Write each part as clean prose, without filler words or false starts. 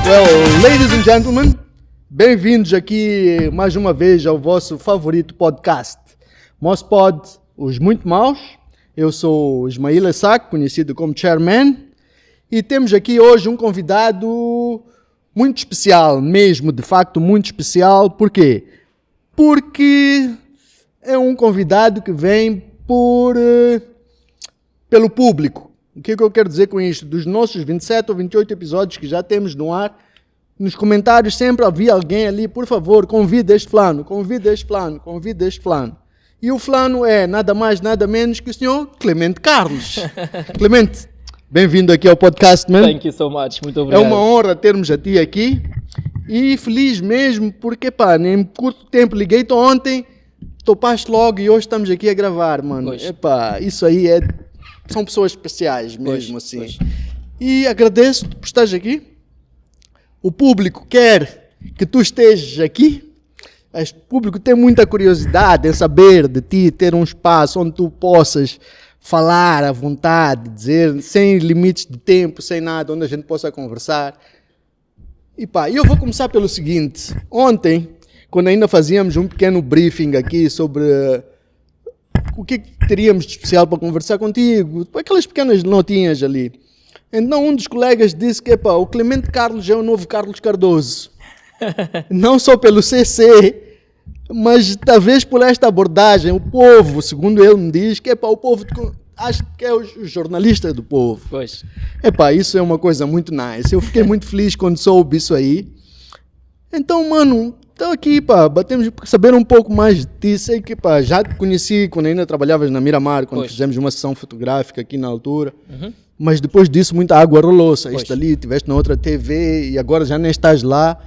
Well, ladies and gentlemen, bem-vindos aqui mais uma vez ao vosso favorito podcast, Mospod, os muito maus. Eu sou Ismail Essac, conhecido como Chairman, e temos aqui hoje um convidado muito especial, mesmo, de facto muito especial. Por quê? Porque é um convidado que vem pelo público. O que é que eu quero dizer com isto? Dos nossos 27 ou 28 episódios que já temos no ar, nos comentários sempre havia alguém ali, por favor, convida este fulano, convida este fulano, convida este fulano. E o fulano é nada mais, nada menos que o senhor Clemente Carlos. Clemente, bem-vindo aqui ao podcast, man. Thank you so much, muito obrigado. É uma honra termos a ti aqui e feliz mesmo porque, pá, em curto tempo liguei-te ontem, topaste logo e hoje estamos aqui a gravar, mano. Epá, isso aí são pessoas especiais mesmo, assim. Pois. E agradeço-te por estares aqui. O público quer que tu estejas aqui. O público tem muita curiosidade em saber de ti, ter um espaço onde tu possas falar à vontade, dizer, sem limites de tempo, sem nada, onde a gente possa conversar. E pá, eu vou começar pelo seguinte. Ontem, quando ainda fazíamos um pequeno briefing aqui sobre o que teríamos de especial para conversar contigo, aquelas pequenas notinhas ali. Então um dos colegas disse que o Clemente Carlos é o novo Carlos Cardoso. Não só pelo CC, mas talvez por esta abordagem. O povo, segundo ele me diz, que o povo, acho que é o jornalista do povo. Pois. Isso é uma coisa muito nice. Eu fiquei muito feliz quando soube isso aí. Então, mano, estou aqui, batemos para saber um pouco mais de ti. Sei que, já te conheci quando ainda trabalhavas na Miramar, quando fizemos uma sessão fotográfica aqui na altura. Uhum. Mas depois disso muita água rolou. Saíste ali, estiveste na outra TV e agora já nem estás lá.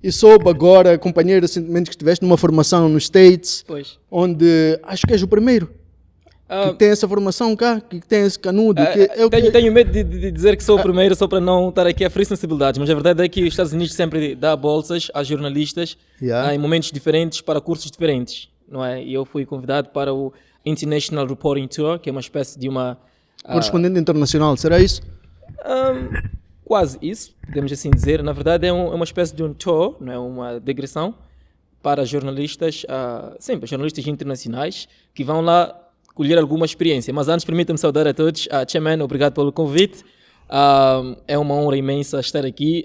E soube agora, companheiro, recentemente que estiveste numa formação nos States, onde acho que és o primeiro que tem essa formação cá, que tem esse canudo. Tenho medo de dizer que sou o primeiro só para não estar aqui a ferir sensibilidades, mas a verdade é que os Estados Unidos sempre dá bolsas a jornalistas em momentos diferentes para cursos diferentes, não é? E eu fui convidado para o International Reporting Tour, que é uma espécie de uma... correspondente internacional, será isso? Quase isso, podemos assim dizer. Na verdade é uma espécie de um tour, não é? Uma digressão para jornalistas, jornalistas internacionais que vão lá colher alguma experiência. Mas antes, permitam-me saudar a todos. Chairman, obrigado pelo convite. É uma honra imensa estar aqui.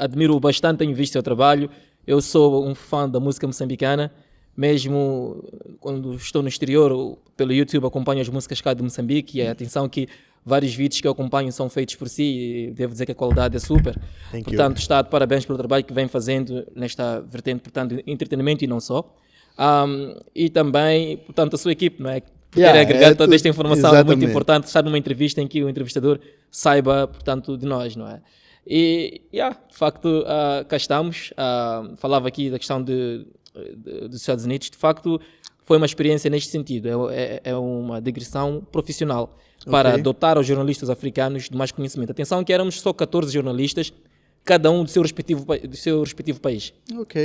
Admiro bastante, tenho visto o seu trabalho. Eu sou um fã da música moçambicana. Mesmo quando estou no exterior, pelo YouTube, acompanho as músicas cá de Moçambique. E atenção que vários vídeos que eu acompanho são feitos por si e devo dizer que a qualidade é super. Portanto, está de parabéns pelo trabalho que vem fazendo nesta vertente, portanto, entretenimento e não só. E também, portanto, a sua equipe, não é? Ter agregado toda esta informação é muito importante, estar numa entrevista em que o entrevistador saiba, portanto, de nós, não é? E, de facto, cá estamos. Falava aqui da questão dos Estados Unidos. De facto, foi uma experiência neste sentido. É uma digressão profissional para dotar os jornalistas africanos de mais conhecimento. Atenção que éramos só 14 jornalistas, cada um do seu respectivo país.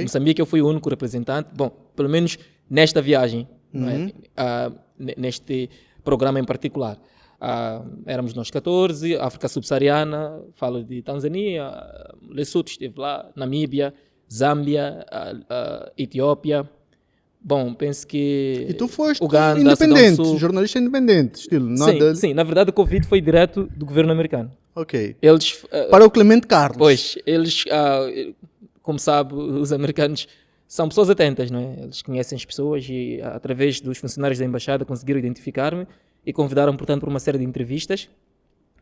Moçambique eu fui o único representante, pelo menos nesta viagem, não é? Neste programa em particular. Éramos nós 14, África Subsaariana, falo de Tanzânia, Lesotho esteve lá, Namíbia, Zâmbia, Etiópia. Penso que... E tu foste Uganda, independente, jornalista independente, estilo. Sim, na verdade o convite foi direto do governo americano. Eles, para o Clemente Carlos. Pois, eles, como sabe, os americanos são pessoas atentas, não é? Eles conhecem as pessoas e, através dos funcionários da embaixada, conseguiram identificar-me e convidaram, portanto, para uma série de entrevistas.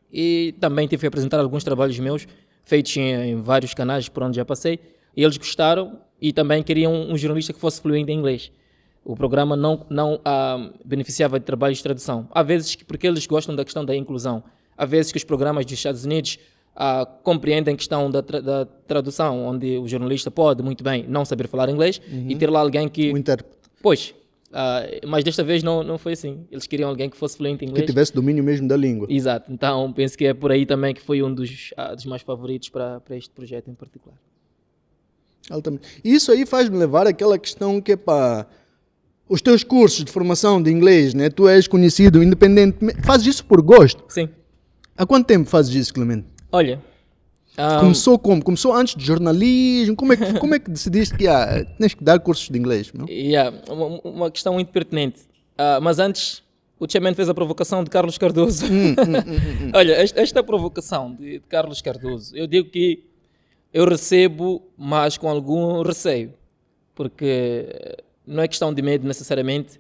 E também tive que apresentar alguns trabalhos meus, feitos em vários canais por onde já passei. E eles gostaram e também queriam um jornalista que fosse fluente em inglês. O programa não beneficiava de trabalhos de tradução. Há vezes, porque eles gostam da questão da inclusão, há vezes que os programas dos Estados Unidos compreendem a questão da tradução, onde o jornalista pode muito bem não saber falar inglês e ter lá alguém que... O intérprete. Pois, mas desta vez não foi assim. Eles queriam alguém que fosse fluente em inglês. Que tivesse domínio mesmo da língua. Exato. Então, penso que é por aí também que foi um dos mais favoritos para este projeto em particular. Isso aí faz-me levar àquela questão que os teus cursos de formação de inglês, né? Tu és conhecido independentemente, fazes isso por gosto? Sim. Há quanto tempo fazes isso, Clemente? Olha, Começou como? Começou antes de jornalismo? Como é que decidiste que tens que dar cursos de inglês? Não? Uma questão muito pertinente. Mas antes, o Chairman fez a provocação de Carlos Cardoso. Olha, esta provocação de Carlos Cardoso, eu digo que eu recebo, mas com algum receio. Porque não é questão de medo necessariamente.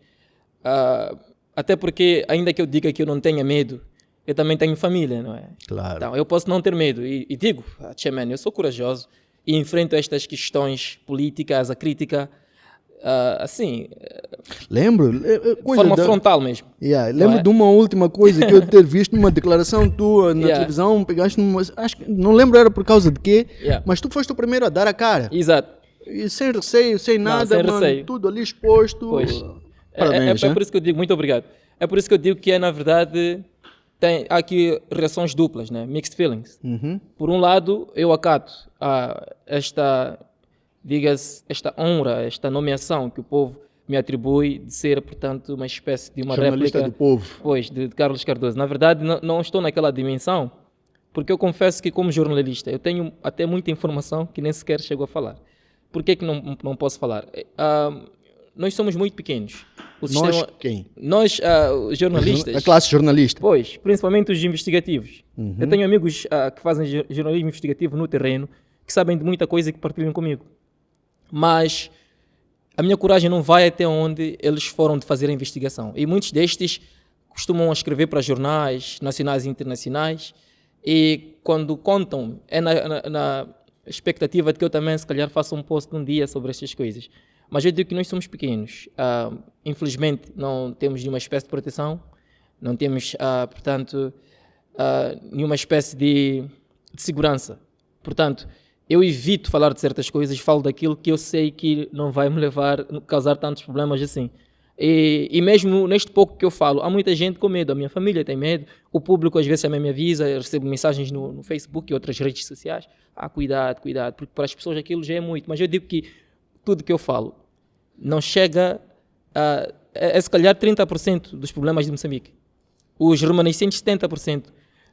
Até porque, ainda que eu diga que eu não tenha medo, eu também tenho família, não é? Claro. Então, eu posso não ter medo. E digo, Chairman, eu sou corajoso e enfrento estas questões políticas, a crítica, assim, lembro. de forma frontal mesmo. Lembro de uma última coisa que eu ter visto numa declaração tua na televisão, pegaste acho que não lembro era por causa de quê, mas tu foste o primeiro a dar a cara. Exato. E sem receio, sem nada, sem receio. Tudo ali exposto. Pois. Parabéns, é por isso que eu digo, muito obrigado. É por isso que eu digo que na verdade, há aqui reações duplas, né? Mixed feelings. Por um lado, eu acato esta honra, esta nomeação que o povo me atribui de ser, portanto, uma espécie de uma jornalista réplica do povo. Pois, de Carlos Cardoso. Na verdade, não estou naquela dimensão, porque eu confesso que, como jornalista, eu tenho até muita informação que nem sequer chego a falar. Por que não posso falar? Nós somos muito pequenos. Nós quem? Nós, os jornalistas. A classe jornalista. Pois, principalmente os investigativos. Eu tenho amigos que fazem jornalismo investigativo no terreno, que sabem de muita coisa e que partilham comigo. Mas a minha coragem não vai até onde eles foram de fazer a investigação. E muitos destes costumam escrever para jornais nacionais e internacionais, e quando contam, é na expectativa de que eu também, se calhar, faça um post um dia sobre estas coisas. Mas eu digo que nós somos pequenos. Infelizmente, não temos nenhuma espécie de proteção, não temos, portanto, nenhuma espécie de segurança. Portanto, eu evito falar de certas coisas, falo daquilo que eu sei que não vai me causar tantos problemas assim. E mesmo neste pouco que eu falo, há muita gente com medo, a minha família tem medo, o público às vezes também me avisa, eu recebo mensagens no Facebook e outras redes sociais, cuidado, porque para as pessoas aquilo já é muito, mas eu digo que tudo que eu falo não chega a se calhar 30% dos problemas de Moçambique. Os remanescentes 70%.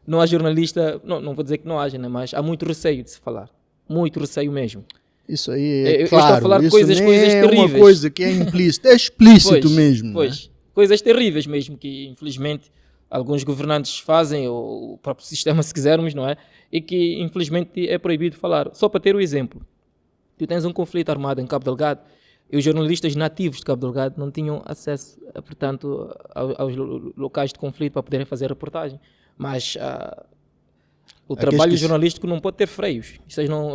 Não há jornalista, não vou dizer que não haja, né, mas há muito receio de se falar. Muito receio mesmo. Isso aí é claro. Eu estou a falar de coisas terríveis. É uma coisa que é implícita, é explícito mesmo. Pois, né? Coisas terríveis mesmo que infelizmente alguns governantes fazem, ou o próprio sistema se quisermos, não é? E que infelizmente é proibido falar. Só para ter o exemplo, tu tens um conflito armado em Cabo Delgado e os jornalistas nativos de Cabo Delgado não tinham acesso, portanto, aos locais de conflito para poderem fazer reportagem. Mas o trabalho jornalístico não pode ter freios.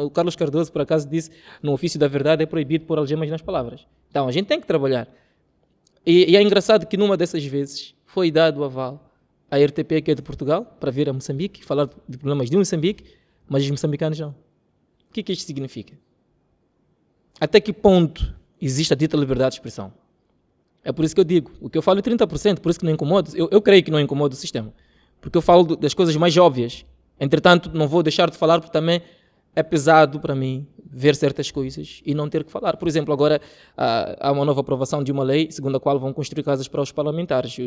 O Carlos Cardoso, por acaso, disse no ofício da verdade é proibido pôr algemas nas palavras. Então, a gente tem que trabalhar. E é engraçado que numa dessas vezes foi dado o aval à RTP, que é de Portugal, para vir a Moçambique, falar de problemas de Moçambique, mas os moçambicanos não. O que isto significa? Até que ponto existe a dita liberdade de expressão? É por isso que eu digo, o que eu falo é 30%, por isso que não incomodo. Eu creio que não incomodo o sistema. Porque eu falo das coisas mais óbvias. Entretanto, não vou deixar de falar porque também é pesado para mim ver certas coisas e não ter que falar. Por exemplo, agora há uma nova aprovação de uma lei segundo a qual vão construir casas para os parlamentares.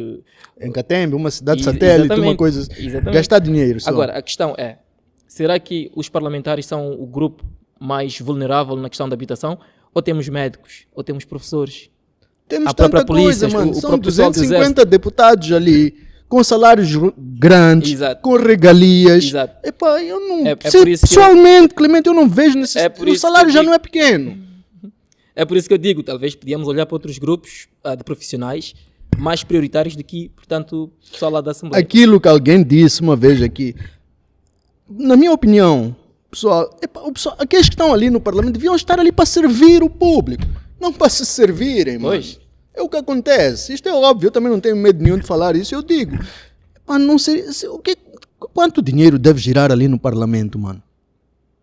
Em Catembe, uma cidade satélite, uma coisa... Gastar dinheiro só. Agora, a questão é, será que os parlamentares são o grupo mais vulnerável na questão da habitação? Ou temos médicos? Ou temos professores? Temos tanta coisa, mano. São 250 deputados ali, com salários grandes, Exato. com regalias. Exato. Epá, eu não... pessoalmente, Clemente, eu não vejo necessidade. O salário já não é pequeno. É por isso que eu digo, talvez podíamos olhar para outros grupos de profissionais mais prioritários do que, portanto, o pessoal lá da Assembleia. Aquilo que alguém disse uma vez aqui, na minha opinião, pessoal, aqueles que estão ali no Parlamento deviam estar ali para servir o público, não para se servirem, mano. Pois. É o que acontece. Isto é óbvio, eu também não tenho medo nenhum de falar isso. Eu digo, mano, não sei, quanto dinheiro deve girar ali no Parlamento, mano?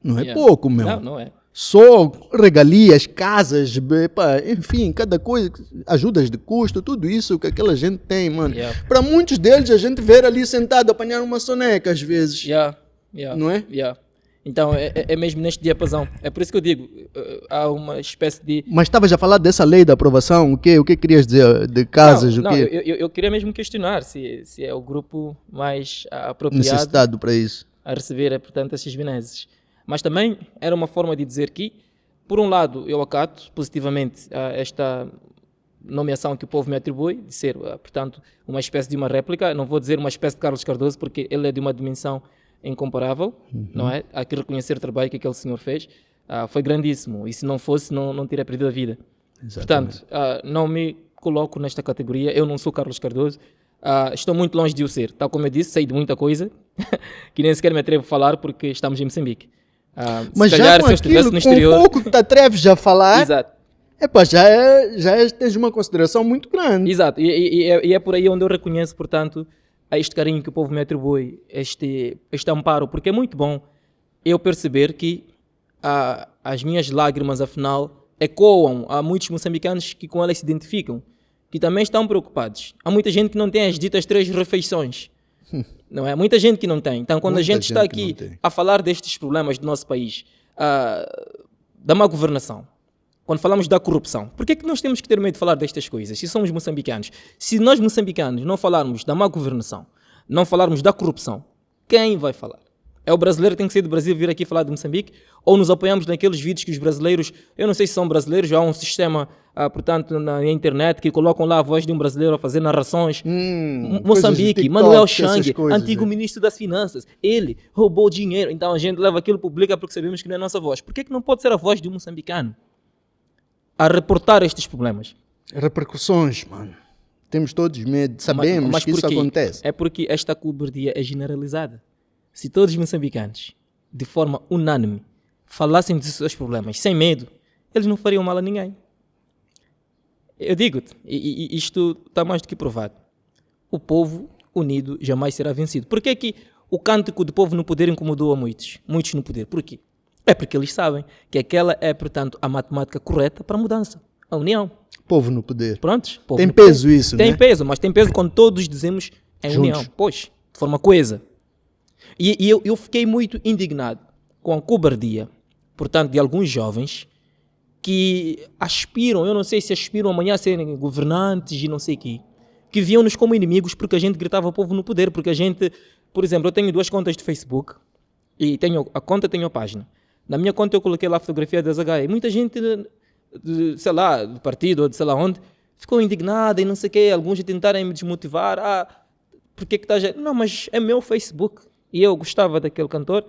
Não é pouco, meu. Não é. Só regalias, casas, enfim, cada coisa, ajudas de custo, tudo isso que aquela gente tem, mano. Para muitos deles, a gente vê ali sentado, apanhar uma soneca às vezes. Não é? Então, é mesmo neste diapasão. É por isso que eu digo, há uma espécie de... Mas estavas a falar dessa lei da aprovação, o que querias dizer? De casas, não, eu queria mesmo questionar se é o grupo mais apropriado... necessitado para isso. A receber, portanto, esses benesses. Mas também era uma forma de dizer que, por um lado, eu acato positivamente esta nomeação que o povo me atribui, de ser, portanto, uma espécie de uma réplica. Não vou dizer uma espécie de Carlos Cardoso, porque ele é de uma dimensão incomparável, não é? Há que reconhecer o trabalho que aquele senhor fez. Foi grandíssimo, e se não fosse, não teria perdido a vida. Exatamente. Portanto, não me coloco nesta categoria. Eu não sou Carlos Cardoso, estou muito longe de o ser. Tal como eu disse, sei de muita coisa que nem sequer me atrevo a falar, porque estamos em Moçambique. Mas se calhar, já com se eu estivesse no exterior... com pouco que te atreves a falar, Exato. tens uma consideração muito grande. Exato, e é por aí onde eu reconheço, portanto, este carinho que o povo me atribui, este amparo, porque é muito bom eu perceber que as minhas lágrimas, afinal, ecoam a muitos moçambicanos que com elas se identificam, que também estão preocupados. Há muita gente que não tem as ditas 3 refeições, não é? Muita gente que não tem. Então, quando a gente está aqui a falar destes problemas do nosso país, da má governação, quando falamos da corrupção, por que é que nós temos que ter medo de falar destas coisas, se somos moçambicanos? Se nós moçambicanos não falarmos da má governação, não falarmos da corrupção, quem vai falar? É o brasileiro que tem que sair do Brasil vir aqui falar de Moçambique? Ou nos apoiamos naqueles vídeos que os brasileiros, eu não sei se são brasileiros, há um sistema, portanto, na internet, que colocam lá a voz de um brasileiro a fazer narrações. Moçambique, TikTok, Manuel Chang, antigo ministro das Finanças, ele roubou dinheiro. Então a gente leva aquilo, publica, porque sabemos que não é a nossa voz. Por que é que não pode ser a voz de um moçambicano a reportar estes problemas? Repercussões, mano. Temos todos medo, sabemos mas que isso acontece. É porque esta cobardia é generalizada. Se todos os moçambicanos, de forma unânime, falassem dos seus problemas sem medo, eles não fariam mal a ninguém. Eu digo-te, e isto está mais do que provado, o povo unido jamais será vencido. Por que é que o cântico do povo no poder incomodou a muitos no poder? Por quê? É porque eles sabem que aquela é, portanto, a matemática correta para a mudança, a união. Povo no poder. Prontos? Tem peso isso, tem né? Tem peso, mas tem peso quando todos dizemos em juntos. União. Pois, de forma coesa. E eu fiquei muito indignado com a cobardia, portanto, de alguns jovens que aspiram, eu não sei se aspiram amanhã a serem governantes e não sei o quê, que viam-nos como inimigos porque a gente gritava povo no poder, porque a gente, por exemplo, eu tenho 2 contas de Facebook e tenho a conta, tenho a página. Na minha conta eu coloquei lá a fotografia das HE e muita gente, sei lá, do partido ou de sei lá onde, ficou indignada e não sei o quê, alguns a tentarem me desmotivar, porque que estás... Não, mas é meu Facebook. E eu gostava daquele cantor,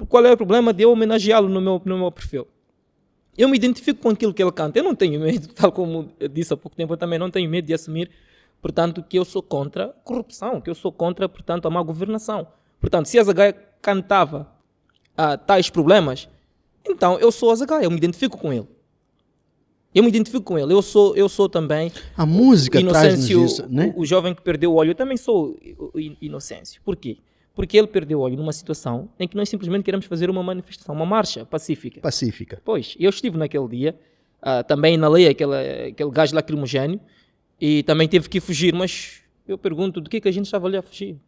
qual é o problema de eu homenageá-lo no meu perfil? Eu me identifico com aquilo que ele canta, eu não tenho medo, tal como eu disse há pouco tempo, eu também não tenho medo de assumir, portanto, que eu sou contra a corrupção, que eu sou contra, portanto, a má governação. Portanto, se a Zagaia cantava tais problemas, então eu sou a Zagaia, eu me identifico com ele. Eu sou também a música Inocêncio, traz-nos isso, né? o jovem que perdeu o olho. Eu também sou Inocêncio. Por quê? Porque ele perdeu o olho numa situação em que nós simplesmente queremos fazer uma manifestação, uma marcha pacífica. Pois, eu estive naquele dia, também inalei aquele gás lacrimogéneo e também teve que fugir, mas eu pergunto, do que a gente estava ali a fugir?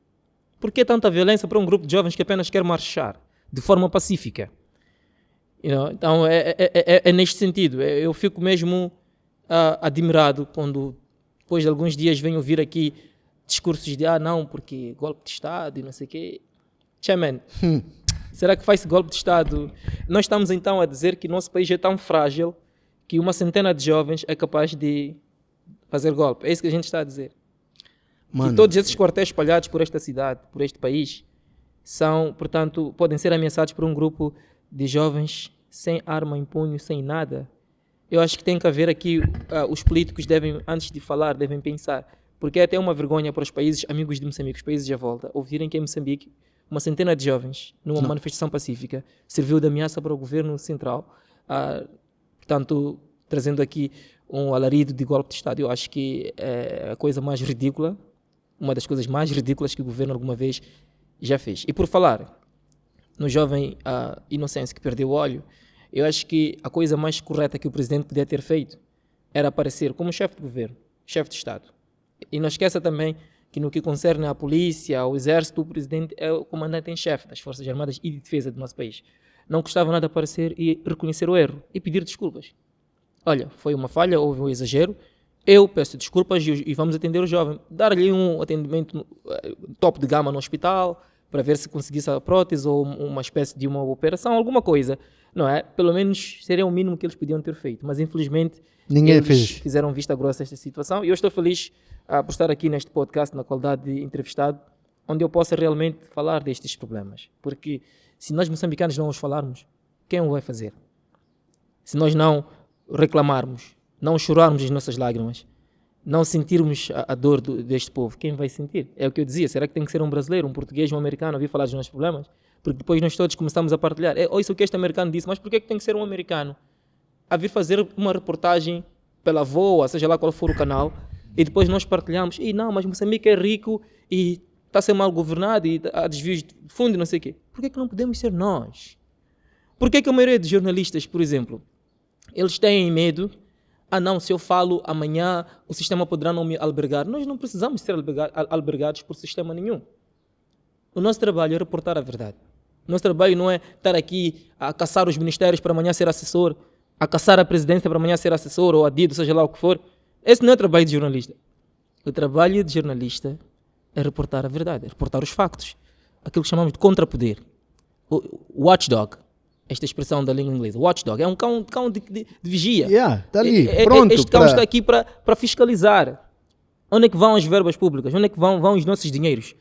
Por que tanta violência para um grupo de jovens que apenas quer marchar de forma pacífica? Então, é neste sentido. Eu fico mesmo admirado quando, depois de alguns dias, venho ouvir aqui discursos de não, porque golpe de Estado e não sei o quê. Chairman, será que faz golpe de Estado? Nós estamos então a dizer que nosso país é tão frágil que uma centena de jovens é capaz de fazer golpe. É isso que a gente está a dizer. Mano, que todos esses quartéis espalhados por esta cidade, por este país, podem ser ameaçados por um grupo de jovens sem arma em punho, sem nada. Eu acho que tem que haver aqui, os políticos devem, antes de falar, devem pensar, porque é até uma vergonha para os países amigos de Moçambique, os países à volta, ouvirem que em Moçambique uma centena de jovens, numa manifestação pacífica, serviu de ameaça para o governo central, portanto, trazendo aqui um alarido de golpe de Estado. Eu acho que é a coisa mais ridícula, uma das coisas mais ridículas que o governo alguma vez já fez. E por falar no jovem Inocêncio que perdeu o olho, eu acho que a coisa mais correta que o presidente podia ter feito era aparecer como chefe de governo, chefe de Estado. E não esqueça também que no que concerne à polícia, ao exército, o presidente é o comandante em chefe das Forças Armadas e de Defesa do nosso país. Não custava nada aparecer e reconhecer o erro e pedir desculpas. Olha, foi uma falha, houve um exagero, eu peço desculpas e vamos atender o jovem. Dar-lhe um atendimento top de gama no hospital, para ver se conseguisse a prótese ou uma espécie de uma operação, alguma coisa, não é? Pelo menos seria o mínimo que eles podiam ter feito, mas infelizmente Ninguém eles fez. fizeram vista grossa a esta situação e eu estou feliz por estar aqui neste podcast na qualidade de entrevistado, onde eu possa realmente falar destes problemas, porque se nós moçambicanos não os falarmos, quem o vai fazer? Se nós não reclamarmos, não chorarmos as nossas lágrimas, não sentirmos a dor deste povo, quem vai sentir? É o que eu dizia, será que tem que ser um brasileiro, um português, um americano a vir falar dos nossos problemas? Porque depois nós todos começamos a partilhar, isso o que este americano disse, mas por que tem que ser um americano a vir fazer uma reportagem pela VOA, seja lá qual for o canal, e depois nós partilhamos, não, mas Moçambique é rico e está a ser mal governado e há desvios de fundo e não sei o quê. Por que não podemos ser nós? Por que a maioria dos jornalistas, por exemplo, eles têm medo, não, se eu falo amanhã o sistema poderá não me albergar. Nós não precisamos ser albergados por sistema nenhum. O nosso trabalho é reportar a verdade. O nosso trabalho não é estar aqui a caçar os ministérios para amanhã ser assessor, a caçar a presidência para amanhã ser assessor ou adido, seja lá o que for. Esse não é o trabalho de jornalista. O trabalho de jornalista é reportar a verdade, é reportar os factos. Aquilo que chamamos de contrapoder. O watchdog. Esta expressão da língua inglesa. Watchdog é um cão de vigia. Está ali, pronto. Este cão está aqui para fiscalizar. Onde é que vão as verbas públicas? Onde é que vão os nossos dinheiros?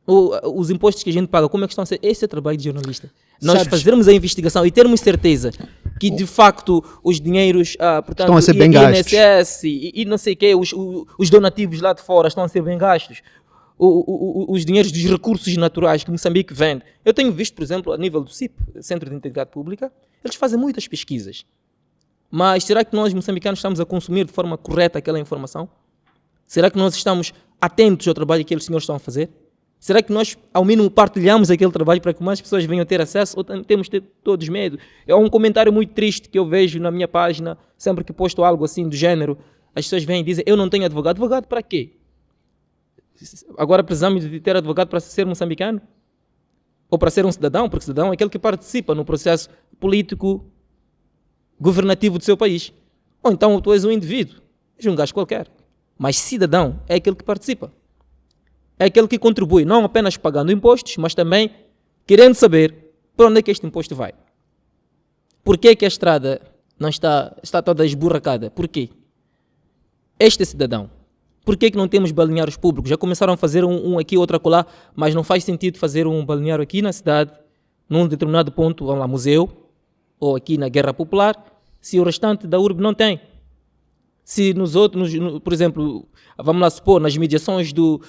Os impostos que a gente paga, como é que estão a ser? Esse é o trabalho de jornalista. Nós fazermos a investigação e termos certeza que, de facto, os dinheiros, portanto, estão a ser bem gastos. INSS e não sei o quê, os donativos lá de fora estão a ser bem gastos. Os dinheiros dos recursos naturais que Moçambique vende. Eu tenho visto, por exemplo, a nível do CIP, Centro de Integridade Pública, eles fazem muitas pesquisas. Mas será que nós, moçambicanos, estamos a consumir de forma correta aquela informação? Será que nós estamos atentos ao trabalho que aqueles senhores estão a fazer? Será que nós, ao mínimo, partilhamos aquele trabalho para que mais pessoas venham a ter acesso ou temos de ter todos medo? É um comentário muito triste que eu vejo na minha página, sempre que posto algo assim do género, as pessoas vêm e dizem, eu não tenho advogado. Advogado para quê? Agora precisamos de ter advogado para ser moçambicano? Ou para ser um cidadão? Porque cidadão é aquele que participa no processo político governativo do seu país. Ou então tu és um indivíduo, és um gajo qualquer. Mas cidadão é aquele que participa. É aquele que contribui, não apenas pagando impostos, mas também querendo saber para onde é que este imposto vai. Por que a estrada não está toda esburracada? Por quê? Este é cidadão. Por que não temos balneários públicos? Já começaram a fazer um aqui, outro acolá, mas não faz sentido fazer um balneário aqui na cidade, num determinado ponto, vamos lá, museu, ou aqui na Guerra Popular, se o restante da urbe não tem. Se nos outros, por exemplo, vamos lá supor, nas mediações do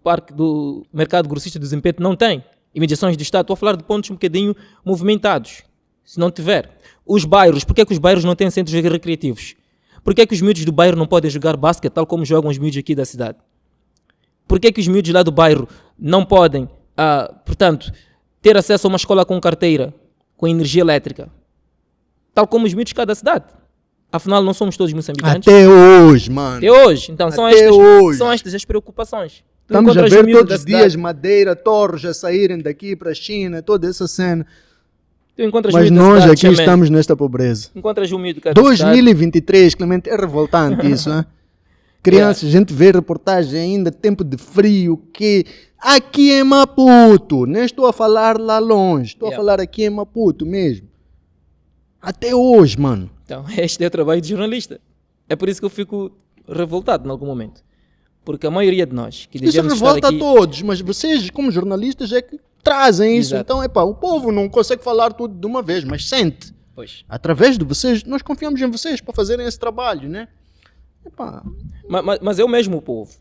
parque do mercado grossista do Zimpeto não tem. E mediações do Estado, estou a falar de pontos um bocadinho movimentados. Se não tiver. Os bairros, por que os bairros não têm centros recreativos? Por que os miúdos do bairro não podem jogar basquete tal como jogam os miúdos aqui da cidade? Por que os miúdos lá do bairro não podem, portanto, ter acesso a uma escola com carteira, com energia elétrica? Tal como os miúdos cá da cidade. Afinal, não somos todos moçambicanos. Até hoje, mano. Até hoje. Então, são estas as preocupações. Estamos a ver todos os dias Madeira, Torres a saírem daqui para a China, toda essa cena. Mas nós aqui estamos nesta pobreza. Encontras um miúdo cá 2023, Clemente, é revoltante isso, hein? Crianças, a gente vê reportagem ainda, tempo de frio, que aqui em Maputo, nem estou a falar lá longe, estou a falar aqui em Maputo mesmo. Até hoje, mano. Então, este é o trabalho de jornalista. É por isso que eu fico revoltado em algum momento. Porque a maioria de nós que devemos estar aqui... Isso revolta a todos, mas vocês, como jornalistas, é que trazem isso. Exato. Então, o povo não consegue falar tudo de uma vez, mas sente. Pois. Através de vocês, nós confiamos em vocês para fazerem esse trabalho, né? Mas é o mesmo povo.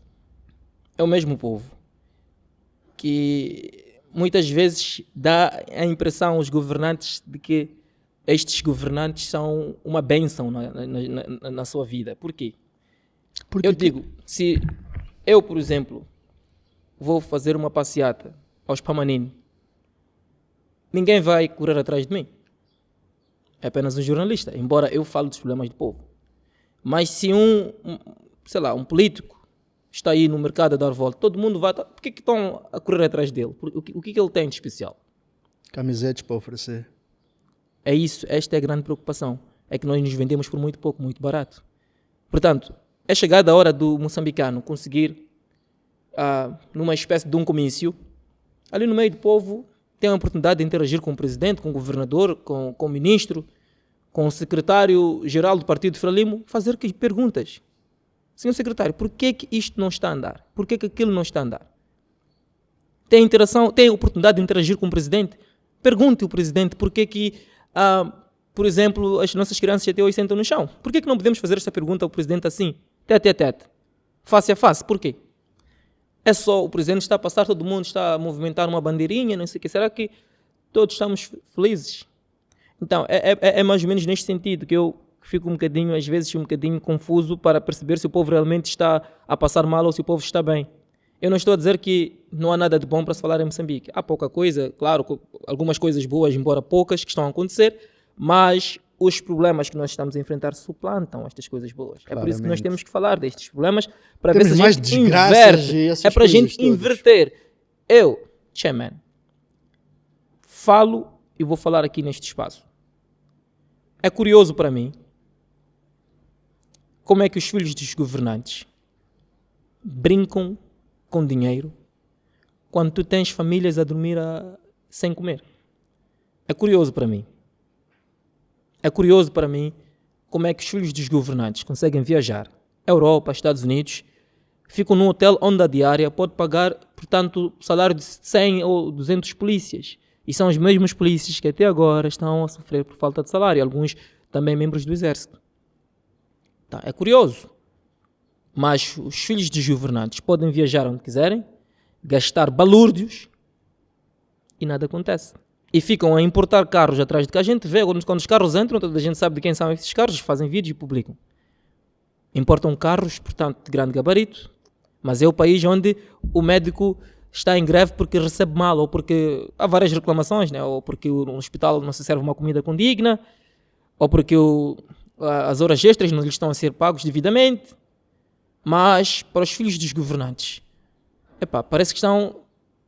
É o mesmo povo que muitas vezes dá a impressão aos governantes de que estes governantes são uma bênção na sua vida. Por quê? Porque eu digo, se eu, por exemplo, vou fazer uma passeata aos Pamanini, ninguém vai correr atrás de mim. É apenas um jornalista, embora eu fale dos problemas do povo. Mas se um político está aí no mercado a dar volta, todo mundo vai... Por que estão a correr atrás dele? O que ele tem de especial? Camisetes para oferecer. É isso, esta é a grande preocupação. É que nós nos vendemos por muito pouco, muito barato. Portanto, é chegada a hora do moçambicano conseguir, numa espécie de um comício, ali no meio do povo, tem a oportunidade de interagir com o presidente, com o governador, com o ministro, com o secretário-geral do Partido Frelimo, fazer perguntas. Senhor secretário, por que isto não está a andar? Por que aquilo não está a andar? Tem interação, tem a oportunidade de interagir com o presidente? Pergunte ao presidente por que por exemplo, as nossas crianças até hoje sentam no chão. Por que não podemos fazer esta pergunta ao presidente assim? Tete a tete. Face a face. Por quê? É só o presidente está a passar, todo mundo está a movimentar uma bandeirinha, não sei o quê. Será que todos estamos felizes? Então, é mais ou menos neste sentido que eu fico às vezes um bocadinho confuso para perceber se o povo realmente está a passar mal ou se o povo está bem. Eu não estou a dizer que não há nada de bom para se falar em Moçambique. Há pouca coisa, claro, algumas coisas boas, embora poucas, que estão a acontecer, mas os problemas que nós estamos a enfrentar suplantam estas coisas boas. Claramente. É por isso que nós temos que falar destes problemas, para ver se a gente inverte. É para a gente inverter. Eu, Chairman, falo e vou falar aqui neste espaço. É curioso para mim como é que os filhos dos governantes brincam com dinheiro quando tu tens famílias a dormir sem comer. É curioso para mim. É curioso para mim como é que os filhos dos governantes conseguem viajar Europa, Estados Unidos, ficam num hotel onde a diária pode pagar, portanto, o salário de 100 ou 200 polícias. E são os mesmos polícias que até agora estão a sofrer por falta de salário. Alguns também membros do exército. Tá, é curioso. Mas os filhos dos governantes podem viajar onde quiserem, gastar balúrdios e nada acontece. E ficam a importar carros atrás de que a gente vê, quando os carros entram, toda a gente sabe de quem são esses carros, fazem vídeos e publicam. Importam carros, portanto, de grande gabarito, mas é o país onde o médico está em greve porque recebe mal, ou porque há várias reclamações, né? Ou porque no hospital não se serve uma comida condigna, ou porque as horas extras não lhes estão a ser pagos devidamente. Mas, para os filhos dos governantes,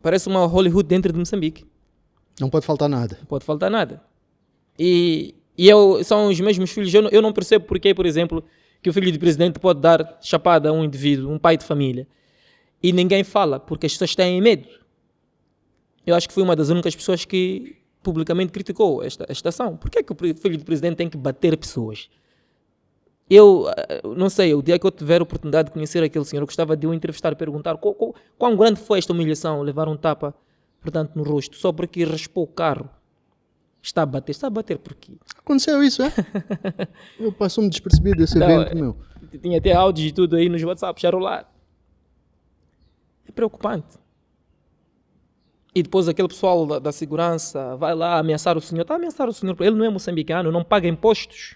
parece uma Hollywood dentro de Moçambique. Não pode faltar nada. Não pode faltar nada. E são os mesmos filhos. Eu não percebo porque, por exemplo, que o filho do presidente pode dar chapada a um indivíduo, um pai de família, e ninguém fala, porque as pessoas têm medo. Eu acho que fui uma das únicas pessoas que publicamente criticou esta ação. Por que é que o filho do presidente tem que bater pessoas? Eu não sei, o dia que eu tiver a oportunidade de conhecer aquele senhor, eu gostava de o entrevistar e perguntar quão grande foi esta humilhação, levar um tapa, portanto, no rosto, só porque raspou o carro. Está a bater por quê? Aconteceu isso, é? Eu passou-me despercebido desse evento, meu. Tinha até áudios e tudo aí nos WhatsApp, já rolar. É preocupante. E depois aquele pessoal da segurança vai lá ameaçar o senhor. Está a ameaçar o senhor, ele não é moçambicano, não paga impostos.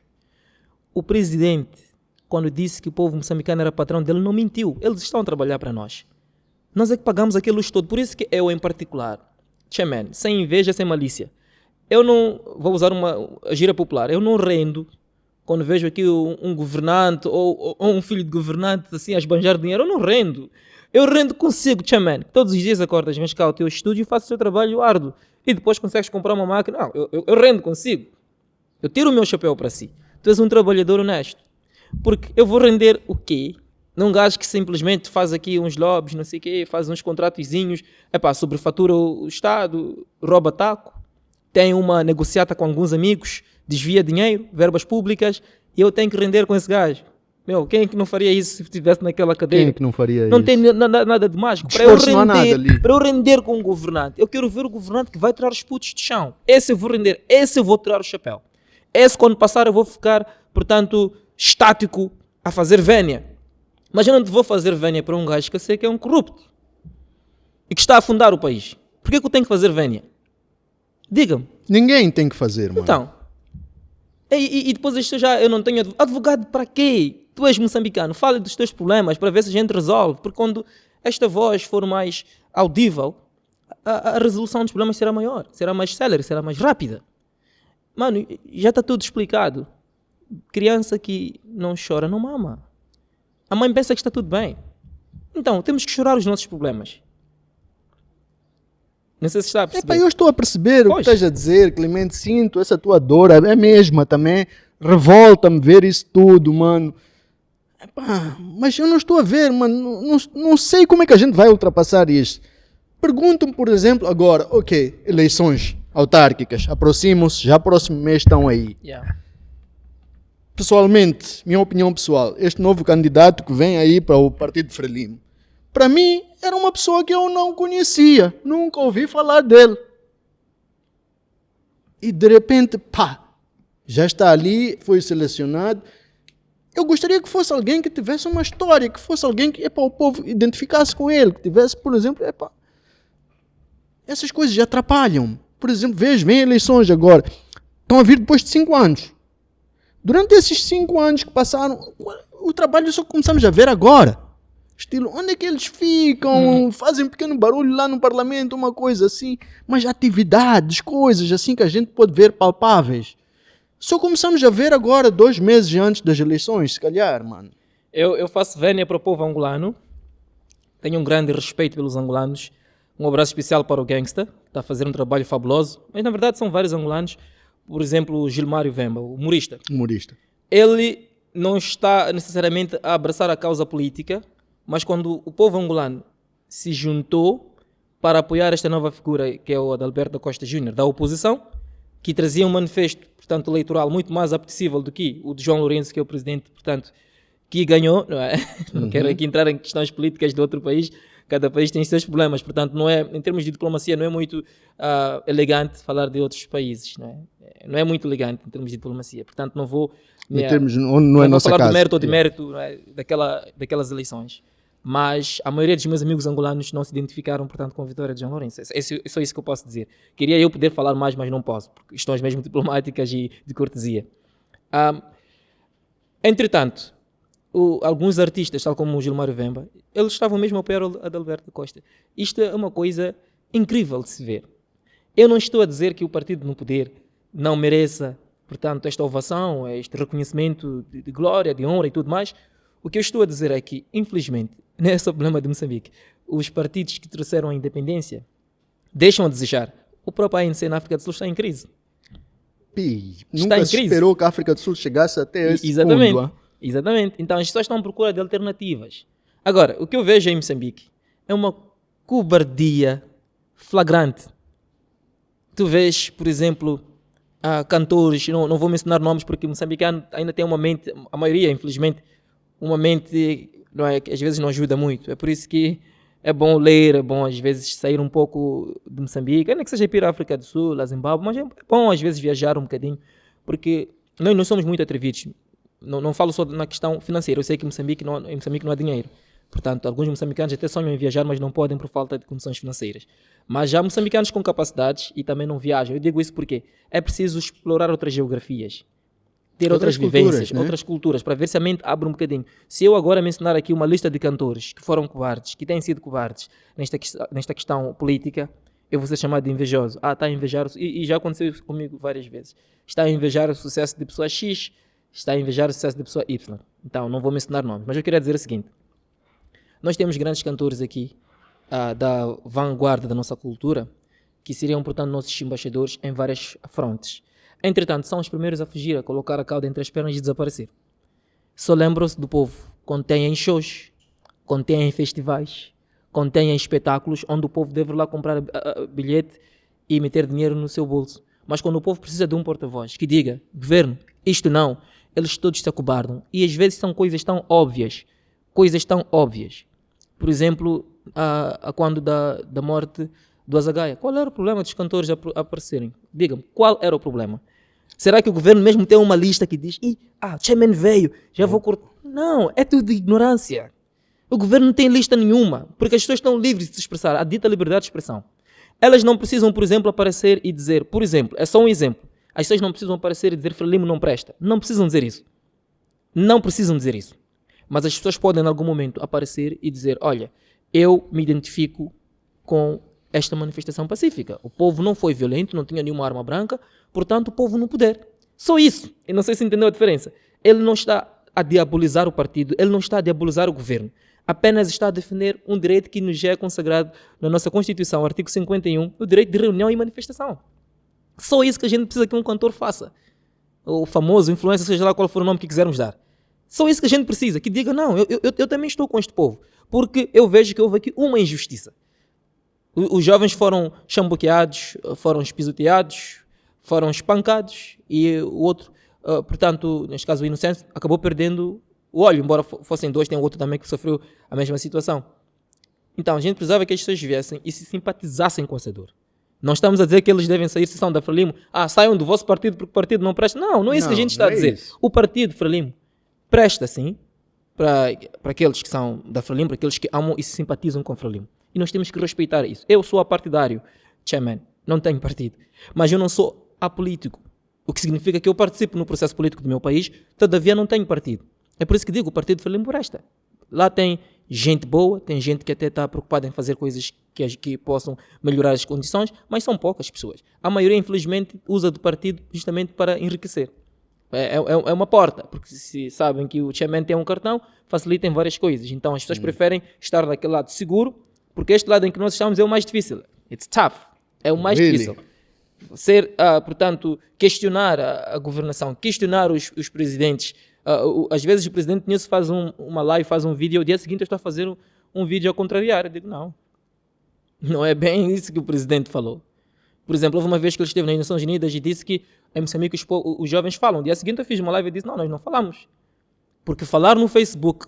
O presidente, quando disse que o povo moçambicano era patrão dele, não mentiu. Eles estão a trabalhar para nós. Nós é que pagamos aquele luxo todo. Por isso que eu, em particular, Chairman, sem inveja, sem malícia, eu não, vou usar a gíria popular, eu não rendo quando vejo aqui um governante ou um filho de governante assim a esbanjar dinheiro. Eu não rendo. Eu rendo consigo, Chairman. Todos os dias acordas, vens cá ao teu estúdio e fazes o teu trabalho árduo. E depois consegues comprar uma máquina. Não, eu rendo consigo. Eu tiro o meu chapéu para si. Tu és um trabalhador honesto. Porque eu vou render o quê? Não gajo que simplesmente faz aqui uns lobbies, não sei o quê, faz uns contratozinhos, sobrefatura o Estado, rouba taco, tem uma negociata com alguns amigos, desvia dinheiro, verbas públicas, e eu tenho que render com esse gajo. Meu, quem é que não faria isso se estivesse naquela cadeira? Quem é que não faria isso? Não tem nada de mágico. Para eu render com um governante, eu quero ver o governante que vai tirar os putos de chão. Esse eu vou render, esse eu vou tirar o chapéu. Esse, quando passar, eu vou ficar, portanto, estático a fazer vénia. Mas eu não vou fazer vénia para um gajo que eu sei que é um corrupto e que está a afundar o país. Por que eu tenho que fazer vénia? Diga-me. Ninguém tem que fazer, mano. Então. E depois isto eu não tenho advogado para quê? Tu és moçambicano, fala dos teus problemas para ver se a gente resolve. Porque quando esta voz for mais audível, a resolução dos problemas será maior, será mais célere, será mais rápida. Mano, já está tudo explicado. Criança que não chora, não mama. A mãe pensa que está tudo bem. Então, temos que chorar os nossos problemas. Não sei se está a perceber. Eu estou a perceber o que estás a dizer, Clemente. Sinto essa tua dor, é mesma também. Revolta-me ver isso tudo, mano. Mas eu não estou a ver, mano. Não sei como é que a gente vai ultrapassar isto. Perguntam, por exemplo, agora, ok, eleições autárquicas aproximam-se, já próximo mês estão aí. Yeah. Pessoalmente, minha opinião pessoal, este novo candidato que vem aí para o Partido Frelimo, para mim, era uma pessoa que eu não conhecia, nunca ouvi falar dele. E de repente, pá, já está ali, foi selecionado. Eu gostaria que fosse alguém que tivesse uma história, que fosse alguém que o povo identificasse com ele, que tivesse, por exemplo, essas coisas já atrapalham. Por exemplo, vem eleições agora, estão a vir depois de 5 anos. Durante esses 5 anos que passaram, o trabalho só começamos a ver agora. Estilo, onde é que eles ficam? Fazem um pequeno barulho lá no parlamento, uma coisa assim. Mas atividades, coisas assim que a gente pode ver palpáveis. Só começamos a ver agora, 2 meses antes das eleições, se calhar, mano. Eu faço vénia para o povo angolano. Tenho um grande respeito pelos angolanos. Um abraço especial para o Gangsta, que está a fazer um trabalho fabuloso. Mas na verdade são vários angolanos. Por exemplo, o Gilmário Vemba, o humorista. Ele não está necessariamente a abraçar a causa política, mas quando o povo angolano se juntou para apoiar esta nova figura, que é o Adalberto da Costa Júnior, da oposição, que trazia um manifesto, portanto, eleitoral muito mais apetecível do que o de João Lourenço, que é o presidente, portanto, que ganhou, não é? Não quero aqui entrar em questões políticas de outro país, cada país tem seus problemas, portanto, não é, em termos de diplomacia, não é muito elegante falar de outros países, não é? Não é muito elegante em termos de diplomacia, portanto, não vou... não é nossa falar casa. do mérito ou demérito, não é? daquelas eleições. Mas a maioria dos meus amigos angolanos não se identificaram, portanto, com a vitória de João Lourenço. É só isso que eu posso dizer. Queria eu poder falar mais, mas não posso, por questões mesmo diplomáticas e de cortesia. Entretanto, alguns artistas, tal como o Gilmário Vemba, eles estavam mesmo a apoiar o Adalberto Costa. Isto é uma coisa incrível de se ver. Eu não estou a dizer que o partido no poder não mereça, portanto, esta ovação, este reconhecimento de glória, de honra e tudo mais. O que eu estou a dizer é que, infelizmente, não é só o problema de Moçambique. Os partidos que trouxeram a independência deixam a desejar. O próprio ANC na África do Sul está em crise. Nunca se esperou que a África do Sul chegasse até esse fundo. Exatamente. Então as pessoas estão à procura de alternativas. Agora, o que eu vejo em Moçambique é uma cobardia flagrante. Tu vês, por exemplo, cantores, não vou mencionar nomes porque o moçambicano ainda tem uma mente, a maioria, infelizmente, uma mente, não é, que às vezes não ajuda muito. É por isso que é bom ler, é bom às vezes sair um pouco de Moçambique, ainda que seja ir para a África do Sul, a Zimbábue, mas é bom às vezes viajar um bocadinho, porque nós não somos muito atrevidos. Não falo só na questão financeira, eu sei que em Moçambique não há dinheiro. Portanto, alguns moçambicanos até sonham em viajar, mas não podem por falta de condições financeiras. Mas já moçambicanos com capacidades e também não viajam. Eu digo isso porque é preciso explorar outras geografias, ter outras vivências, né? Outras culturas, para ver se a mente abre um bocadinho. Se eu agora mencionar aqui uma lista de cantores que foram covardes, que têm sido covardes nesta questão política, eu vou ser chamado de invejoso. Está a invejar, e já aconteceu isso comigo várias vezes. Está a invejar o sucesso de pessoa X, está a invejar o sucesso de pessoa Y. Então, não vou mencionar nomes, mas eu queria dizer o seguinte. Nós temos grandes cantores aqui, da vanguarda da nossa cultura, que seriam, portanto, nossos embaixadores em várias frontes. Entretanto, são os primeiros a fugir, a colocar a cauda entre as pernas e desaparecer. Só lembram-se do povo quando têm shows, quando têm festivais, quando têm espetáculos, onde o povo deve ir lá comprar bilhete e meter dinheiro no seu bolso. Mas quando o povo precisa de um porta-voz que diga, governo, isto não, eles todos se acobardam. E às vezes são coisas tão óbvias. Por exemplo, quando da morte do Azagaia. Qual era o problema dos cantores aparecerem? Digam-me, qual era o problema? Será que o governo mesmo tem uma lista que diz Chairman veio, já vou cortar? Não, é tudo ignorância. O governo não tem lista nenhuma, porque as pessoas estão livres de se expressar, a dita liberdade de expressão. Elas não precisam, por exemplo, aparecer e dizer, por exemplo, é só um exemplo, as pessoas não precisam aparecer e dizer Frelimo não presta. Não precisam dizer isso. Não precisam dizer isso. Mas as pessoas podem, em algum momento, aparecer e dizer, olha, eu me identifico com esta manifestação pacífica. O povo não foi violento, não tinha nenhuma arma branca, portanto, o povo no poder. Só isso. Eu não sei se entendeu a diferença. Ele não está a diabolizar o partido, ele não está a diabolizar o governo. Apenas está a defender um direito que nos é consagrado na nossa Constituição, artigo 51, o direito de reunião e manifestação. Só isso que a gente precisa que um cantor faça. O famoso influencer, seja lá qual for o nome que quisermos dar. Só isso que a gente precisa, que diga, não, eu também estou com este povo, porque eu vejo que houve aqui uma injustiça. Os jovens foram chambuqueados, foram espisoteados, foram espancados e o outro, portanto, neste caso o inocente, acabou perdendo o olho, embora fossem dois, tem outro também que sofreu a mesma situação. Então, a gente precisava que as pessoas viessem e se simpatizassem com essa dor. Não estamos a dizer que eles devem sair, se são da Frelimo, saiam do vosso partido porque o partido não presta. Não é isso que a gente está a dizer. Isso. O partido Frelimo presta, sim, para aqueles que são da Frelimo, para aqueles que amam e se simpatizam com a Frelimo. E nós temos que respeitar isso. Eu sou apartidário, chairman, não tenho partido. Mas eu não sou apolítico. O que significa que eu participo no processo político do meu país, todavia não tenho partido. É por isso que digo, o partido Frelimo presta. Lá tem gente boa, tem gente que até está preocupada em fazer coisas que possam melhorar as condições, mas são poucas pessoas. A maioria, infelizmente, usa do partido justamente para enriquecer. É uma porta, porque se sabem que o chairman tem um cartão, facilitem várias coisas. Então as pessoas preferem estar daquele lado seguro, porque este lado em que nós estamos é o mais difícil. It's tough. É o mais difícil. Portanto, questionar a governação, questionar os presidentes. Às vezes o presidente Nilson faz uma live, faz um vídeo, e ao dia seguinte eu estou a fazer um vídeo a contrariar. Eu digo, não é bem isso que o presidente falou. Por exemplo, houve uma vez que ele esteve nas Nações Unidas e disse que em Moçambique os jovens falam. No dia seguinte eu fiz uma live e disse, nós não falamos. Porque falar no Facebook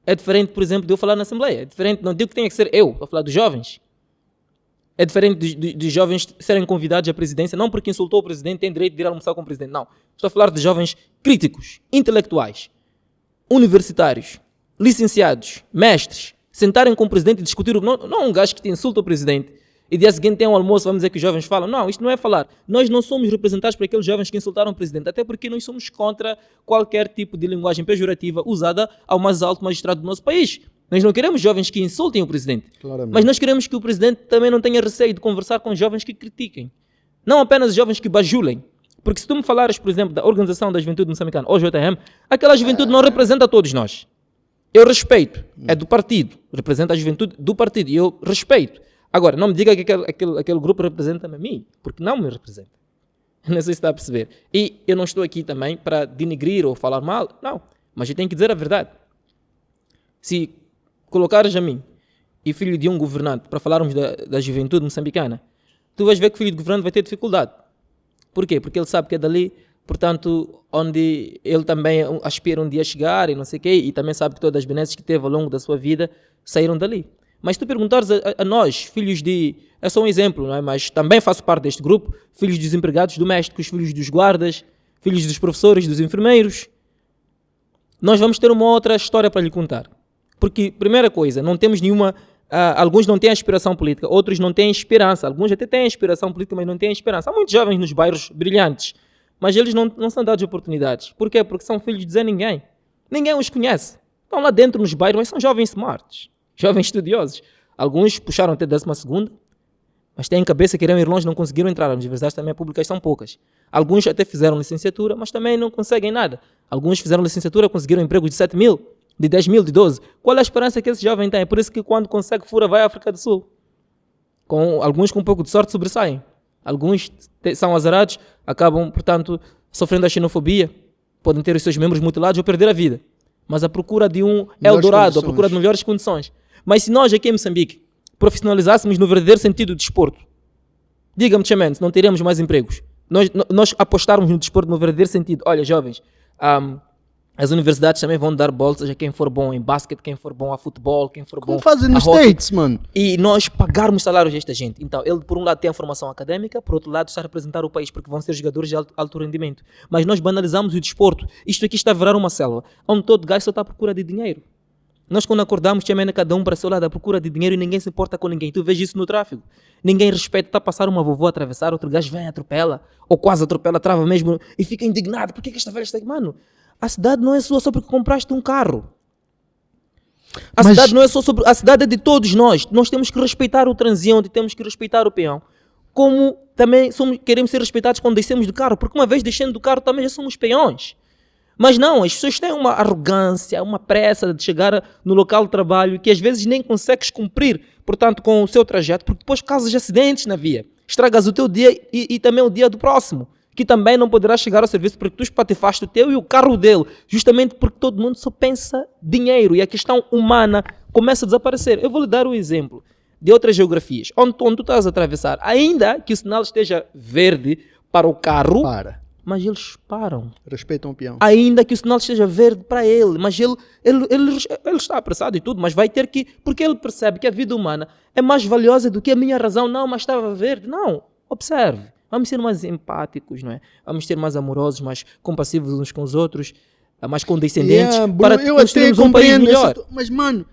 é diferente, por exemplo, de eu falar na Assembleia. É diferente, não digo que tenha que ser eu, para falar dos jovens. É diferente de jovens serem convidados à presidência, não porque insultou o presidente, tem direito de ir almoçar com o presidente. Não. Estou a falar de jovens críticos, intelectuais, universitários, licenciados, mestres, sentarem com o presidente e discutir. Não um gajo que te insulta o presidente e dia seguinte tem um almoço, vamos dizer que os jovens falam. Não, isto não é falar. Nós não somos representados por aqueles jovens que insultaram o presidente, até porque nós somos contra qualquer tipo de linguagem pejorativa usada ao mais alto magistrado do nosso país. Nós não queremos jovens que insultem o presidente. Claramente. Mas nós queremos que o presidente também não tenha receio de conversar com jovens que critiquem. Não apenas jovens que bajulem. Porque se tu me falares, por exemplo, da Organização da Juventude Moçambicana, ou JM, aquela juventude não representa todos nós. Eu respeito. É do partido. Representa a juventude do partido. E eu respeito. Agora, não me diga que aquele grupo representa-me a mim. Porque não me representa. Não sei se está a perceber. E eu não estou aqui também para denigrir ou falar mal. Não. Mas eu tenho que dizer a verdade. Se colocares a mim e filho de um governante para falarmos da juventude moçambicana, tu vais ver que o filho de governante vai ter dificuldade. Por quê? Porque ele sabe que é dali, portanto, onde ele também aspira um dia a chegar e não sei o quê, e também sabe que todas as benesses que teve ao longo da sua vida saíram dali. Mas se tu perguntares a nós, filhos de... É só um exemplo, não é? Mas também faço parte deste grupo, filhos dos empregados domésticos, filhos dos guardas, filhos dos professores, dos enfermeiros, nós vamos ter uma outra história para lhe contar. Porque, primeira coisa, não temos nenhuma... alguns não têm aspiração política, outros não têm esperança. Alguns até têm aspiração política, mas não têm esperança. Há muitos jovens nos bairros brilhantes, mas eles não são dados oportunidades. Por quê? Porque são filhos de Zé Ninguém. Ninguém os conhece. Estão lá dentro nos bairros, mas são jovens smarts, jovens estudiosos. Alguns puxaram até 12ª, mas têm cabeça, queriam ir longe, não conseguiram entrar. As universidades também públicas são poucas. Alguns até fizeram licenciatura, mas também não conseguem nada. Alguns fizeram licenciatura, conseguiram empregos de 7 mil, de 10 mil, de 12. Qual é a esperança que esse jovem tem? É por isso que quando consegue fura vai à África do Sul. Alguns com um pouco de sorte sobressaem. Alguns são azarados, acabam, portanto, sofrendo a xenofobia, podem ter os seus membros mutilados ou perder a vida. Mas à procura de um Eldorado, à procura de melhores condições. Mas se nós aqui em Moçambique profissionalizássemos no verdadeiro sentido do desporto, diga-me, Chairman, não teríamos mais empregos. Nós apostarmos no desporto no verdadeiro sentido. Olha, jovens, as universidades também vão dar bolsas a quem for bom em basquete, quem for bom a futebol, quem for bom a hockey. Como fazem nos States, mano. E nós pagarmos salários desta gente. Então, ele por um lado tem a formação académica, por outro lado está a representar o país, porque vão ser jogadores de alto rendimento. Mas nós banalizamos o desporto. Isto aqui está a virar uma selva, onde todo gajo só está à procura de dinheiro. Nós quando acordamos, chamamos cada um para o seu lado à procura de dinheiro e ninguém se importa com ninguém. Tu vês isso no tráfego. Ninguém respeita, está a passar uma vovó a atravessar, outro gajo vem, atropela, ou quase atropela, trava mesmo, e fica indignado. Por que esta velha está aqui? Mano, a cidade não é sua só porque compraste um carro. Cidade não é só sobre... A cidade é de todos nós. Nós temos que respeitar o transeunte, temos que respeitar o peão. Como também queremos ser respeitados quando descemos do carro, porque uma vez descendo do carro também já somos peões. Mas não, as pessoas têm uma arrogância, uma pressa de chegar no local de trabalho que às vezes nem consegues cumprir, portanto, com o seu trajeto, porque depois causas acidentes na via. Estragas o teu dia e também o dia do próximo, que também não poderá chegar ao serviço porque tu espatifaste o teu e o carro dele, justamente porque todo mundo só pensa dinheiro e a questão humana começa a desaparecer. Eu vou lhe dar um exemplo de outras geografias, onde tu estás a atravessar, ainda que o sinal esteja verde para o carro, mas eles param. Respeitam o peão. Ainda que o sinal esteja verde para ele, mas ele está apressado e tudo, mas vai ter que... Porque ele percebe que a vida humana é mais valiosa do que a minha razão. Não, mas estava verde. Não, observe. Vamos ser mais empáticos, não é? Vamos ser mais amorosos, mais compassivos uns com os outros, mais condescendentes, para construirmos um país melhor. Mas, mano,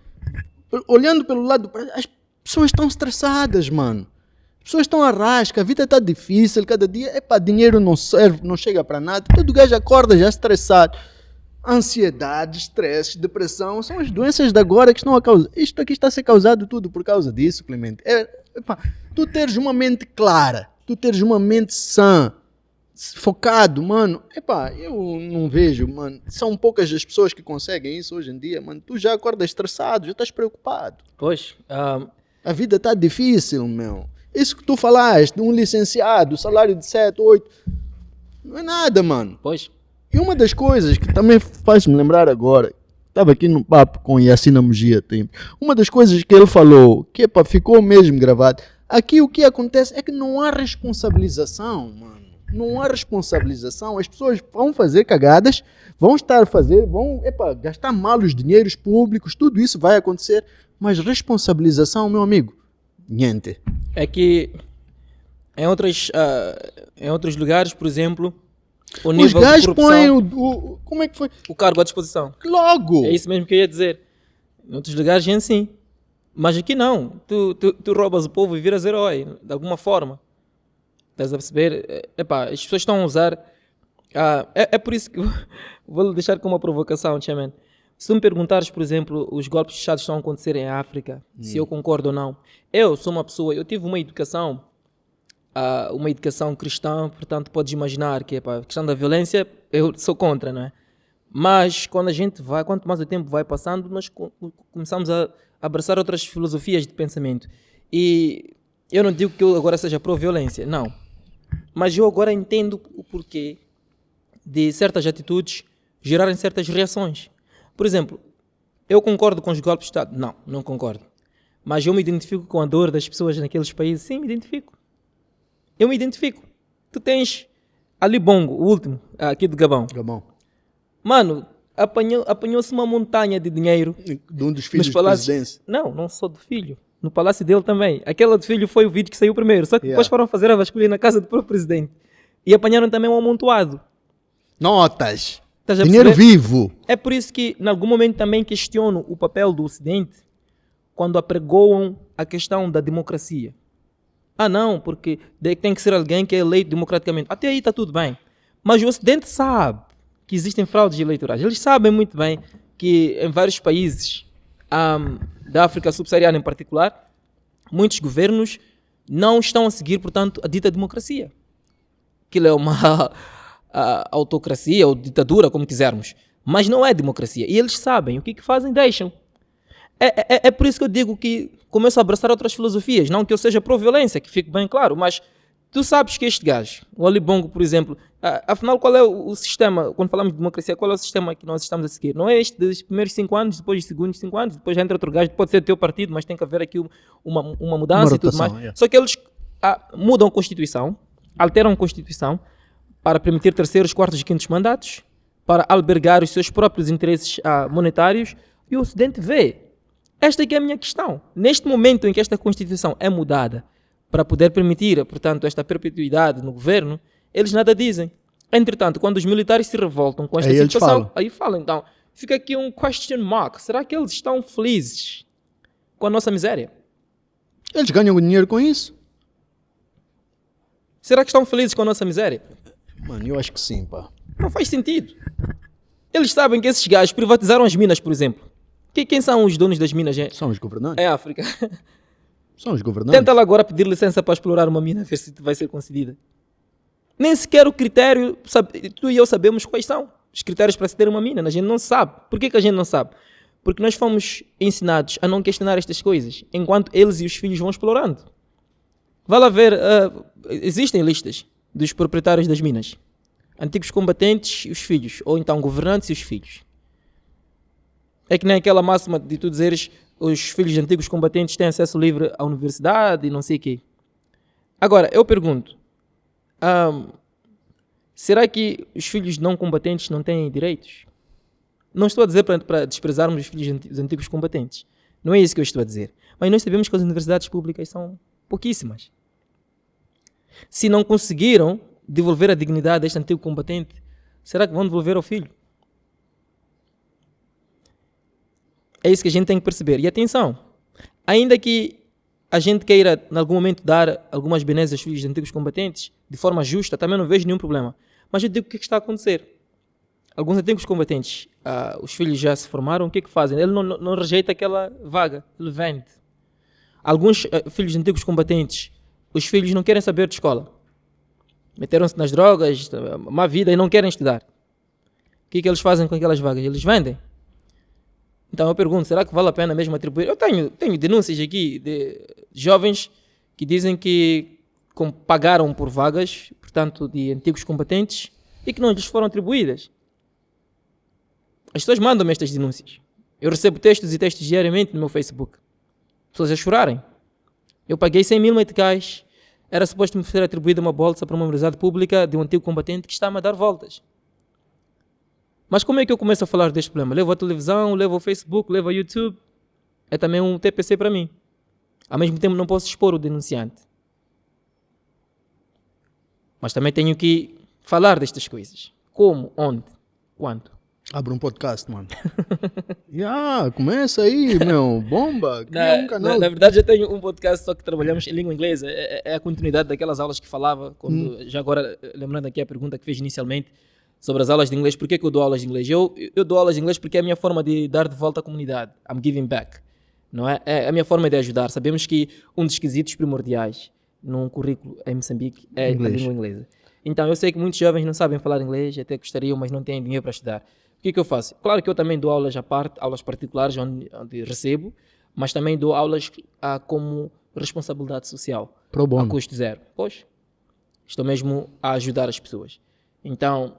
olhando pelo lado... As pessoas estão estressadas, mano. As pessoas estão à rasca, a vida está difícil, cada dia, dinheiro não serve, não chega para nada, todo gajo acorda já estressado. Ansiedade, estresse, depressão, são as doenças de agora que estão a causar. Isto aqui está a ser causado tudo por causa disso, Clemente. Tu teres uma mente clara, tu teres uma mente sã, focado, mano, eu não vejo, mano, são poucas as pessoas que conseguem isso hoje em dia, mano, tu já acordas estressado, já estás preocupado. Pois. A vida está difícil, meu. Isso que tu falaste, de um licenciado, salário de 7, 8, não é nada, mano. Pois. E uma das coisas que também faz-me lembrar agora, estava aqui no papo com Yacina Mugia, uma das coisas que ele falou, que ficou mesmo gravado, aqui o que acontece é que não há responsabilização, mano. Não há responsabilização, as pessoas vão fazer cagadas, vão gastar mal os dinheiros públicos, tudo isso vai acontecer, mas responsabilização, meu amigo, niente. É que em outros lugares, por exemplo, o nível de corrupção... Os gajos põem como é que foi? O cargo à disposição. Logo! É isso mesmo que eu ia dizer. Em outros lugares é assim. Mas aqui não. Tu roubas o povo e viras herói, de alguma forma. Estás a perceber? As pessoas estão a usar... É por isso que vou deixar como uma provocação, Chairman. Se tu me perguntares, por exemplo, os golpes de Estado estão a acontecer em África, se eu concordo ou não. Eu sou uma pessoa, eu tive uma educação cristã, portanto podes imaginar que a questão da violência eu sou contra, não é? Mas quanto mais o tempo vai passando, nós começamos a abraçar outras filosofias de pensamento. E eu não digo que eu agora seja pró-violência, não. Mas eu agora entendo o porquê de certas atitudes gerarem certas reações. Por exemplo, eu concordo com os golpes de Estado? Não concordo. Mas eu me identifico com a dor das pessoas naqueles países? Sim, me identifico. Eu me identifico. Tu tens Ali Bongo, o último, aqui do Gabão. Mano, apanhou-se uma montanha de dinheiro. De um dos filhos do presidente. Não só do filho. No palácio dele também. Aquele do filho foi o vídeo que saiu primeiro. Só que depois foram fazer a vasculha na casa do próprio presidente. E apanharam também um amontoado. Notas. Dinheiro vivo. É por isso que, em algum momento, também questiono o papel do Ocidente quando apregoam a questão da democracia. Não, porque tem que ser alguém que é eleito democraticamente. Até aí está tudo bem. Mas o Ocidente sabe que existem fraudes eleitorais. Eles sabem muito bem que em vários países, da África subsaariana em particular, muitos governos não estão a seguir, portanto, a dita democracia. Aquilo é uma autocracia ou ditadura, como quisermos. Mas não é democracia. E eles sabem. O que fazem? Deixam. É por isso que eu digo que começo a abraçar outras filosofias. Não que eu seja pró-violência, que fique bem claro, mas tu sabes que este gajo, o Ali Bongo, por exemplo, afinal, qual é o sistema, quando falamos de democracia, qual é o sistema que nós estamos a seguir? Não é este dos primeiros 5 anos, depois dos segundos 5 anos, depois entra outro gajo, pode ser do teu partido, mas tem que haver aqui uma mudança e tudo mais. Só que eles mudam a Constituição, alteram a Constituição para permitir terceiros, quartos e quintos mandatos, para albergar os seus próprios interesses monetários, e o Ocidente vê. Esta aqui é a minha questão. Neste momento em que esta Constituição é mudada para poder permitir, portanto, esta perpetuidade no governo, eles nada dizem. Entretanto, quando os militares se revoltam com esta situação, aí falam. Então, fica aqui um question mark. Será que eles estão felizes com a nossa miséria? Eles ganham dinheiro com isso? Será que estão felizes com a nossa miséria? Mano, eu acho que sim, pá. Não faz sentido. Eles sabem que esses gajos privatizaram as minas, por exemplo. Quem são os donos das minas? São os governantes. É a África. São os governantes. Tenta lá agora pedir licença para explorar uma mina, ver se vai ser concedida. Nem sequer o critério, tu e eu sabemos quais são os critérios para se ter uma mina. A gente não sabe. Por que a gente não sabe? Porque nós fomos ensinados a não questionar estas coisas, enquanto eles e os filhos vão explorando. Vai lá ver, existem listas dos proprietários das minas. Antigos combatentes e os filhos, ou então governantes e os filhos. É que nem aquela máxima de tu dizeres os filhos de antigos combatentes têm acesso livre à universidade e não sei o quê. Agora, eu pergunto, será que os filhos não combatentes não têm direitos? Não estou a dizer para desprezarmos os filhos dos antigos combatentes. Não é isso que eu estou a dizer. Mas nós sabemos que as universidades públicas são pouquíssimas. Se não conseguiram devolver a dignidade deste antigo combatente, será que vão devolver ao filho? É isso que a gente tem que perceber. E atenção, ainda que a gente queira, em algum momento, dar algumas benesses aos filhos de antigos combatentes, de forma justa, também não vejo nenhum problema. Mas eu digo o que está a acontecer. Alguns antigos combatentes, os filhos já se formaram, o que é que fazem? Ele não rejeita aquela vaga, ele vende. Alguns filhos de antigos combatentes, os filhos não querem saber de escola. Meteram-se nas drogas, má vida, e não querem estudar. O que é que eles fazem com aquelas vagas? Eles vendem. Então eu pergunto, será que vale a pena mesmo atribuir? Eu tenho denúncias aqui de jovens que dizem que pagaram por vagas, portanto, de antigos combatentes, e que não lhes foram atribuídas. As pessoas mandam-me estas denúncias. Eu recebo textos e textos diariamente no meu Facebook. Pessoas a chorarem. Eu paguei 100 mil meticais, era suposto me ser atribuída uma bolsa para uma universidade pública de um antigo combatente que está-me a dar voltas. Mas como é que eu começo a falar deste problema? Levo a televisão, levo ao Facebook, levo ao YouTube. É também um TPC para mim. Ao mesmo tempo não posso expor o denunciante. Mas também tenho que falar destas coisas. Como? Onde? Quando? Abre um podcast, mano. Começa aí, meu. Bomba. Cria um canal. Na verdade, eu tenho um podcast só que trabalhamos em língua inglesa. É a continuidade daquelas aulas que falava. Já agora, lembrando aqui a pergunta que fez inicialmente sobre as aulas de inglês. Por que eu dou aulas de inglês? Eu dou aulas de inglês porque é a minha forma de dar de volta à comunidade. I'm giving back. Não é? É a minha forma de ajudar. Sabemos que um dos quesitos primordiais num currículo em Moçambique é a língua inglesa. Então, eu sei que muitos jovens não sabem falar inglês, até gostariam, mas não têm dinheiro para estudar. O que eu faço? Claro que eu também dou aulas à parte, aulas particulares onde recebo, mas também dou aulas como responsabilidade social. Pro bono. A custo zero. Pois, estou mesmo a ajudar as pessoas. Então,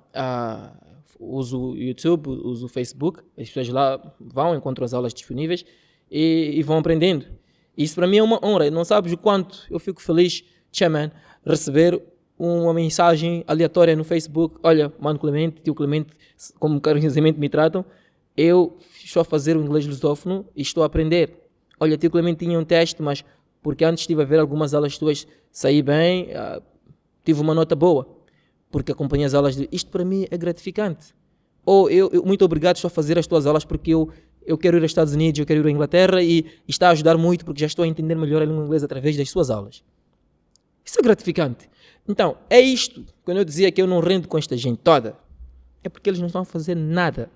uso o YouTube, uso o Facebook, as pessoas lá vão, encontram as aulas disponíveis e vão aprendendo. Isso para mim é uma honra. Não sabes o quanto eu fico feliz, Chairman, receber uma mensagem aleatória no Facebook. Olha, Mano Clemente, Tio Clemente, como carinhosamente me tratam, eu estou a fazer o inglês lusófono e estou a aprender. Olha, Tio Clemente tinha um teste, mas porque antes estive a ver algumas aulas tuas, saí bem, tive uma nota boa, porque acompanhei as aulas. Isto para mim é gratificante. Ou muito obrigado, estou a fazer as tuas aulas porque eu quero ir aos Estados Unidos, eu quero ir à Inglaterra e está a ajudar muito porque já estou a entender melhor a língua inglesa através das suas aulas. Isso é gratificante. Então, é isto. Quando eu dizia que eu não rendo com esta gente toda, é porque eles não estão a fazer nada.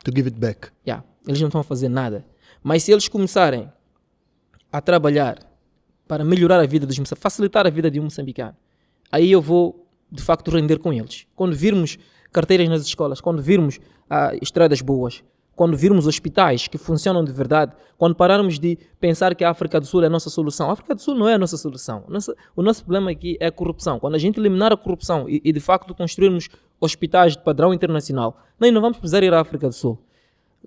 To give it back. Eles não estão a fazer nada. Mas se eles começarem a trabalhar para melhorar a vida dos moçambicanos, facilitar a vida de um moçambicano, aí eu vou, de facto, render com eles. Quando virmos carteiras nas escolas, quando virmos estradas boas, quando virmos hospitais que funcionam de verdade, quando pararmos de pensar que a África do Sul é a nossa solução. A África do Sul não é a nossa solução. O nosso problema aqui é a corrupção. Quando a gente eliminar a corrupção e de facto construirmos hospitais de padrão internacional, nós não vamos precisar ir à África do Sul.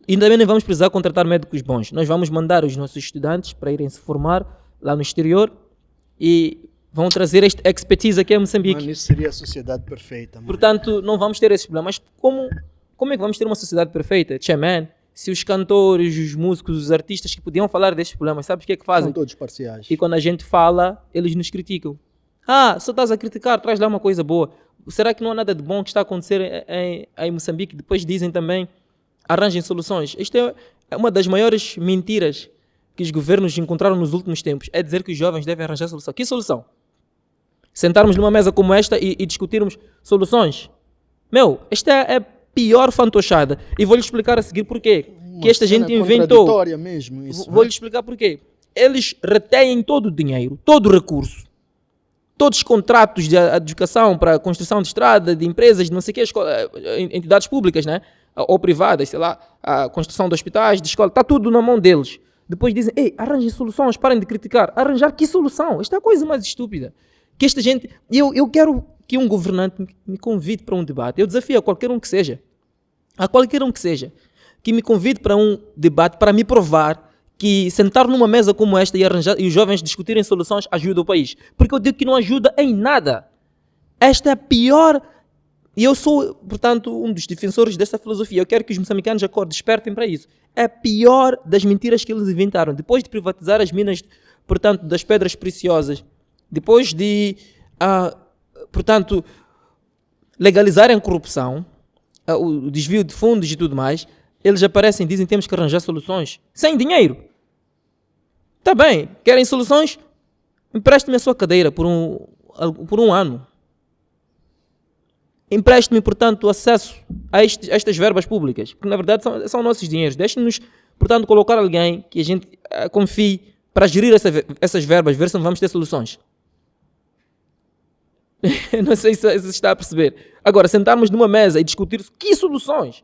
E também não vamos precisar contratar médicos bons. Nós vamos mandar os nossos estudantes para irem se formar lá no exterior e vão trazer esta expertise aqui a Moçambique. Mano, isso seria a sociedade perfeita. Mano. Portanto, não vamos ter esses problemas. Como é que vamos ter uma sociedade perfeita? Chairman, se os cantores, os músicos, os artistas que podiam falar destes problemas, sabes o que é que fazem? São todos parciais. E quando a gente fala, eles nos criticam. Só estás a criticar, traz lá uma coisa boa. Será que não há nada de bom que está a acontecer em Moçambique? Depois dizem também, arranjem soluções. Isto é uma das maiores mentiras que os governos encontraram nos últimos tempos. É dizer que os jovens devem arranjar solução. Que solução? Sentarmos numa mesa como esta e discutirmos soluções. Esta é pior fantochada. E vou-lhe explicar a seguir porquê. Que esta gente inventou. Mesmo isso, vou-lhe explicar porquê. Eles retêm todo o dinheiro, todo o recurso, todos os contratos de educação para a construção de estrada, de empresas, de não sei o que, entidades públicas, né? Ou privadas, sei lá, a construção de hospitais, de escola, está tudo na mão deles. Depois dizem, arranjem soluções, parem de criticar. Arranjar que solução? Esta é a coisa mais estúpida. Que esta gente... Eu quero que um governante me convide para um debate. Eu desafio a qualquer um que seja, que me convide para um debate para me provar que sentar numa mesa como esta e os jovens discutirem soluções ajuda o país. Porque eu digo que não ajuda em nada. Esta é a pior... E eu sou, portanto, um dos defensores desta filosofia. Eu quero que os moçambicanos despertem para isso. É a pior das mentiras que eles inventaram. Depois de privatizar as minas, portanto, das pedras preciosas, depois de, portanto, legalizarem a corrupção, o desvio de fundos e tudo mais, eles aparecem e dizem que temos que arranjar soluções sem dinheiro. Está bem, querem soluções? Empreste-me a sua cadeira por um ano. Empreste-me, portanto, acesso a estas verbas públicas, porque na verdade são nossos dinheiros. Deixe-nos, portanto, colocar alguém que a gente confie para gerir essas verbas, ver se não vamos ter soluções. Não sei se está a perceber. Agora, sentarmos numa mesa e discutir que soluções?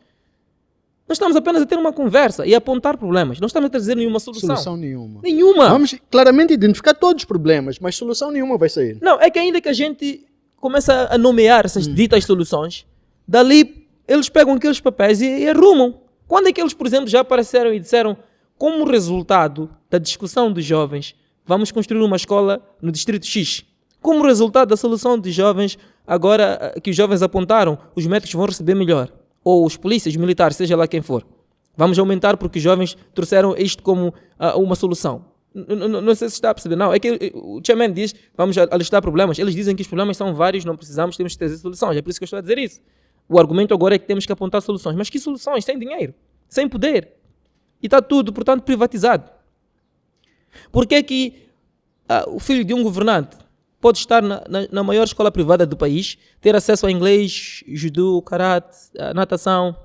Nós estamos apenas a ter uma conversa e a apontar problemas. Não estamos a trazer nenhuma solução. Solução nenhuma. Nenhuma. Vamos claramente identificar todos os problemas, mas solução nenhuma vai sair. Não, é que ainda que a gente começa a nomear essas ditas soluções, dali eles pegam aqueles papéis e arrumam. Quando é que eles, por exemplo, já apareceram e disseram, como resultado da discussão dos jovens, vamos construir uma escola no distrito X. Como resultado da solução dos jovens, agora que os jovens apontaram, os médicos vão receber melhor. Ou os polícias, os militares, seja lá quem for. Vamos aumentar porque os jovens trouxeram isto como uma solução. Não sei se está a perceber. Não, é que o chairman diz, vamos alistar problemas. Eles dizem que os problemas são vários, não precisamos, temos que trazer soluções. É por isso que eu estou a dizer isso. O argumento agora é que temos que apontar soluções. Mas que soluções? Sem dinheiro, sem poder. E está tudo, portanto, privatizado. Por que é que o filho de um governante pode estar na maior escola privada do país, ter acesso a inglês, judô, karate, natação,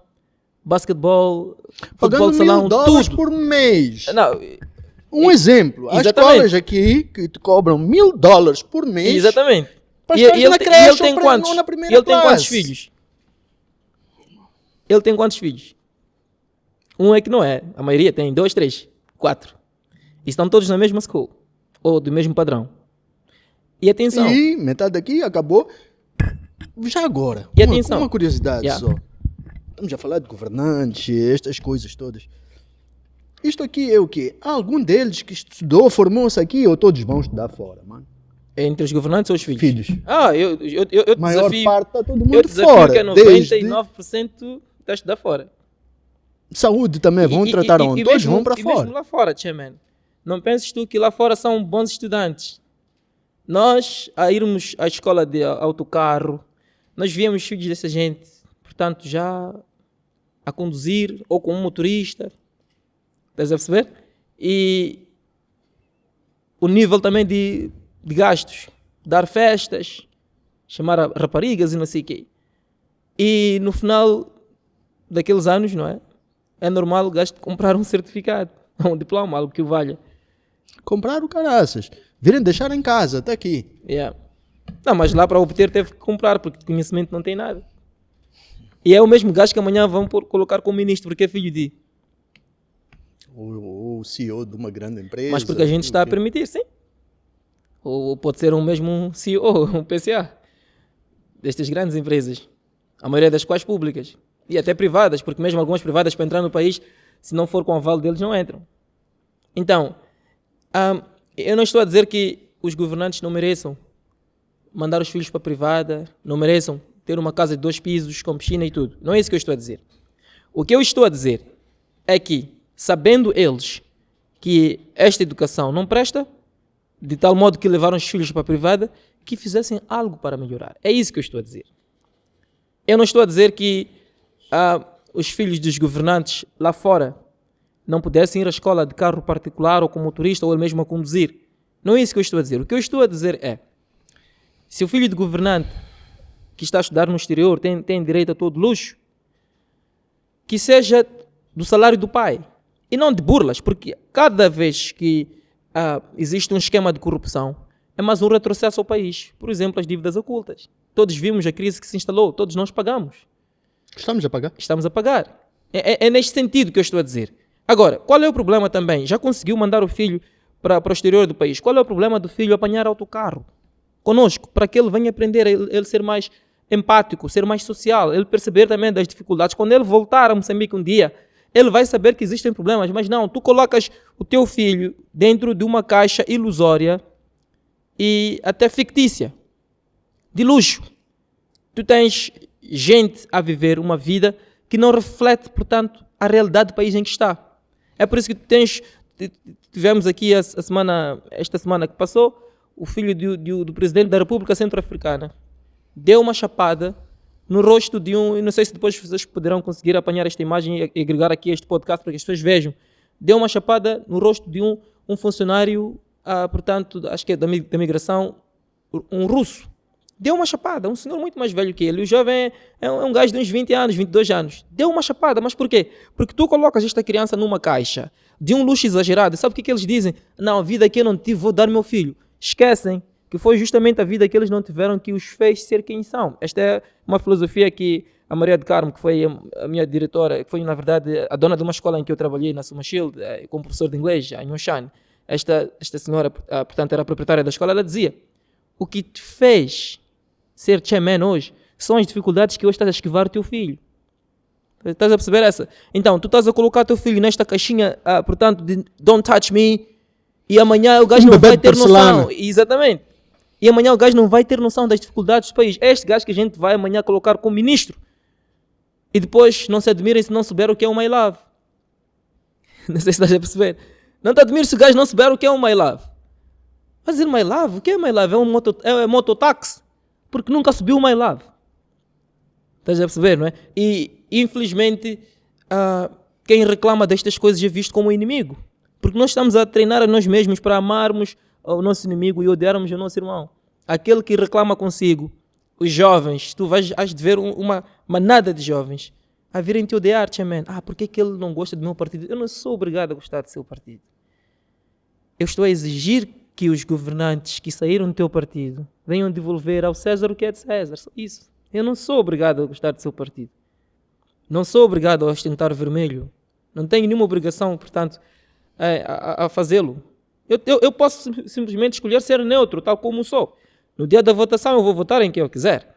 basquetebol, futebol de salão, $1.000 tudo por mês? Não, exemplo, há escolas aqui que te cobram $1.000 por mês. Exatamente. Para E ele tem quantos? Na primeira Ele tem classe. quantos filhos? Ele tem quantos filhos? Um é que não é. A maioria tem 2, 3, 4. E estão todos na mesma escola. Ou do mesmo padrão. E atenção. E metade daqui acabou. Já agora. E atenção. Uma curiosidade Yeah. só. Estamos a falar de governantes, estas coisas todas. Isto aqui é o quê? Há algum deles que estudou, formou-se aqui ou todos vão estudar fora, mano? Entre os governantes ou os filhos? Filhos. Eu Maior desafio. parte está todo Eu mundo desafio fora. que é 99% está a estudar fora. Saúde também, vão tratar onde? Todos mesmo, vão para mesmo fora. lá fora, chairman. Não penses tu que lá fora são bons estudantes. Nós, a irmos à escola de autocarro, nós víamos filhos dessa gente, portanto, já a conduzir ou como motorista. Estás a perceber? E o nível também de gastos, dar festas, chamar raparigas e não sei o quê. E no final daqueles anos, não é? É normal o gajo comprar um certificado, um diploma, algo que o valha. Comprar o caraças. Virem deixar em casa, até aqui. Yeah. Não, mas lá para obter teve que comprar, porque de conhecimento não tem nada. E é o mesmo gajo que amanhã vão colocar como ministro, porque é filho de... O CEO de uma grande empresa. Mas porque a gente está a permitir, sim. Ou pode ser um mesmo CEO, um PCA, destas grandes empresas. A maioria das quais públicas. E até privadas, porque mesmo algumas privadas para entrar no país, se não for com o aval deles, não entram. Então, eu não estou a dizer que os governantes não mereçam mandar os filhos para a privada, não mereçam ter uma casa de 2 pisos, com piscina e tudo. Não é isso que eu estou a dizer. O que eu estou a dizer é que, sabendo eles que esta educação não presta, de tal modo que levaram os filhos para a privada, que fizessem algo para melhorar. É isso que eu estou a dizer. Eu não estou a dizer que os filhos dos governantes lá fora não pudessem ir à escola de carro particular ou com motorista ou ele mesmo a conduzir. Não é isso que eu estou a dizer. O que eu estou a dizer é, se o filho de governante que está a estudar no exterior tem direito a todo luxo, que seja do salário do pai e não de burlas, porque cada vez que existe um esquema de corrupção é mais um retrocesso ao país. Por exemplo, as dívidas ocultas. Todos vimos a crise que se instalou, todos nós pagamos. Estamos a pagar? Estamos a pagar. É neste sentido que eu estou a dizer. Agora, qual é o problema também? Já conseguiu mandar o filho para o exterior do país. Qual é o problema do filho apanhar autocarro conosco? Para que ele venha aprender, ele ser mais empático, ser mais social, ele perceber também das dificuldades. Quando ele voltar a Moçambique um dia, ele vai saber que existem problemas, mas não, tu colocas o teu filho dentro de uma caixa ilusória e até fictícia, de luxo. Tu tens gente a viver uma vida que não reflete, portanto, a realidade do país em que está. É por isso que tivemos aqui esta semana que passou, o filho do presidente da República Centro-Africana deu uma chapada no rosto de eu não sei se depois vocês poderão conseguir apanhar esta imagem e agregar aqui este podcast para que as pessoas vejam. Deu uma chapada no rosto de um funcionário, portanto, acho que é da migração, um russo. Deu uma chapada, um senhor muito mais velho que ele. O jovem é um gajo de uns 20 anos, 22 anos. Deu uma chapada, mas por quê? Porque tu colocas esta criança numa caixa de um luxo exagerado. Sabe o que eles dizem? Não, a vida que eu não tive, vou dar ao meu filho. Esquecem que foi justamente a vida que eles não tiveram que os fez ser quem são. Esta é uma filosofia que a Maria de Carmo, que foi a minha diretora, que foi, na verdade, a dona de uma escola em que eu trabalhei, na Suma Shield, como professor de inglês, em Yonshan. Esta senhora, portanto, era a proprietária da escola, ela dizia: o que te fez ser chairman hoje são as dificuldades que hoje estás a esquivar o teu filho. Estás a perceber essa? Então, tu estás a colocar o teu filho nesta caixinha, portanto, de don't touch me, e amanhã o gajo não vai ter noção. Exatamente. E amanhã o gajo não vai ter noção das dificuldades do país. É este gajo que a gente vai amanhã colocar como ministro. E depois não se admirem se não souber o que é um my love. Não sei se estás a perceber. Não te admires se o gajo não souber o que é um my love. Vai dizer my love? O que é my love? É mototáxi. Porque nunca subiu o my love. Estás a perceber, não é? E infelizmente quem reclama destas coisas é visto como inimigo. Porque nós estamos a treinar a nós mesmos para amarmos o nosso inimigo e odiarmos o nosso irmão. Aquele que reclama consigo, os jovens, tu has de ver uma manada de jovens a virem te odiar, man. Porque é que ele não gosta do meu partido? Eu não sou obrigado a gostar do seu partido. Eu estou a exigir que os governantes que saíram do teu partido venham devolver ao César o que é de César. Só isso. Eu não sou obrigado a gostar do seu partido. Não sou obrigado a ostentar vermelho. Não tenho nenhuma obrigação, portanto, a fazê-lo. Eu posso simplesmente escolher ser neutro, tal como sou. No dia da votação eu vou votar em quem eu quiser.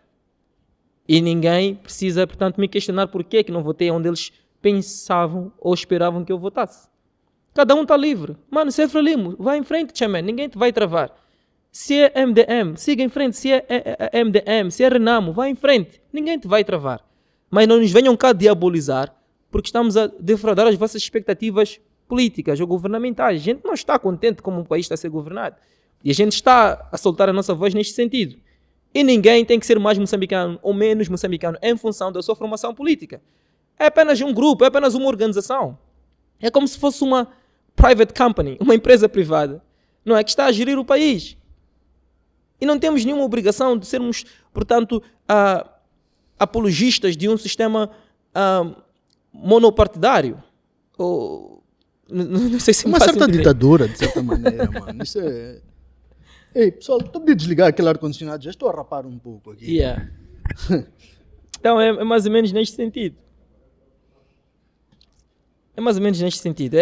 E ninguém precisa, portanto, me questionar por que não votei onde eles pensavam ou esperavam que eu votasse. Cada um está livre. Mano, se é Frelimo, vai em frente, chairman. Ninguém te vai travar. Se é MDM, siga em frente. Se é MDM, se é Renamo, vai em frente. Ninguém te vai travar. Mas não nos venham cá diabolizar porque estamos a defraudar as vossas expectativas políticas ou governamentais. A gente não está contente como o país está a ser governado. E a gente está a soltar a nossa voz neste sentido. E ninguém tem que ser mais moçambicano ou menos moçambicano em função da sua formação política. É apenas um grupo, é apenas uma organização. É como se fosse uma private company, uma empresa privada, não é? Que está a gerir o país. E não temos nenhuma obrigação de sermos, portanto, apologistas de um sistema monopartidário. Ou, não sei se uma certa ditadura, de certa maneira, mano. Isso é... Ei, pessoal, estou a desligar aquele ar-condicionado, já estou a rapar um pouco aqui. Yeah. Então é mais ou menos neste sentido. É mais ou menos neste sentido.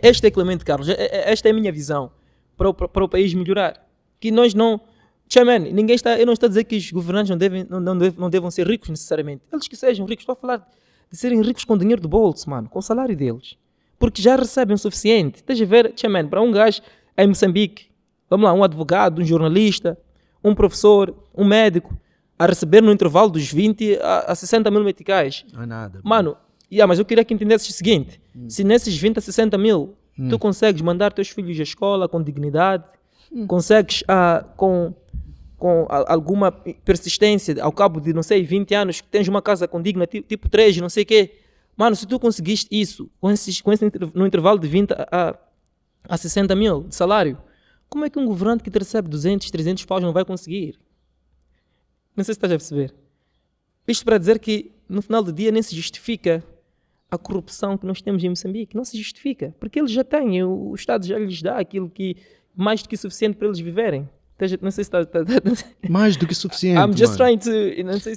Este é Clemente Carlos. Esta é a minha visão para o país melhorar. Que nós não... Chairman, eu não estou a dizer que os governantes não devam ser ricos necessariamente. Eles que sejam ricos. Estou a falar de serem ricos com dinheiro do bolso, mano. Com o salário deles. Porque já recebem o suficiente. Estás a ver, chairman, para um gajo em Moçambique, vamos lá, um advogado, um jornalista, um professor, um médico, a receber no intervalo dos 20 a 60 mil meticais. Não é nada. Mano, mas eu queria que entendesses o seguinte. Se nesses 20 a 60 mil tu consegues mandar teus filhos à escola com dignidade, consegues com alguma persistência, ao cabo de, não sei, 20 anos, que tens uma casa condigna, tipo 3, não sei o quê. Mano, se tu conseguiste isso, no intervalo de 20 a 60 mil de salário, como é que um governante que te recebe 200, 300 paus não vai conseguir? Não sei se estás a perceber. Isto para dizer que, no final do dia, nem se justifica a corrupção que nós temos em Moçambique. Não se justifica. Porque eles já têm, o Estado já lhes dá aquilo que mais do que suficiente para eles viverem. Não sei se está... Mais do que suficiente, I'm just trying to...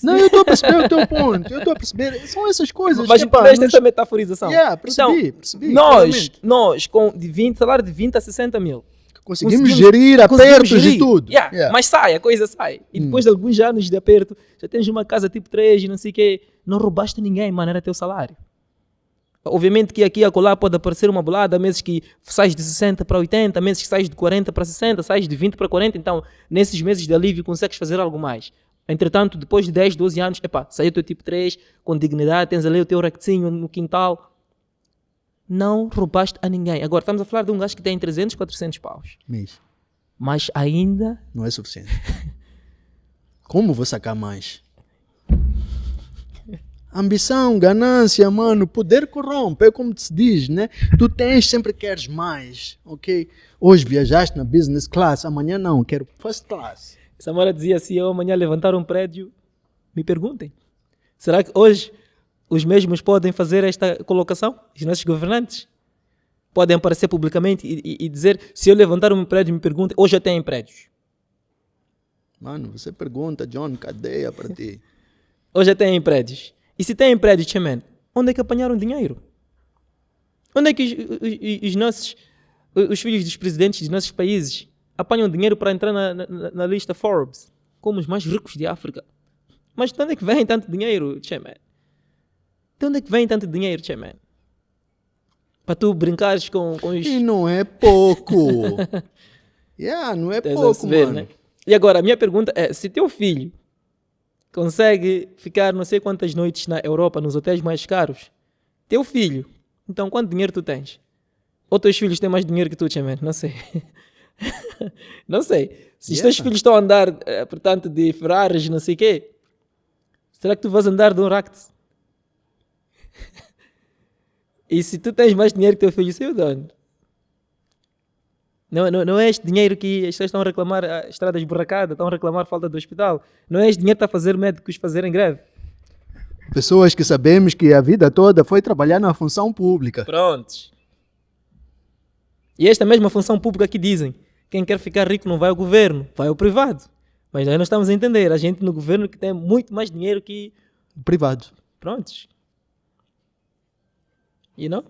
Não, eu estou a perceber o teu ponto. Eu estou a perceber. São essas coisas. Mas entendeste essa metaforização. Percebi. Nós com salário de 20 a 60 mil, Conseguimos gerir apertos e tudo. Mas a coisa sai. E depois de alguns anos de aperto, já tens uma casa tipo 3 e não sei o quê. Não roubaste ninguém, mano, era teu salário. Obviamente que aqui e acolá pode aparecer uma bolada, meses que sais de 60 para 80, meses que sais de 40 para 60, sais de 20 para 40, então nesses meses de alívio consegues fazer algo mais. Entretanto, depois de 10, 12 anos, saiu o teu tipo 3, com dignidade, tens ali o teu rectinho no quintal. Não roubaste a ninguém. Agora, estamos a falar de um gajo que tem 300, 400 paus. Mas ainda... Não é suficiente. Como vou sacar mais? Ambição, ganância, mano, poder corrompe, é como se diz, né? Tu tens, sempre queres mais, ok? Hoje viajaste na business class, amanhã não, quero first class. Samara dizia assim, eu amanhã levantar um prédio, me perguntem, será que hoje os mesmos podem fazer esta colocação? Os nossos governantes podem aparecer publicamente e dizer, se eu levantar um prédio, me perguntem, hoje já tem prédios. Mano, você pergunta, John, cadeia para ti. Hoje já tem prédios. E se tem prédios, man, onde é que apanharam dinheiro? Onde é que os filhos dos presidentes dos nossos países apanham dinheiro para entrar na lista Forbes como os mais ricos de África? Mas de onde é que vem tanto dinheiro, man? De onde é que vem tanto dinheiro, man? Para tu brincares com os... E não é pouco. Não é pouco, mano. Né? E agora, a minha pergunta é, se teu filho consegue ficar não sei quantas noites na Europa, nos hotéis mais caros, teu filho, então quanto dinheiro tu tens? Ou teus filhos têm mais dinheiro que tu, man? Não sei. Não sei. Se os teus filhos estão a andar, portanto, de Ferraris, não sei o quê, será que tu vais andar de um Ractus? E se tu tens mais dinheiro que teu filho, sei de onde? Não é este dinheiro que as pessoas estão a reclamar, a estrada esburracada, estão a reclamar falta do hospital. Não é este dinheiro que está a fazer médicos fazerem greve. Pessoas que sabemos que a vida toda foi trabalhar na função pública. Prontos. E esta mesma função pública que dizem, quem quer ficar rico não vai ao governo, vai ao privado. Mas aí nós estamos a entender, a gente no governo que tem muito mais dinheiro que... privado. Prontos. You know?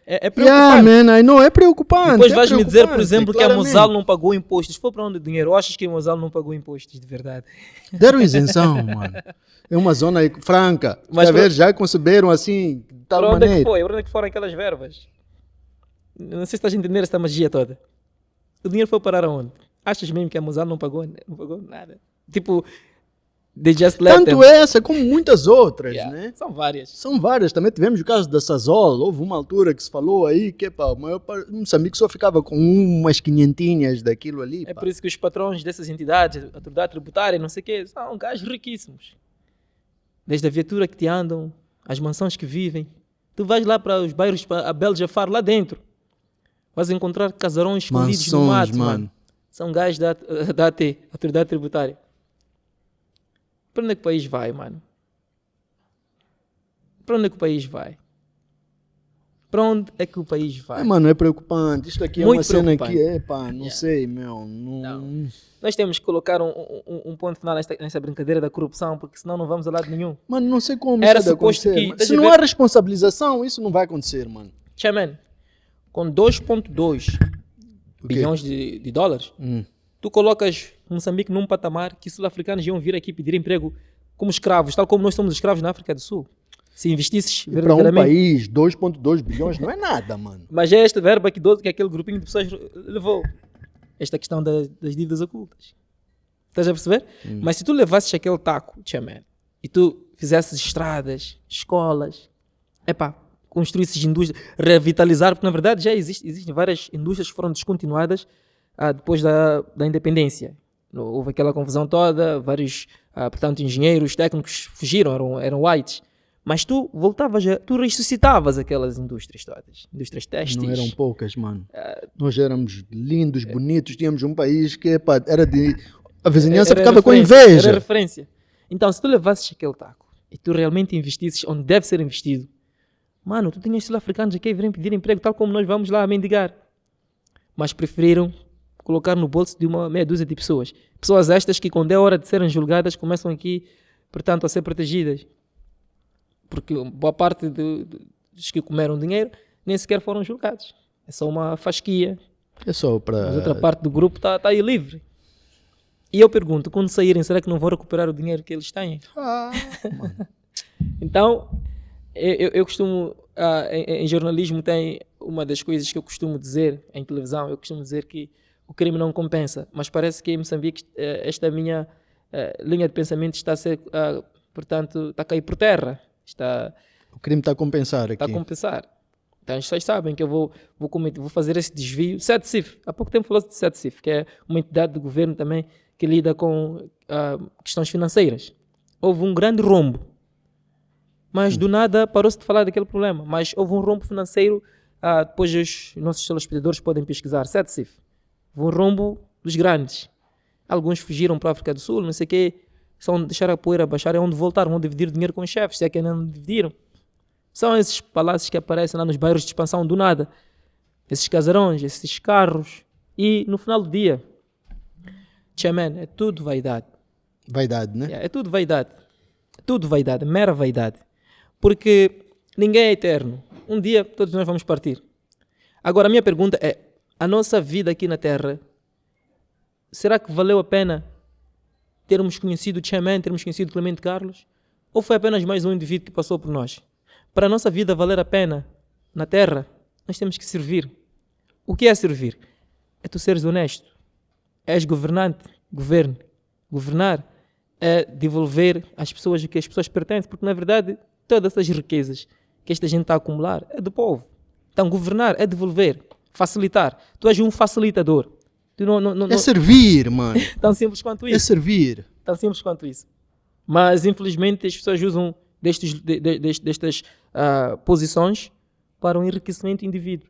É preocupante. Man, não é preocupante. Depois vais-me dizer, por exemplo, claramente, que a Mozal não pagou impostos. Foi para onde o dinheiro? Ou achas que a Mozal não pagou impostos, de verdade? Deram isenção, mano. É uma zona franca. Mas já conceberam assim, de tal para onde maneira. É que foi? Para onde é que foram aquelas verbas? Não sei se estás a entender esta magia toda. O dinheiro foi parar aonde? Achas mesmo que a Mozal não pagou nada? Tipo... Tanto essa como muitas outras, né? São várias. São várias. Também tivemos o caso da Sazol. Houve uma altura que se falou aí que Moçambique só ficava com umas quinhentinhas daquilo ali. É por isso que os patrões dessas entidades, a autoridade tributária, não sei o quê, são gajos riquíssimos. Desde a viatura que te andam, as mansões que vivem. Tu vais lá para os bairros, para a Bel Jafar, lá dentro. Vais encontrar casarões escondidos no mato, mano. São gajos da AT, autoridade tributária. Para onde é que o país vai, mano? Para onde é que o país vai? Para onde é que o país vai? Mano, é preocupante. Isto aqui é muito uma cena que não sei, meu. Não. Nós temos que colocar um ponto final nessa brincadeira da corrupção, porque senão não vamos a lado nenhum. Mano, não sei como Era isso vai acontecer. Se não há responsabilização, isso não vai acontecer, mano. Chairman, com 2,2 bilhões de dólares, tu colocas Moçambique num patamar que sul-africanos iam vir aqui pedir emprego como escravos, tal como nós somos escravos na África do Sul. Se investisses verdadeiramente... Para um país, 2,2 bilhões não é nada, mano. Mas é esta verba que aquele grupinho de pessoas levou. Esta questão das dívidas ocultas. Estás a perceber? Mas se tu levasses aquele taco, chairman, e tu fizesses estradas, escolas, construísses indústrias, revitalizar, porque na verdade já existem várias indústrias que foram descontinuadas depois da independência. Houve aquela confusão toda, vários, portanto, engenheiros, técnicos fugiram, eram whites. Mas tu tu ressuscitavas aquelas indústrias todas, indústrias têxteis. Não eram poucas, mano. Nós éramos lindos, bonitos, tínhamos um país que era de... A vizinhança ficava com inveja. Era referência. Então, se tu levasses aquele taco e tu realmente investisses onde deve ser investido, mano, tu tinhas sul-africanos aqui a virem pedir emprego, tal como nós vamos lá a mendigar. Mas preferiram colocar no bolso de uma meia dúzia de pessoas. Pessoas estas que, quando é hora de serem julgadas, começam aqui, portanto, a ser protegidas. Porque boa parte dos que comeram dinheiro nem sequer foram julgados. É só uma fasquia. É só para... Mas outra parte do grupo está aí livre. E eu pergunto, quando saírem, será que não vão recuperar o dinheiro que eles têm? Mano. Então, Eu costumo, em jornalismo tem uma das coisas que eu costumo dizer, em televisão, eu costumo dizer que o crime não compensa, mas parece que em Moçambique esta minha linha de pensamento está a ser, portanto, está a cair por terra. O crime está a compensar Está a aqui. compensar. Então, vocês sabem que eu vou fazer esse desvio. SETCIF, há pouco tempo falou-se de SETCIF, que é uma entidade do governo também que lida com questões financeiras. Houve um grande rombo, mas do nada parou-se de falar daquele problema. Mas houve um rombo financeiro, depois os nossos telespectadores podem pesquisar. SETCIF, houve um rombo dos grandes. Alguns fugiram para a África do Sul, não sei o quê, só deixaram a poeira baixar, é onde voltaram, vão dividir dinheiro com os chefes, se é que ainda não dividiram. São esses palácios que aparecem lá nos bairros de expansão do nada. Esses casarões, esses carros. E no final do dia, Chairman, é tudo vaidade. Vaidade, né? É tudo vaidade. É tudo vaidade, mera vaidade. Porque ninguém é eterno. Um dia todos nós vamos partir. Agora a minha pergunta é, a nossa vida aqui na Terra, será que valeu a pena termos conhecido o Chairman, termos conhecido Clemente Carlos? Ou foi apenas mais um indivíduo que passou por nós? Para a nossa vida valer a pena na Terra, nós temos que servir. O que é servir? É tu seres honesto. És governante, governo. Governar é devolver às pessoas o que as pessoas pertencem, porque na verdade todas essas riquezas que esta gente está a acumular é do povo. Então governar é devolver, facilitar. Tu és um facilitador. Tu não, É servir, mano. Tão simples quanto isso. É servir. Tão simples quanto isso. Mas infelizmente as pessoas usam destas posições para o enriquecimento do indivíduo.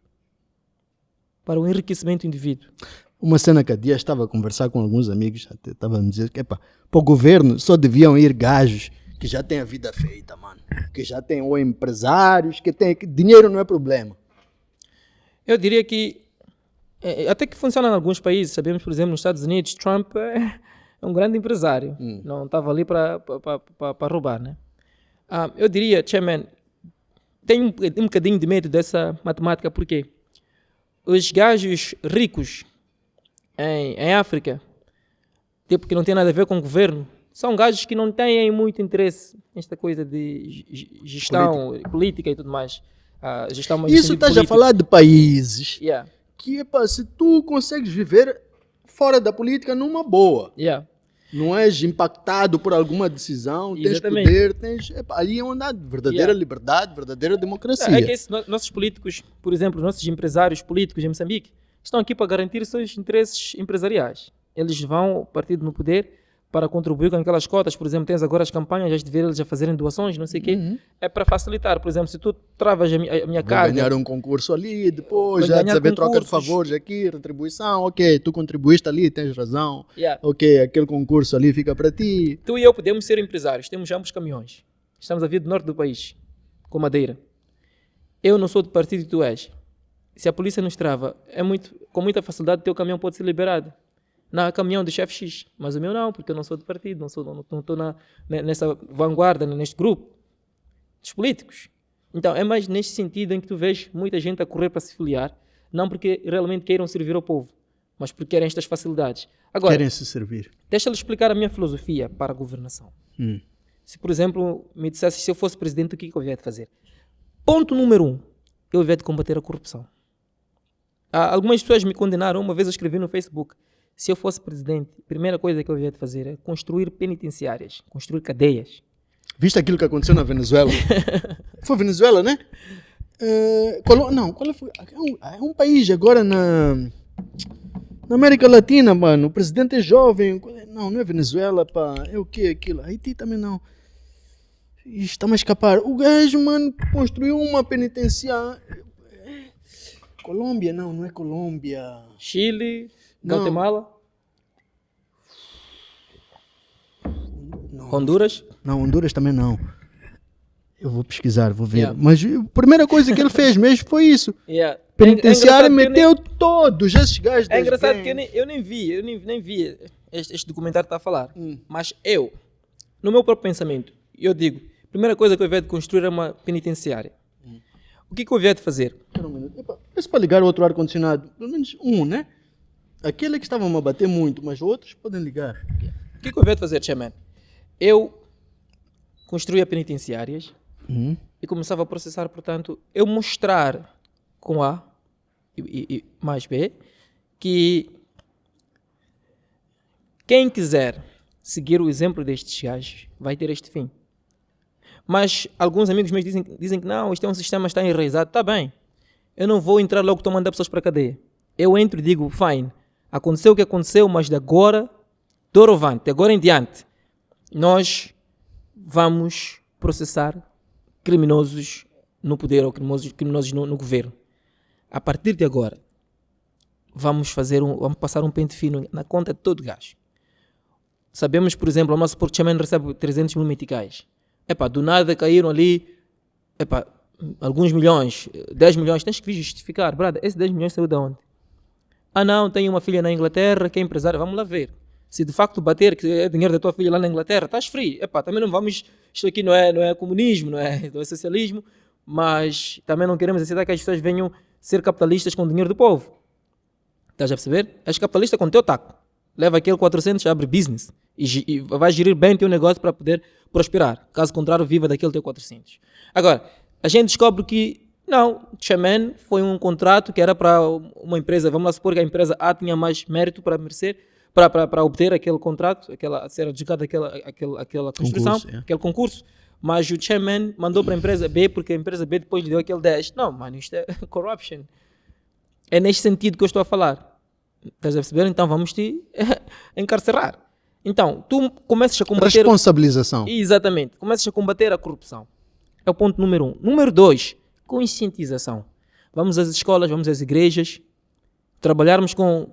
Para o enriquecimento do indivíduo. Uma cena que a dia estava a conversar com alguns amigos, até estava a me dizer que para o governo só deviam ir gajos que já têm a vida feita, mano. Que já têm ou empresários, que dinheiro não é problema. Eu diria que até que funciona em alguns países. Sabemos, por exemplo, nos Estados Unidos, Trump é um grande empresário. Não estava ali para roubar, né? Eu diria, Chairman, tenho um bocadinho de medo dessa matemática, porque os gajos ricos em África, tipo que não tem nada a ver com o governo, são gajos que não têm muito interesse nesta coisa de gestão política e tudo mais. Gestão mais isso estás a falar de países Yeah. que, se tu consegues viver fora da política numa boa, Yeah. não és impactado por alguma decisão, tens Exatamente. poder, aí é onde há verdadeira liberdade, verdadeira democracia. É que nossos políticos, por exemplo, nossos empresários políticos em Moçambique, estão aqui para garantir os seus interesses empresariais. Eles vão, o partido no poder, para contribuir com aquelas cotas. Por exemplo, tens agora as campanhas, já de ver eles a fazerem doações, não sei o quê. É para facilitar. Por exemplo, se tu travas a minha carga... ganhar um concurso ali, depois Vai já ganhar saber troca de concursos. favores aqui, retribuição, ok, tu contribuíste ali, tens razão, Yeah. ok, aquele concurso ali fica para ti. Tu e eu podemos ser empresários, temos ambos caminhões. Estamos a vir do norte do país, com madeira. Eu não sou do partido que tu és. Se a polícia nos trava, com muita facilidade o teu caminhão pode ser liberado. Não, caminhão do chefe X, mas o meu não, porque eu não sou do partido, não estou nessa vanguarda, neste grupo dos políticos. Então é mais neste sentido em que tu vês muita gente a correr para se filiar, não porque realmente queiram servir ao povo, mas porque querem estas facilidades. Agora, Querem se servir. deixa-lhe explicar a minha filosofia para a governação. Se, por exemplo, me dissesse se eu fosse presidente, o que eu havia de fazer? Ponto número 1, eu havia de combater a corrupção. Algumas pessoas me condenaram, uma vez eu escrevi no Facebook, se eu fosse presidente, a primeira coisa que eu havia de fazer é construir penitenciárias, construir cadeias. Viste aquilo que aconteceu na Venezuela? Foi Venezuela, né? Não, qual foi? É um país agora na América Latina, mano. O presidente é jovem. Não é Venezuela, pá. É o que aquilo? Haiti também não. Está-me a escapar. O gajo, mano, construiu uma penitenciária. Colômbia, não é Colômbia. Chile, Não. Guatemala, Não. Honduras. Não, Honduras também não. Eu vou pesquisar, vou ver. Yeah. Mas a primeira coisa que ele fez mesmo foi isso. Yeah. Penitenciária É engraçado que meteu todos esses gajos. É das engraçado que gangues. eu nem vi este documentário está a falar. Mas eu, no meu próprio pensamento, eu digo, a primeira coisa que eu havia de construir é uma penitenciária. O que eu havia de fazer? Espera um minuto. Epa, esse para ligar o outro ar-condicionado, pelo menos um, né? Aquele é que estavam a bater muito, mas outros podem ligar. O que eu havia de fazer, Chairman? Eu construía penitenciárias, e começava a processar, portanto, eu mostrar com A e mais B que quem quiser seguir o exemplo destes gajos vai ter este fim. Mas alguns amigos meus dizem que não, isto é um sistema que está enraizado. Está bem, eu não vou entrar logo que estou mandando pessoas para a cadeia. Eu entro e digo, fine, aconteceu o que aconteceu, mas de agora, doravante, de agora em diante, nós vamos processar criminosos no poder ou criminosos no governo. A partir de agora, vamos passar um pente fino na conta de todo gajo. Sabemos, por exemplo, o nosso porto-chaman recebe 300 mil meticais. Do nada caíram ali, alguns milhões, 10 milhões, tens que vir justificar. Brada, esse 10 milhões saiu de onde? Não, tenho uma filha na Inglaterra que é empresária, vamos lá ver. Se de facto bater que é dinheiro da tua filha lá na Inglaterra, estás free. Também não vamos, isto aqui não é comunismo, não é socialismo, mas também não queremos aceitar que as pessoas venham ser capitalistas com o dinheiro do povo. Estás a perceber? És capitalista com o teu taco. Leva aquele 400, abre business e vai gerir bem o teu negócio para poder prosperar. Caso contrário, viva daquele teu 400. Agora, a gente descobre que não, Chaman foi um contrato que era para uma empresa, vamos lá supor que a empresa A tinha mais mérito para merecer, para obter aquele contrato, ser adjudicado aquela construção, aquele concurso, mas o chairman mandou para a empresa B porque a empresa B depois lhe deu aquele 10. Não, mano, isto é corruption. É neste sentido que eu estou a falar. Estás a perceber? Então vamos te encarcerar. Então, tu começas a combater... Responsabilização. Exatamente. Começas a combater a corrupção. É o ponto número 1. Número 2, conscientização. Vamos às escolas, vamos às igrejas, trabalharmos com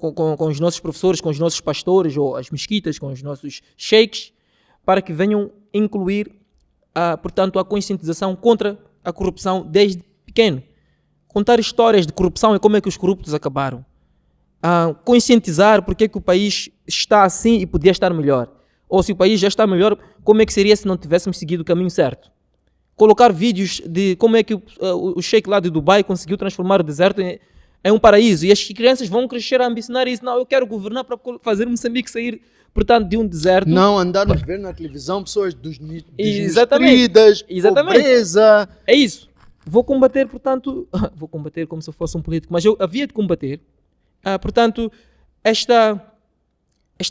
os nossos professores, com os nossos pastores ou as mesquitas, com os nossos sheiks, para que venham incluir, portanto, a conscientização contra a corrupção desde pequeno. Contar histórias de corrupção e como é que os corruptos acabaram. Conscientizar porque é que o país está assim e podia estar melhor. Ou se o país já está melhor, como é que seria se não tivéssemos seguido o caminho certo. Colocar vídeos de como é que o sheik lá de Dubai conseguiu transformar o deserto em um paraíso. E as crianças vão crescer a ambicionar isso. Não, eu quero governar para fazer Moçambique sair, portanto, de um deserto. Não andar-nos ver na televisão pessoas desnutridas, pobreza. É isso. Vou combater, portanto, vou combater como se eu fosse um político, mas eu havia de combater, portanto, esta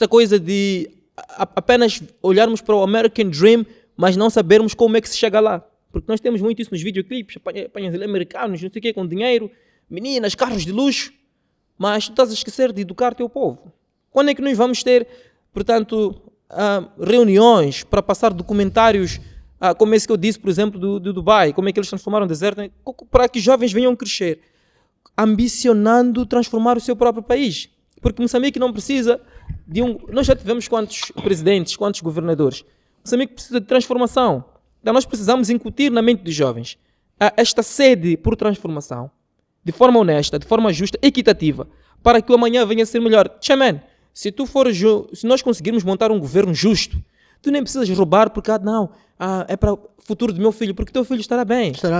coisa de apenas olharmos para o American Dream, mas não sabermos como é que se chega lá. Porque nós temos muito isso nos videoclipes, apanhas americanos, não sei o quê, com dinheiro, meninas, carros de luxo, mas tu estás a esquecer de educar teu povo. Quando é que nós vamos ter, portanto, reuniões para passar documentários, como esse que eu disse, por exemplo, do Dubai, como é que eles transformaram o deserto, para que jovens venham crescer, ambicionando transformar o seu próprio país. Porque Moçambique não precisa de Nós já tivemos quantos presidentes, quantos governadores. Moçambique precisa de transformação. Então nós precisamos incutir na mente dos jovens esta sede por transformação, de forma honesta, de forma justa, equitativa, para que o amanhã venha a ser melhor. Chaman, se nós conseguirmos montar um governo justo, tu nem precisas roubar porque, é para o futuro do meu filho, porque teu filho estará bem. Estará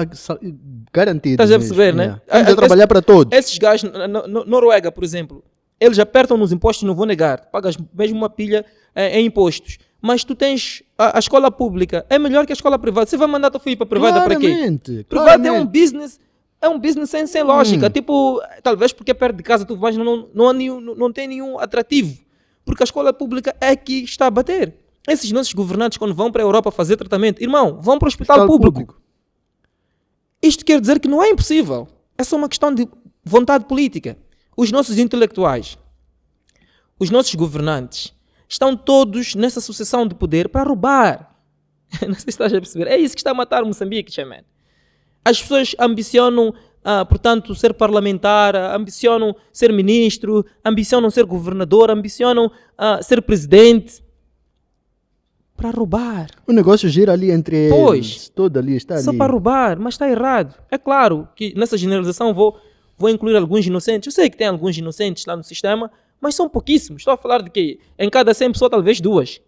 garantido. Estás a perceber, né? Estamos a trabalhar para todos. Esses gajos, na Noruega, por exemplo, eles apertam nos impostos, não vou negar, pagas mesmo uma pilha em impostos. Mas tu tens a escola pública, é melhor que a escola privada. Você vai mandar teu filho para a privada para quê? Privada é um business sem lógica. Tipo, talvez porque é perto de casa tu vais, não tem nenhum atrativo. Porque a escola pública é que está a bater. Esses nossos governantes, quando vão para a Europa fazer tratamento, irmão, vão para o hospital público. Isto quer dizer que não é impossível. É só uma questão de vontade política. Os nossos intelectuais, os nossos governantes, estão todos nessa sucessão de poder para roubar. Não sei se estás a perceber. É isso que está a matar Moçambique, chaman. As pessoas ambicionam, portanto, ser parlamentar, ambicionam ser ministro, ambicionam ser governador, ambicionam ser presidente. Para roubar. O negócio gira ali entre eles. Todo ali está ali. Só para roubar, mas está errado. É claro que nessa generalização vou incluir alguns inocentes. Eu sei que tem alguns inocentes lá no sistema, mas são pouquíssimos. Estou a falar de que em cada 100 pessoas, talvez 2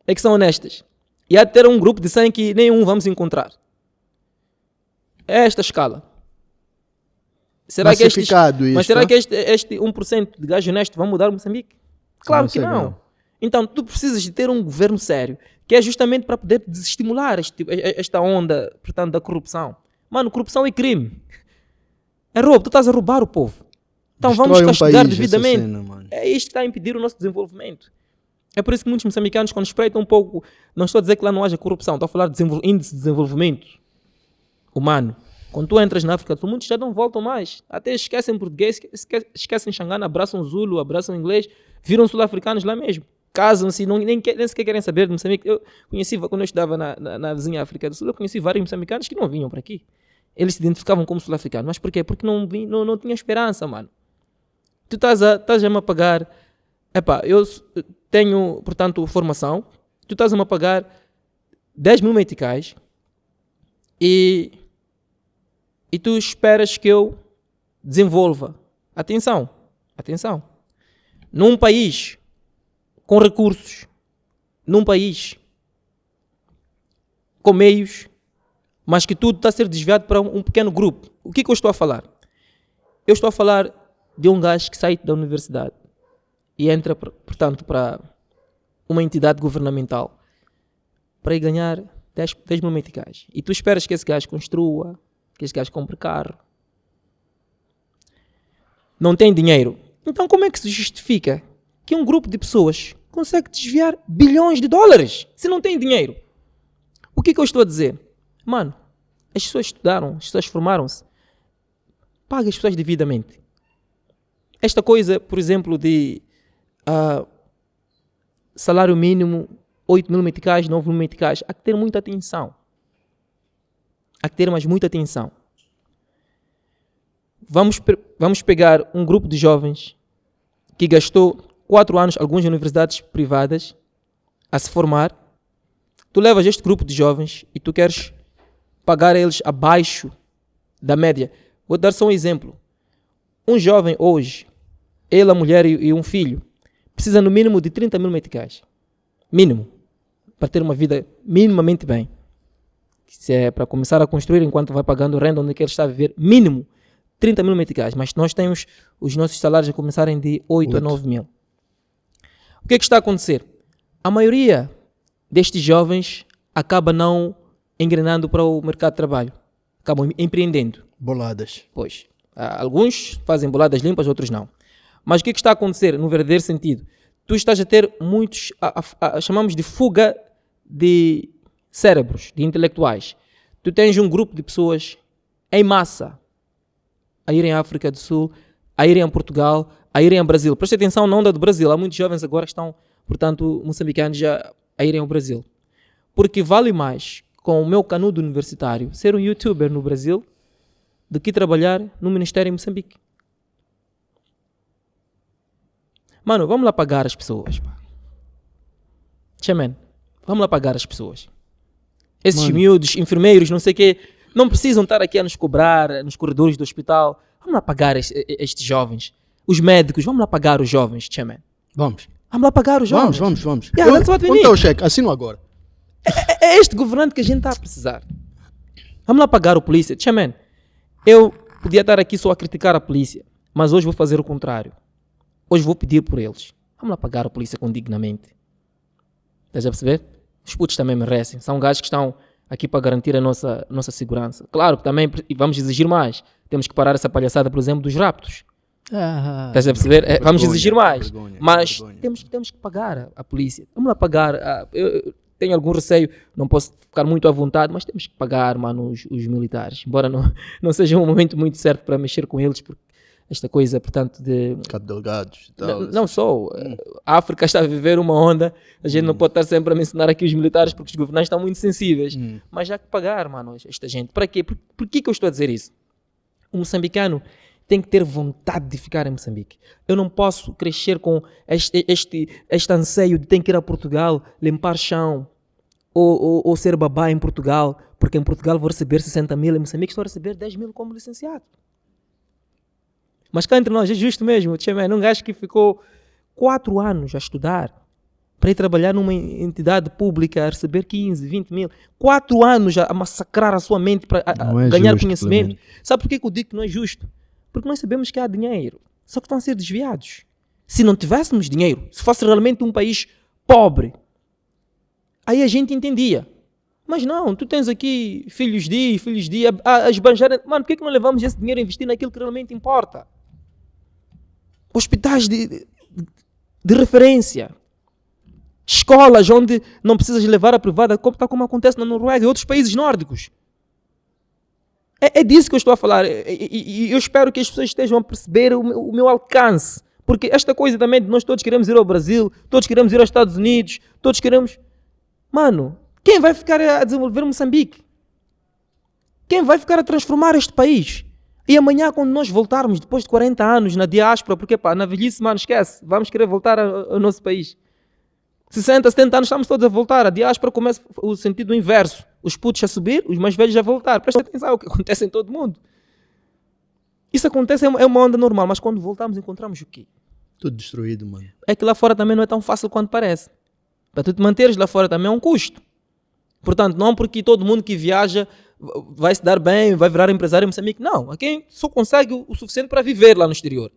é que são honestas. E há de ter um grupo de 100 que nenhum vamos encontrar. É esta escala. Será que este 1% de gajo honesto vão mudar Moçambique? Claro que não. Então, tu precisas de ter um governo sério que é justamente para poder desestimular esta onda, portanto, da corrupção. Mano, corrupção é crime. É roubo, tu estás a roubar o povo. Então vamos castigar devidamente. É isto que está a impedir o nosso desenvolvimento. É por isso que muitos moçambicanos, quando espreitam um pouco, não estou a dizer que lá não haja corrupção, estou a falar de índice de desenvolvimento humano. Quando tu entras na África, muitos já não voltam mais. Até esquecem português, esquecem xangana, abraçam Zulu, abraçam inglês, viram sul-africanos lá mesmo. Casam-se, nem sequer querem saber de Moçambique. Eu conheci, quando eu estudava na vizinha África do Sul, eu conheci vários moçambicanos que não vinham para aqui. Eles se identificavam como sul-africanos. Mas por quê? Porque não tinha esperança, mano. Tu estás a me pagar... Epá, eu tenho, portanto, formação. Tu estás a me pagar 10 mil meticais e tu esperas que eu desenvolva. Atenção. Num país com recursos, num país com meios, mas que tudo está a ser desviado para um pequeno grupo. O que eu estou a falar? Eu estou a falar de um gajo que sai da universidade e entra, portanto, para uma entidade governamental para ir ganhar 10 mil meticais. E tu esperas que esse gajo construa, que esse gajo compre carro. Não tem dinheiro. Então como é que se justifica que um grupo de pessoas consegue desviar bilhões de dólares se não tem dinheiro? O que eu estou a dizer? Mano, as pessoas estudaram, as pessoas formaram-se. Paga as pessoas devidamente. Esta coisa, por exemplo, de salário mínimo, 8 mil meticais, 9 mil meticais, há que ter muita atenção. Há que ter mais muita atenção. Vamos pegar um grupo de jovens que gastou 4 anos, algumas universidades privadas, a se formar. Tu levas este grupo de jovens e tu queres pagar eles abaixo da média. Vou dar só um exemplo. Um jovem hoje, ele, a mulher e um filho, precisa no mínimo de 30 mil meticais. Mínimo. Para ter uma vida minimamente bem. Se é para começar a construir enquanto vai pagando renda onde ele está a viver, mínimo 30 mil meticais. Mas nós temos os nossos salários a começarem de 8 a 9 mil. O que é que está a acontecer? A maioria destes jovens acaba não engrenando para o mercado de trabalho. Acabam empreendendo. Boladas. Pois. Alguns fazem boladas limpas, outros não. Mas o que é que está a acontecer no verdadeiro sentido? Tu estás a ter muitos, chamamos de fuga de cérebros, de intelectuais. Tu tens um grupo de pessoas em massa a irem à África do Sul, a irem a Portugal, a irem ao Brasil. Preste atenção na onda do Brasil. Há muitos jovens agora que estão, portanto, moçambicanos já a irem ao Brasil. Porque vale mais, com o meu canudo universitário, ser um youtuber no Brasil do que trabalhar no Ministério em Moçambique. Mano, vamos lá pagar as pessoas. Chaman, vamos lá pagar as pessoas. Esses miúdos, enfermeiros, não sei o quê, não precisam estar aqui a nos cobrar nos corredores do hospital. Vamos lá pagar estes jovens. Os médicos, vamos lá pagar os jovens, Chaman. Vamos lá pagar os jovens. Vamos. Onde está o cheque? Assino agora. É este governante que a gente está a precisar. Vamos lá pagar o polícia. Chaman, eu podia estar aqui só a criticar a polícia, mas hoje vou fazer o contrário. Hoje vou pedir por eles. Vamos lá pagar a polícia com dignamente. Estás a perceber? Os putos também merecem. São gajos que estão aqui para garantir a nossa segurança. Claro que também vamos exigir mais. Temos que parar essa palhaçada, por exemplo, dos raptos. Estás a perceber? Vamos exigir mais. Mas temos que pagar a polícia. Vamos lá pagar. Eu tenho algum receio, não posso ficar muito à vontade, mas temos que pagar, mano, os militares. Embora não seja um momento muito certo para mexer com eles, porque esta coisa, portanto, de... Cabo Delgados e tal. Não só. A África está a viver uma onda. A gente não pode estar sempre a mencionar aqui os militares porque os governantes estão muito sensíveis. Mas já que pagar, mano, esta gente. Para quê? Por que eu estou a dizer isso? O moçambicano tem que ter vontade de ficar em Moçambique. Eu não posso crescer com este anseio de ter que ir a Portugal, limpar chão, ou ser babá em Portugal, porque em Portugal vou receber 60 mil, em Moçambique estou a receber 10 mil como licenciado. Mas cá entre nós, é justo mesmo, um gajo que ficou 4 anos a estudar para ir trabalhar numa entidade pública a receber 15, 20 mil. 4 anos a massacrar a sua mente para ganhar justo, conhecimento. Também. Sabe por que eu digo que não é justo? Porque nós sabemos que há dinheiro, só que estão a ser desviados. Se não tivéssemos dinheiro, se fosse realmente um país pobre, Aí a gente entendia. Mas não, tu tens aqui filhos de a esbanjar. Mano, por que não levamos esse dinheiro a investir naquilo que realmente importa? Hospitais de referência. Escolas onde não precisas levar a privada, como acontece na Noruega e outros países nórdicos. É disso que eu estou a falar. E eu espero que as pessoas estejam a perceber o meu alcance. Porque esta coisa também de nós todos queremos ir ao Brasil, todos queremos ir aos Estados Unidos, todos queremos... Mano, quem vai ficar a desenvolver Moçambique? Quem vai ficar a transformar este país? E amanhã, quando nós voltarmos, depois de 40 anos na diáspora, porque na velhice, mano, esquece, vamos querer voltar ao nosso país. 60, 70 anos, estamos todos a voltar. A diáspora começa o sentido inverso. Os putos a subir, os mais velhos a voltar. Presta atenção, é o que acontece em todo mundo. Isso acontece, é uma onda normal, mas quando voltamos encontramos o quê? Tudo destruído, mano. É que lá fora também não é tão fácil quanto parece. Para tu te manteres lá fora também é um custo. Portanto, não porque todo mundo que viaja vai se dar bem, vai virar empresário em Moçambique. Não, há quem só consegue o suficiente para viver lá no exterior.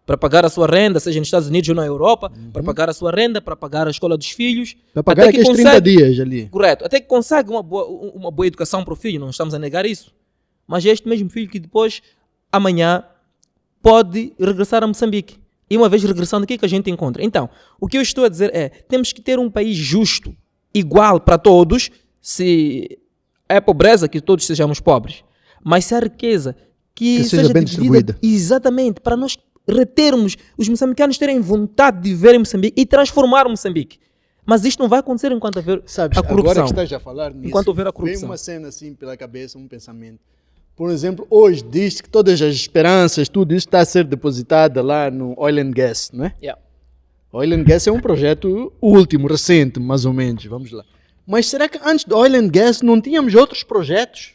Para pagar a sua renda, seja nos Estados Unidos ou na Europa, para pagar a sua renda, para pagar a escola dos filhos. Para pagar aqueles 30 dias ali. Correto. Até que consegue uma boa educação para o filho, não estamos a negar isso. Mas é este mesmo filho que depois, amanhã, pode regressar a Moçambique. E uma vez regressando, o que é que a gente encontra? Então, o que eu estou a dizer é, temos que ter um país justo, igual para todos, se é pobreza, que todos sejamos pobres. Mas se a riqueza que seja bem distribuída. Exatamente, para nós retermos, os moçambicanos terem vontade de viver em Moçambique e transformar Moçambique. Mas isto não vai acontecer enquanto haver a corrupção. Agora que estás a falar nisso, enquanto houver a corrupção. Vem uma cena assim pela cabeça, um pensamento. Por exemplo, hoje diz que todas as esperanças, tudo isso está a ser depositado lá no Oil and Gas, não é? Yeah. Oil and Gas é um projeto último, recente, mais ou menos, vamos lá. Mas será que antes do Oil and Gas não tínhamos outros projetos?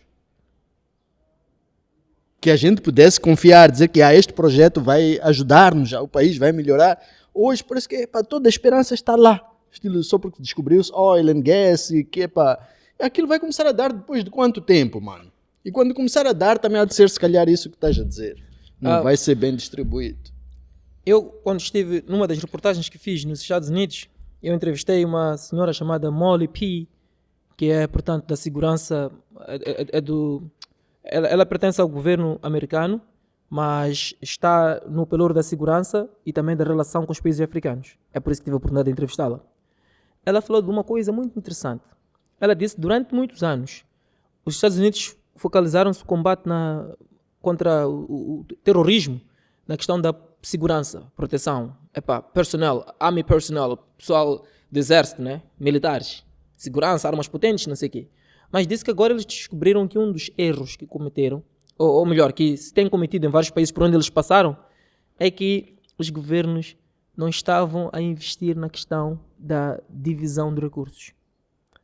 Que a gente pudesse confiar, dizer que este projeto vai ajudar-nos, o país vai melhorar. Hoje parece que toda a esperança está lá. Estilo, só porque descobriu-se Oil and Gas e que aquilo vai começar a dar depois de quanto tempo, mano? E quando começar a dar, também há de ser se calhar isso que estás a dizer. Não vai ser bem distribuído. Eu, quando estive numa das reportagens que fiz nos Estados Unidos, eu entrevistei uma senhora chamada Molly P, que é, portanto, da segurança, ela pertence ao governo americano, mas está no pelouro da segurança e também da relação com os países africanos. É por isso que tive a oportunidade de entrevistá-la. Ela falou de uma coisa muito interessante. Ela disse que durante muitos anos, os Estados Unidos focalizaram-se no combate contra o terrorismo, na questão da segurança, proteção, personnel, army personnel, pessoal do exército, né? Militares, segurança, armas potentes, não sei o quê. Mas disse que agora eles descobriram que um dos erros que cometeram, ou melhor, que se tem cometido em vários países por onde eles passaram, é que os governos não estavam a investir na questão da divisão de recursos.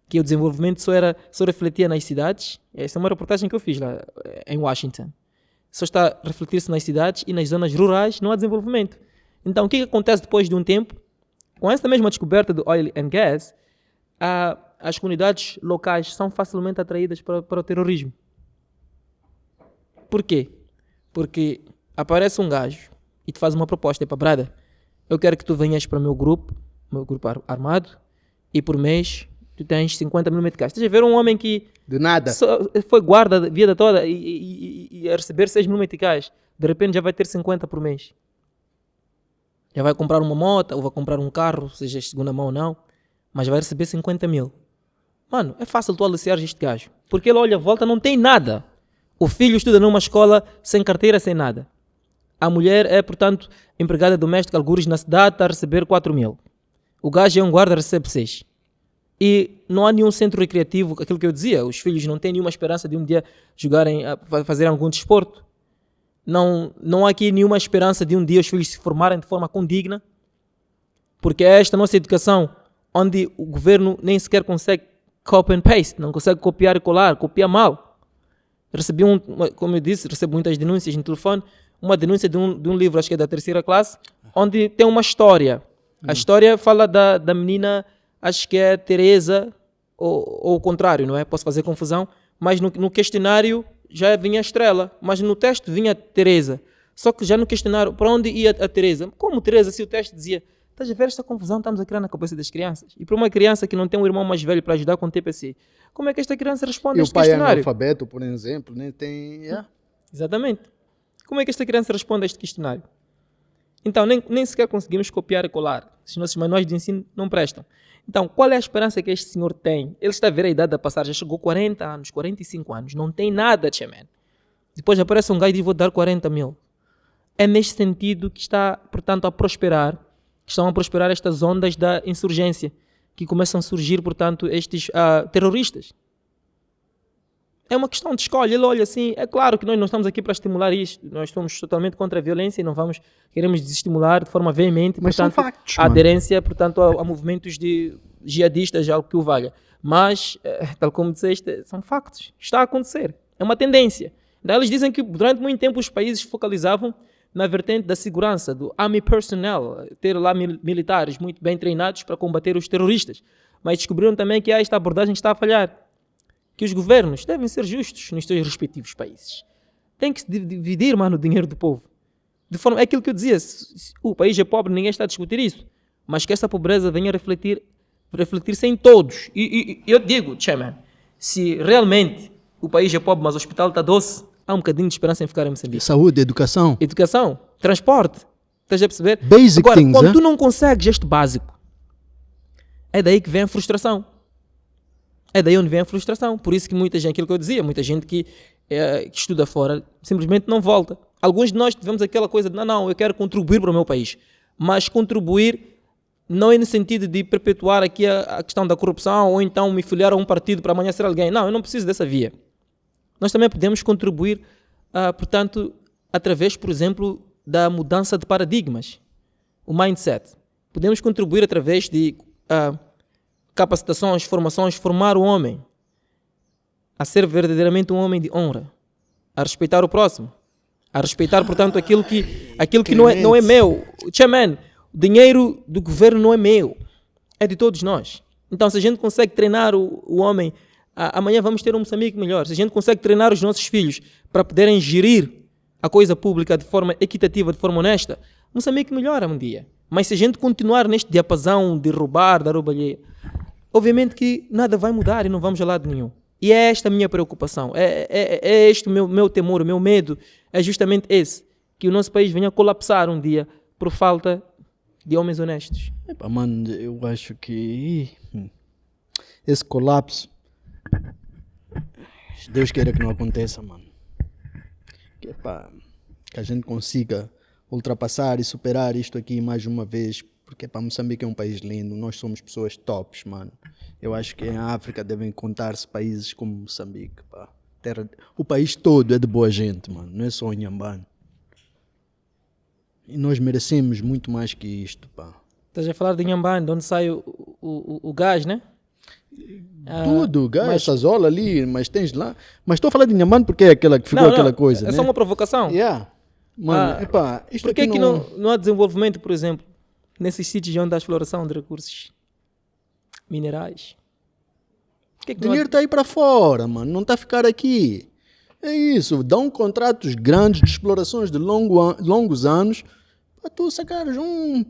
Que o desenvolvimento só refletia nas cidades. Essa é uma reportagem que eu fiz lá em Washington. Só está a refletir-se nas cidades e nas zonas rurais não há desenvolvimento. Então, o que acontece depois de um tempo? Com essa mesma descoberta do oil and gas, as comunidades locais são facilmente atraídas para o terrorismo. Por quê? Porque aparece um gajo e te faz uma proposta. Brother, eu quero que tu venhas para o meu grupo armado, e por mês tu tens 50 mil meticais. Estás a ver um homem que de nada foi guarda a vida toda e a receber 6 mil meticais, de repente já vai ter 50 por mês. Já vai comprar uma moto ou vai comprar um carro, seja de segunda mão ou não, mas vai receber 50 mil. Mano, é fácil tu aliciar este gajo, porque ele olha a volta, não tem nada. O filho estuda numa escola sem carteira, sem nada. A mulher é, portanto, empregada doméstica, algures na cidade, está a receber 4 mil. O gajo é um guarda, recebe 6. E não há nenhum centro recreativo, aquilo que eu dizia, os filhos não têm nenhuma esperança de um dia jogarem, fazer algum desporto. Não há aqui nenhuma esperança de um dia os filhos se formarem de forma condigna, porque é esta nossa educação, onde o governo nem sequer consegue copy and paste, não consegue copiar e colar, copia mal. Recebi como eu disse, recebo muitas denúncias no telefone, uma denúncia de um livro, acho que é da 3ª classe, onde tem uma história. A história fala da menina, acho que é Teresa, ou o contrário, não é? Posso fazer confusão, mas no questionário já vinha a estrela, mas no teste vinha Teresa. Só que já no questionário, para onde ia a Teresa? Como Teresa, se o teste dizia, Estás a ver esta confusão que estamos a criar na cabeça das crianças? E para uma criança que não tem um irmão mais velho para ajudar com o TPC, como é que esta criança responde a este questionário? E o pai é analfabeto, por exemplo, nem tem... Exatamente. Como é que esta criança responde a este questionário? Então, nem sequer conseguimos copiar e colar. Os nossos manuais de ensino não prestam. Então, qual é a esperança que este senhor tem? Ele está a ver a idade a passar, já chegou 40 anos, 45 anos, não tem nada, man. Depois aparece um gajo e diz, vou dar 40 mil. É neste sentido que está, portanto, a prosperar, que estão a prosperar estas ondas da insurgência, que começam a surgir, portanto, estes terroristas. É uma questão de escolha. Ele olha assim, é claro que nós não estamos aqui para estimular isto, nós estamos totalmente contra a violência e não queremos desestimular de forma veemente, mas portanto, são factos, a aderência, portanto, a movimentos de jihadistas, algo que o valha. Mas, tal como disseste, são factos. Está a acontecer. É uma tendência. Daí eles dizem que durante muito tempo os países focalizavam na vertente da segurança, do army personnel, ter lá militares muito bem treinados para combater os terroristas. Mas descobriram também que esta abordagem está a falhar. Que os governos devem ser justos nos seus respectivos países. Tem que se dividir, mano, o dinheiro do povo. De forma, é aquilo que eu dizia, se o país é pobre, ninguém está a discutir isso. Mas que essa pobreza venha a refletir-se em todos. E eu digo, chairman, se realmente o país é pobre, mas o hospital está doce, há um bocadinho de esperança em ficar em Moçambique. Saúde, educação. Educação, transporte. Estás a perceber? Basic agora, things, quando tu não consegues este básico, é daí que vem a frustração. É daí onde vem a frustração. Por isso que muita gente, aquilo que eu dizia, muita gente que estuda fora, simplesmente não volta. Alguns de nós tivemos aquela coisa de, não, eu quero contribuir para o meu país. Mas contribuir não é no sentido de perpetuar aqui a questão da corrupção ou então me filiar a um partido para amanhã ser alguém. Não, eu não preciso dessa via. Nós também podemos contribuir, portanto, através, por exemplo, da mudança de paradigmas. O mindset. Podemos contribuir através de capacitações, formações, formar o homem a ser verdadeiramente um homem de honra, a respeitar o próximo, a respeitar, portanto, aquilo que não é meu. Chairman, o dinheiro do governo não é meu, é de todos nós. Então, se a gente consegue treinar o homem, amanhã vamos ter um Moçambique melhor. Se a gente consegue treinar os nossos filhos para poderem gerir a coisa pública de forma equitativa, de forma honesta, Moçambique melhora um dia. Mas se a gente continuar neste diapasão de roubar, da roubalheira, obviamente que nada vai mudar e não vamos a lado nenhum. E é esta a minha preocupação, é este o meu temor, o meu medo, é justamente esse, que o nosso país venha a colapsar um dia por falta de homens honestos. Mano, eu acho que esse colapso, Deus queira que não aconteça, mano. Que a gente consiga ultrapassar e superar isto aqui mais uma vez, porque Moçambique é um país lindo, nós somos pessoas tops, mano. Eu acho que em África devem contar-se países como Moçambique, pá. O país todo é de boa gente, mano, não é só Inhambane. E nós merecemos muito mais que isto, pá. Estás a falar de Inhambane, de onde sai o gás, né? Tudo, gás, Sazola ali, mas tens lá. Mas estou a falar de Inhambane porque é aquela que ficou aquela coisa, é só uma provocação. Mano, isto por que não há desenvolvimento, por exemplo, nesses sítios onde há exploração de recursos minerais? O dinheiro está aí para fora, mano, não está a ficar aqui. É isso, dão contratos grandes de explorações de longos anos para tu sacares um...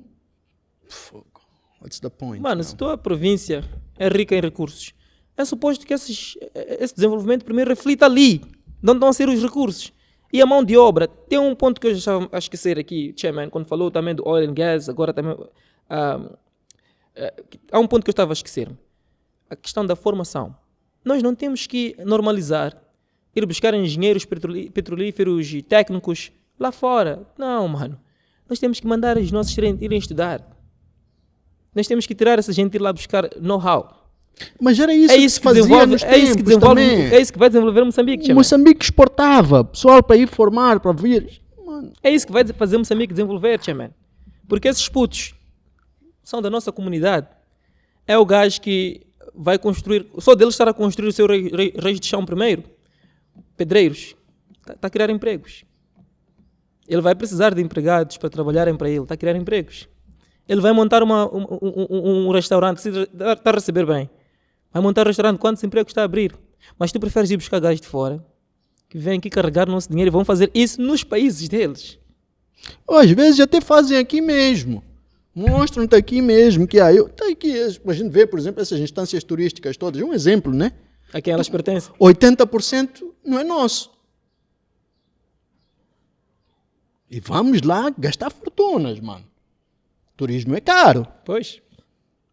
What's the point? Mano, se tua província é rica em recursos, é suposto que esse desenvolvimento primeiro reflita ali, de onde estão a ser os recursos. E a mão de obra, tem um ponto que eu já estava a esquecer aqui, Chairman, quando falou também do oil and gas, agora também... há um ponto que eu estava a esquecer. A questão da formação. Nós não temos que normalizar, ir buscar engenheiros petrolíferos e técnicos lá fora. Não, mano. Nós temos que mandar os nossos irem estudar. Nós temos que tirar essa gente e ir lá buscar know-how. Mas era isso que fazia nos tempos também. É isso que vai desenvolver Moçambique, Chairman. Moçambique exportava pessoal para ir formar, para vir. Mano. É isso que vai fazer Moçambique desenvolver, Chairman. Porque esses putos são da nossa comunidade. É o gajo que vai construir, só dele estar a construir o seu reis de chão primeiro, pedreiros, está a criar empregos. Ele vai precisar de empregados para trabalharem para ele, está a criar empregos. Ele vai montar um restaurante, está a receber bem. Vai montar um restaurante, quantos empregos está a abrir? Mas tu preferes ir buscar gajos de fora, que vêm aqui carregar o nosso dinheiro e vão fazer isso nos países deles. Às vezes até fazem aqui mesmo. Mostram-te aqui mesmo que tá aqui, a gente vê, por exemplo, essas instâncias turísticas todas, um exemplo, né? A quem elas pertencem? 80% não é nosso. E vamos lá gastar fortunas, mano. Turismo é caro. Pois.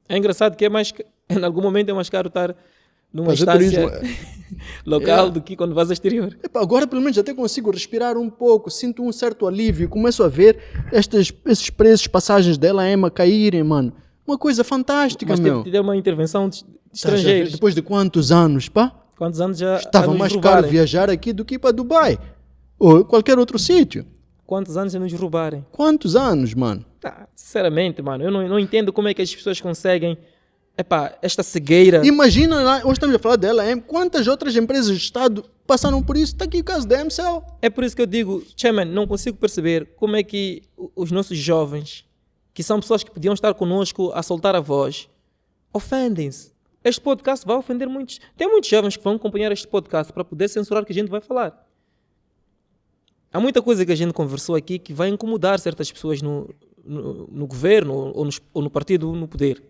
É engraçado que em algum momento é mais caro estar numa Fazer instância turismo local do que quando vais ao exterior. Epa, agora pelo menos até consigo respirar um pouco, sinto um certo alívio, começo a ver esses preços, passagens dela a caírem, mano. Uma coisa fantástica, Mas meu. teve que ter uma intervenção de estrangeiros. Depois de quantos anos, pá? Quantos anos já Estava mais caro viajar aqui do que ir para Dubai. Ou qualquer outro sítio. Quantos anos já nos roubarem? Quantos anos, mano? Sinceramente, mano, eu não entendo como é que as pessoas conseguem esta cegueira. Imagina, hoje estamos a falar dela, quantas outras empresas de Estado passaram por isso? Está aqui o caso da MCL. É por isso que eu digo, Chairman, não consigo perceber como é que os nossos jovens, que são pessoas que podiam estar conosco a soltar a voz, ofendem-se. Este podcast vai ofender muitos. Tem muitos jovens que vão acompanhar este podcast para poder censurar o que a gente vai falar. Há muita coisa que a gente conversou aqui que vai incomodar certas pessoas no governo ou no partido no poder.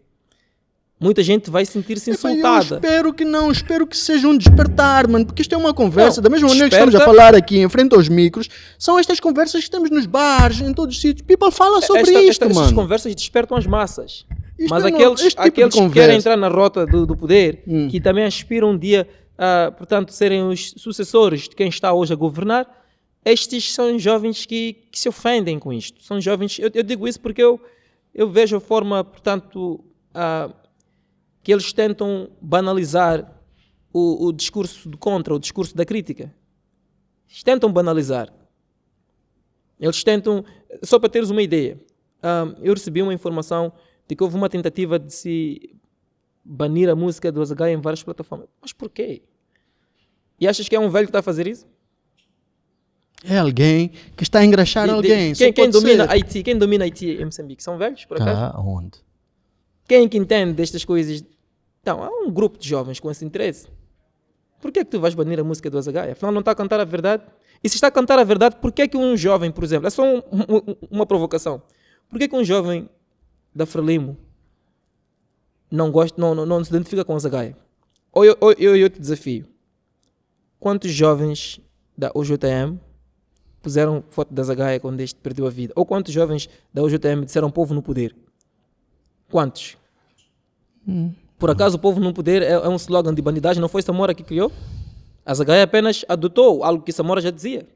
Muita gente vai sentir-se insultada. Eu espero que não, espero que seja um despertar, mano, porque isto é uma conversa, da mesma maneira que estamos a falar aqui em frente aos micros, são estas conversas que temos nos bares, em todos os sítios. People fala sobre isto, mano. Estas conversas despertam as massas. Isto mas aqueles que querem entrar na rota do poder, que também aspiram um dia a, portanto, serem os sucessores de quem está hoje a governar, estes são jovens que se ofendem com isto. São jovens, eu digo isso porque eu vejo a forma, portanto, que eles tentam banalizar o discurso de contra, o discurso da crítica. Eles tentam banalizar. Eles tentam, só para teres uma ideia, eu recebi uma informação de que houve uma tentativa de se banir a música do Azagaya em várias plataformas. Mas porquê? E achas que é um velho que está a fazer isso? É alguém que está a engraxar alguém. Quem domina Haiti? Quem domina Haiti em Moçambique? São velhos, por acaso? Onde? Quem que entende destas coisas? Então, há um grupo de jovens com esse interesse. Por que é que tu vais banir a música do Azagaya? Afinal, não está a cantar a verdade? E se está a cantar a verdade, por que é que um jovem, por exemplo, é só uma provocação. Por que é que um jovem da Frelimo não se identifica com o Azagaya? Ou eu te desafio. Quantos jovens da UJM puseram foto da Azagaya quando este perdeu a vida? Ou quantos jovens da UJM disseram povo no poder? Quantos? Por acaso o povo no poder é um slogan de bandidagem? Não foi Samora que criou? A Azagaya apenas adotou algo que Samora já dizia.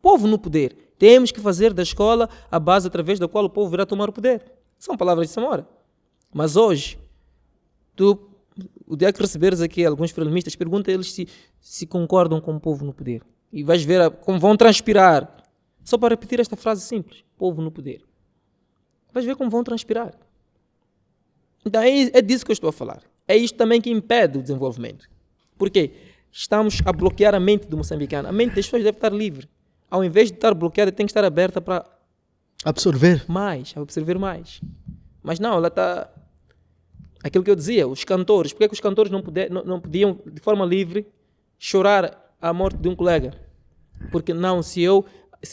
Povo no poder. Temos que fazer da escola a base através da qual o povo virá tomar o poder. São palavras de Samora. Mas hoje, o dia que receberes aqui alguns frelimistas, pergunta a eles se concordam com o povo no poder. E vais ver como vão transpirar. Só para repetir esta frase simples. Povo no poder. Vais ver como vão transpirar. Então é disso que eu estou a falar. É isto também que impede o desenvolvimento. Por quê? Estamos a bloquear a mente do moçambicano. A mente das pessoas deve estar livre. Ao invés de estar bloqueada, tem que estar aberta para absorver mais. Mas não, ela está... Aquilo que eu dizia, os cantores. Por que os cantores não podiam, de forma livre, chorar a morte de um colega? Porque não, se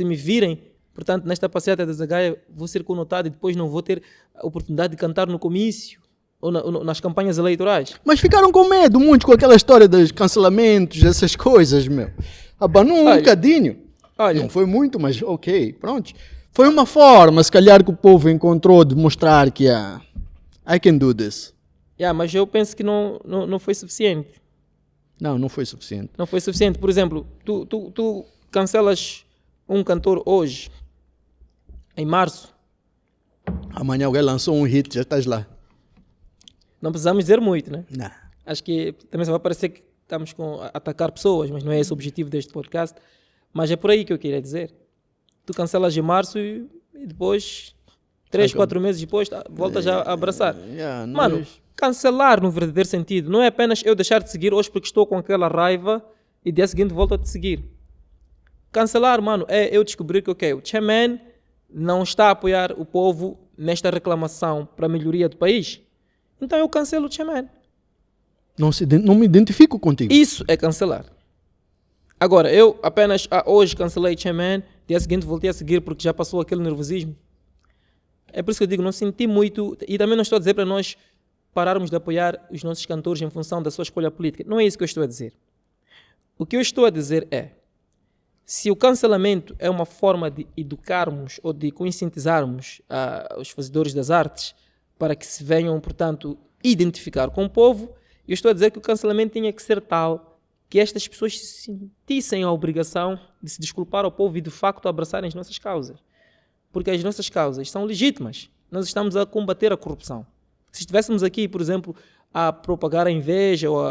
me virem, portanto, nesta passeata da Azagaya, vou ser conotado e depois não vou ter a oportunidade de cantar no comício ou nas campanhas eleitorais. Mas ficaram com medo muito com aquela história dos cancelamentos, essas coisas, meu. Abanou um bocadinho. Não foi muito, mas ok, pronto. Foi uma forma, se calhar, que o povo encontrou de mostrar que I can do this. Mas eu penso que não foi suficiente. Não foi suficiente. Não foi suficiente. Por exemplo, tu cancelas um cantor hoje, em março. Amanhã alguém lançou um hit, já estás lá. Não precisamos dizer muito, né? Não. Acho que também só vai parecer que estamos a atacar pessoas, mas não é esse o objetivo deste podcast. Mas é por aí que eu queria dizer. Tu cancelas em março e depois, 3, 4 meses depois, voltas a abraçar. Mano, cancelar no verdadeiro sentido não é apenas eu deixar de seguir hoje porque estou com aquela raiva e dia seguinte volto a te seguir. Cancelar, mano, é eu descobrir que o Chairman não está a apoiar o povo nesta reclamação para a melhoria do país. Então eu cancelo o Chairman. Não me identifico contigo. Isso é cancelar. Agora, eu apenas hoje cancelei o Chairman, dia seguinte voltei a seguir porque já passou aquele nervosismo. É por isso que eu digo, não senti muito, e também não estou a dizer para nós pararmos de apoiar os nossos cantores em função da sua escolha política. Não é isso que eu estou a dizer. O que eu estou a dizer é, se o cancelamento é uma forma de educarmos ou de conscientizarmos os fazedores das artes para que se venham, portanto, identificar com o povo, eu estou a dizer que o cancelamento tinha que ser tal que estas pessoas se sentissem a obrigação de se desculpar ao povo e, de facto, abraçarem as nossas causas. Porque as nossas causas são legítimas. Nós estamos a combater a corrupção. Se estivéssemos aqui, por exemplo, a propagar a inveja ou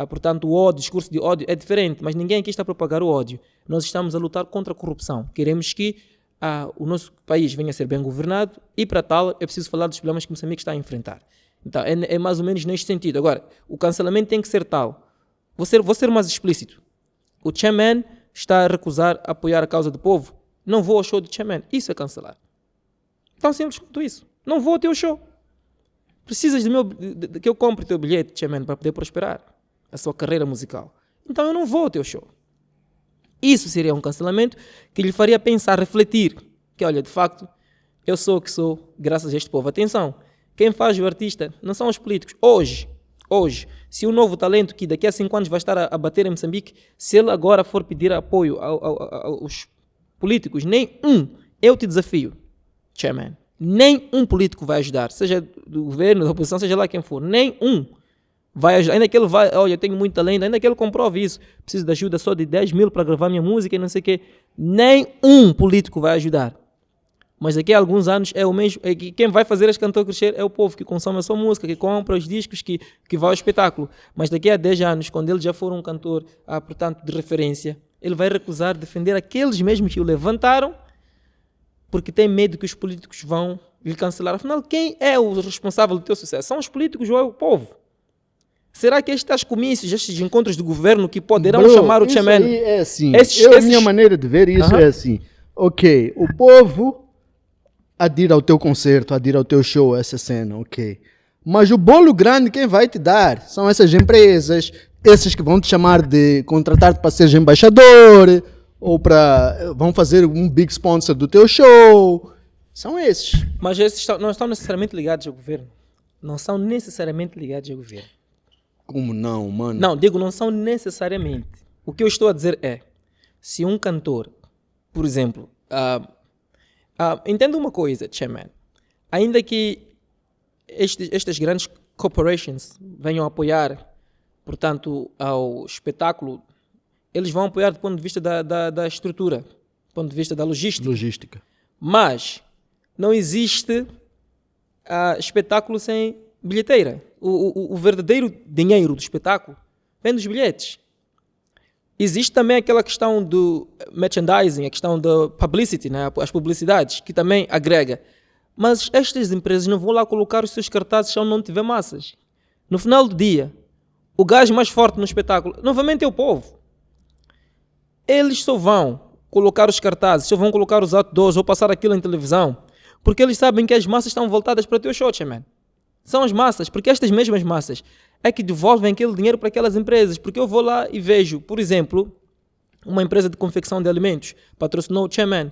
portanto, o ódio, o discurso de ódio é diferente, mas ninguém aqui está a propagar o ódio. Nós estamos a lutar contra a corrupção. Queremos que o nosso país venha a ser bem governado e, para tal, é preciso falar dos problemas que Moçambique está a enfrentar. Então, é mais ou menos neste sentido. Agora, o cancelamento tem que ser tal. Vou ser mais explícito. O chairman está a recusar apoiar a causa do povo. Não vou ao show do chairman. Isso é cancelar. Tão simples quanto isso. Não vou ao teu show. Precisas de que eu compre o teu bilhete, chairman, para poder prosperar a sua carreira musical. Então eu não vou ao teu show. Isso seria um cancelamento que lhe faria pensar, refletir, que olha, de facto, eu sou o que sou graças a este povo. Atenção, quem faz o artista não são os políticos. Hoje, se um novo talento que daqui a 5 anos vai estar a bater em Moçambique, se ele agora for pedir apoio aos políticos, eu te desafio, chairman, nem um político vai ajudar, seja do governo, da oposição, seja lá quem for, nem um vai ajudar. Ainda que ele vai, olha, eu tenho muito talento, ainda que ele comprove isso, preciso de ajuda só de 10 mil para gravar minha música e não sei o quê, nem um político vai ajudar. Mas daqui a alguns anos é o mesmo, quem vai fazer este cantor crescer é o povo que consome a sua música, que compra os discos, que vai ao espetáculo. Mas daqui a 10 anos, quando ele já for um cantor, portanto, de referência, ele vai recusar defender aqueles mesmos que o levantaram, porque tem medo que os políticos vão lhe cancelar. Afinal, quem é o responsável do teu sucesso? São os políticos ou é o povo? Será que estes comícios, estes encontros de governo que poderão chamar o chairman? Isso aí é assim. A minha maneira de ver isso é assim. Ok, o povo adira ao teu concerto, adira ao teu show, essa cena, ok. Mas o bolo grande quem vai te dar são essas empresas, esses que vão te chamar de contratar-te para seres embaixador, ou vão fazer um big sponsor do teu show. São esses. Mas esses não estão necessariamente ligados ao governo. Não são necessariamente ligados ao governo. Como não, mano? Não, digo, não são necessariamente. O que eu estou a dizer é, se um cantor, por exemplo, entenda uma coisa, chairman, ainda que estas grandes corporations venham apoiar, portanto, ao espetáculo, eles vão apoiar do ponto de vista da estrutura, do ponto de vista da logística. Mas não existe espetáculo sem bilheteira. O verdadeiro dinheiro do espetáculo vem dos bilhetes. Existe também aquela questão do merchandising, a questão da publicity, né? As publicidades, que também agrega. Mas estas empresas não vão lá colocar os seus cartazes se não tiver massas. No final do dia, o gajo mais forte no espetáculo, novamente é o povo. Eles só vão colocar os cartazes, só vão colocar os outdoors ou passar aquilo em televisão, porque eles sabem que as massas estão voltadas para o teu show, man. São as massas, porque estas mesmas massas é que devolvem aquele dinheiro para aquelas empresas. Porque eu vou lá e vejo, por exemplo, uma empresa de confecção de alimentos patrocinou o chairman.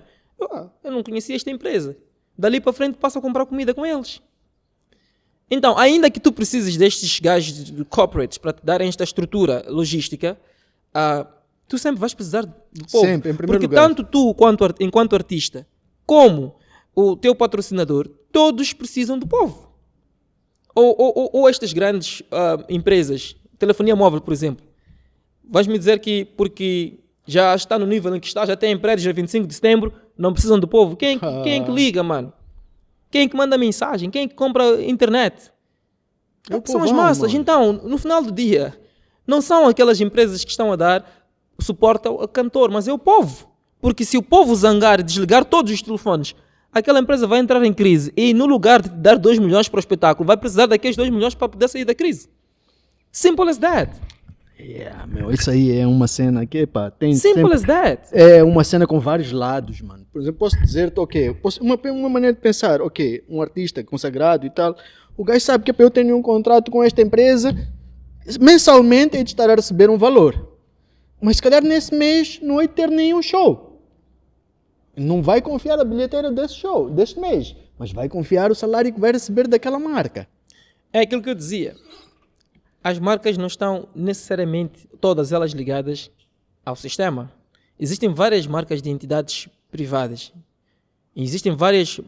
Eu não conhecia esta empresa. Dali para frente passo a comprar comida com eles. Então, ainda que tu precises destes gajos de corporates para te darem esta estrutura logística, tu sempre vais precisar do povo. Sempre, em primeiro porque lugar. Tanto tu, enquanto artista, como o teu patrocinador, todos precisam do povo. Ou estas grandes empresas, telefonia móvel, por exemplo, vais-me dizer que porque já está no nível em que está, já tem prédios a 25 de setembro, não precisam do povo. Quem é que liga, mano? Quem é que manda mensagem? Quem é que compra internet? São as massas. Mano. Então, no final do dia, não são aquelas empresas que estão a dar o suporte ao cantor, mas é o povo. Porque se o povo zangar e desligar todos os telefones, aquela empresa vai entrar em crise e no lugar de dar 2 milhões para o espetáculo, vai precisar daqueles 2 milhões para poder sair da crise. Simple as that. Yeah, meu, isso aí é uma cena que, pá, tem Simple as that. É uma cena com vários lados, mano. Por exemplo, posso dizer-te, ok, uma maneira de pensar, ok, um artista consagrado e tal, o gajo sabe que eu tenho um contrato com esta empresa, mensalmente é de estar a receber um valor. Mas se calhar nesse mês não vai ter nenhum show. Não vai confiar a bilheteira desse show, deste mês. mas vai confiar o salário que vai receber daquela marca. É aquilo que eu dizia. As marcas não estão necessariamente todas elas ligadas ao sistema. Existem várias marcas de entidades privadas. Existem várias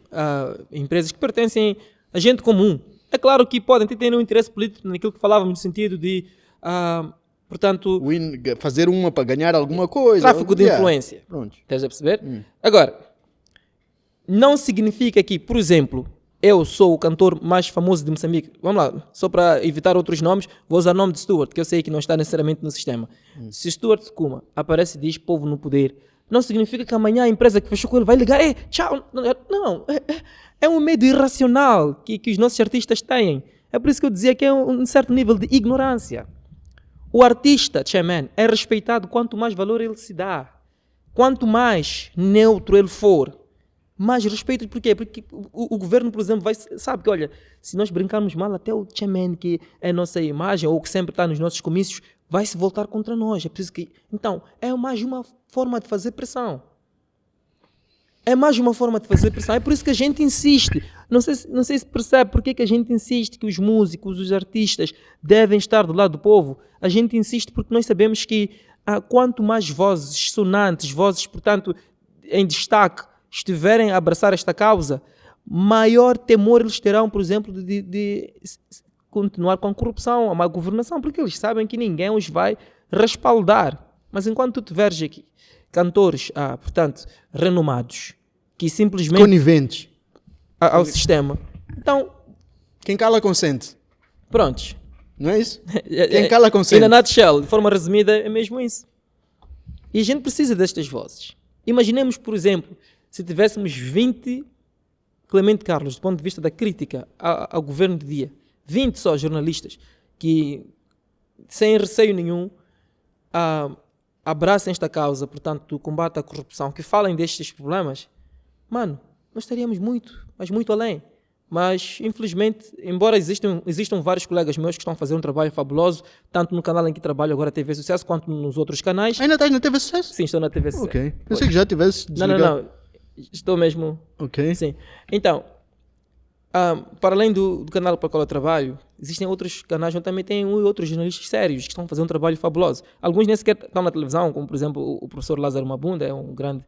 empresas que pertencem a gente comum. É claro que podem ter um interesse político naquilo que falávamos no sentido de, portanto... fazer uma para ganhar alguma coisa. Tráfico de influência. Pronto. Estás a perceber? Agora, não significa que, por exemplo, eu sou o cantor mais famoso de Moçambique. Vamos lá, só para evitar outros nomes, vou usar o nome de Stuart, que eu sei que não está necessariamente no sistema. Se Stuart Skuma aparece e diz povo no poder, não significa que amanhã a empresa que fechou com ele vai ligar, tchau. Não, é um medo irracional que os nossos artistas têm. É por isso que eu dizia que é um certo nível de ignorância. O artista, Chairman, é respeitado quanto mais valor ele se dá. Quanto mais neutro ele for, mais respeito. Por quê? Porque o governo, por exemplo, sabe que, olha, se nós brincarmos mal, até o Chairman, que é a nossa imagem, ou que sempre está nos nossos comícios, vai se voltar contra nós. É preciso que... Então, é mais uma forma de fazer pressão. É mais uma forma de fazer pressão. É por isso que a gente insiste. Não sei se percebe porque que a gente insiste que os músicos, os artistas devem estar do lado do povo. A gente insiste porque nós sabemos que quanto mais vozes sonantes, vozes, portanto, em destaque, estiverem a abraçar esta causa, maior temor eles terão, por exemplo, de continuar com a corrupção, a má governação, porque eles sabem que ninguém os vai respaldar. Mas enquanto tu tiveres aqui cantores, portanto, renomados, que simplesmente... Coniventes. Ao sistema. Então... Quem cala consente. Prontos. Não é isso? Quem cala consente. E na nutshell, de forma resumida, é mesmo isso. E a gente precisa destas vozes. Imaginemos, por exemplo, se tivéssemos 20 Clemente Carlos, do ponto de vista da crítica ao governo de dia, 20 só jornalistas, que, sem receio nenhum, abracem esta causa, portanto, do combate à corrupção, que falem destes problemas, mano, nós estaríamos muito, mas muito além. Mas, infelizmente, embora existam vários colegas meus que estão a fazer um trabalho fabuloso, tanto no canal em que trabalho agora, TV Sucesso, quanto nos outros canais. Ainda estás na TV Sucesso? Sim, estou na TV Sucesso. Ok. Pensei que já tivesse desligado. Não. Estou mesmo... Ok. Sim. Então, para além do canal para o qual eu trabalho, existem outros canais onde também tem outros jornalistas sérios que estão a fazer um trabalho fabuloso. Alguns nem sequer estão na televisão, como, por exemplo, o professor Lázaro Mabunda, é um grande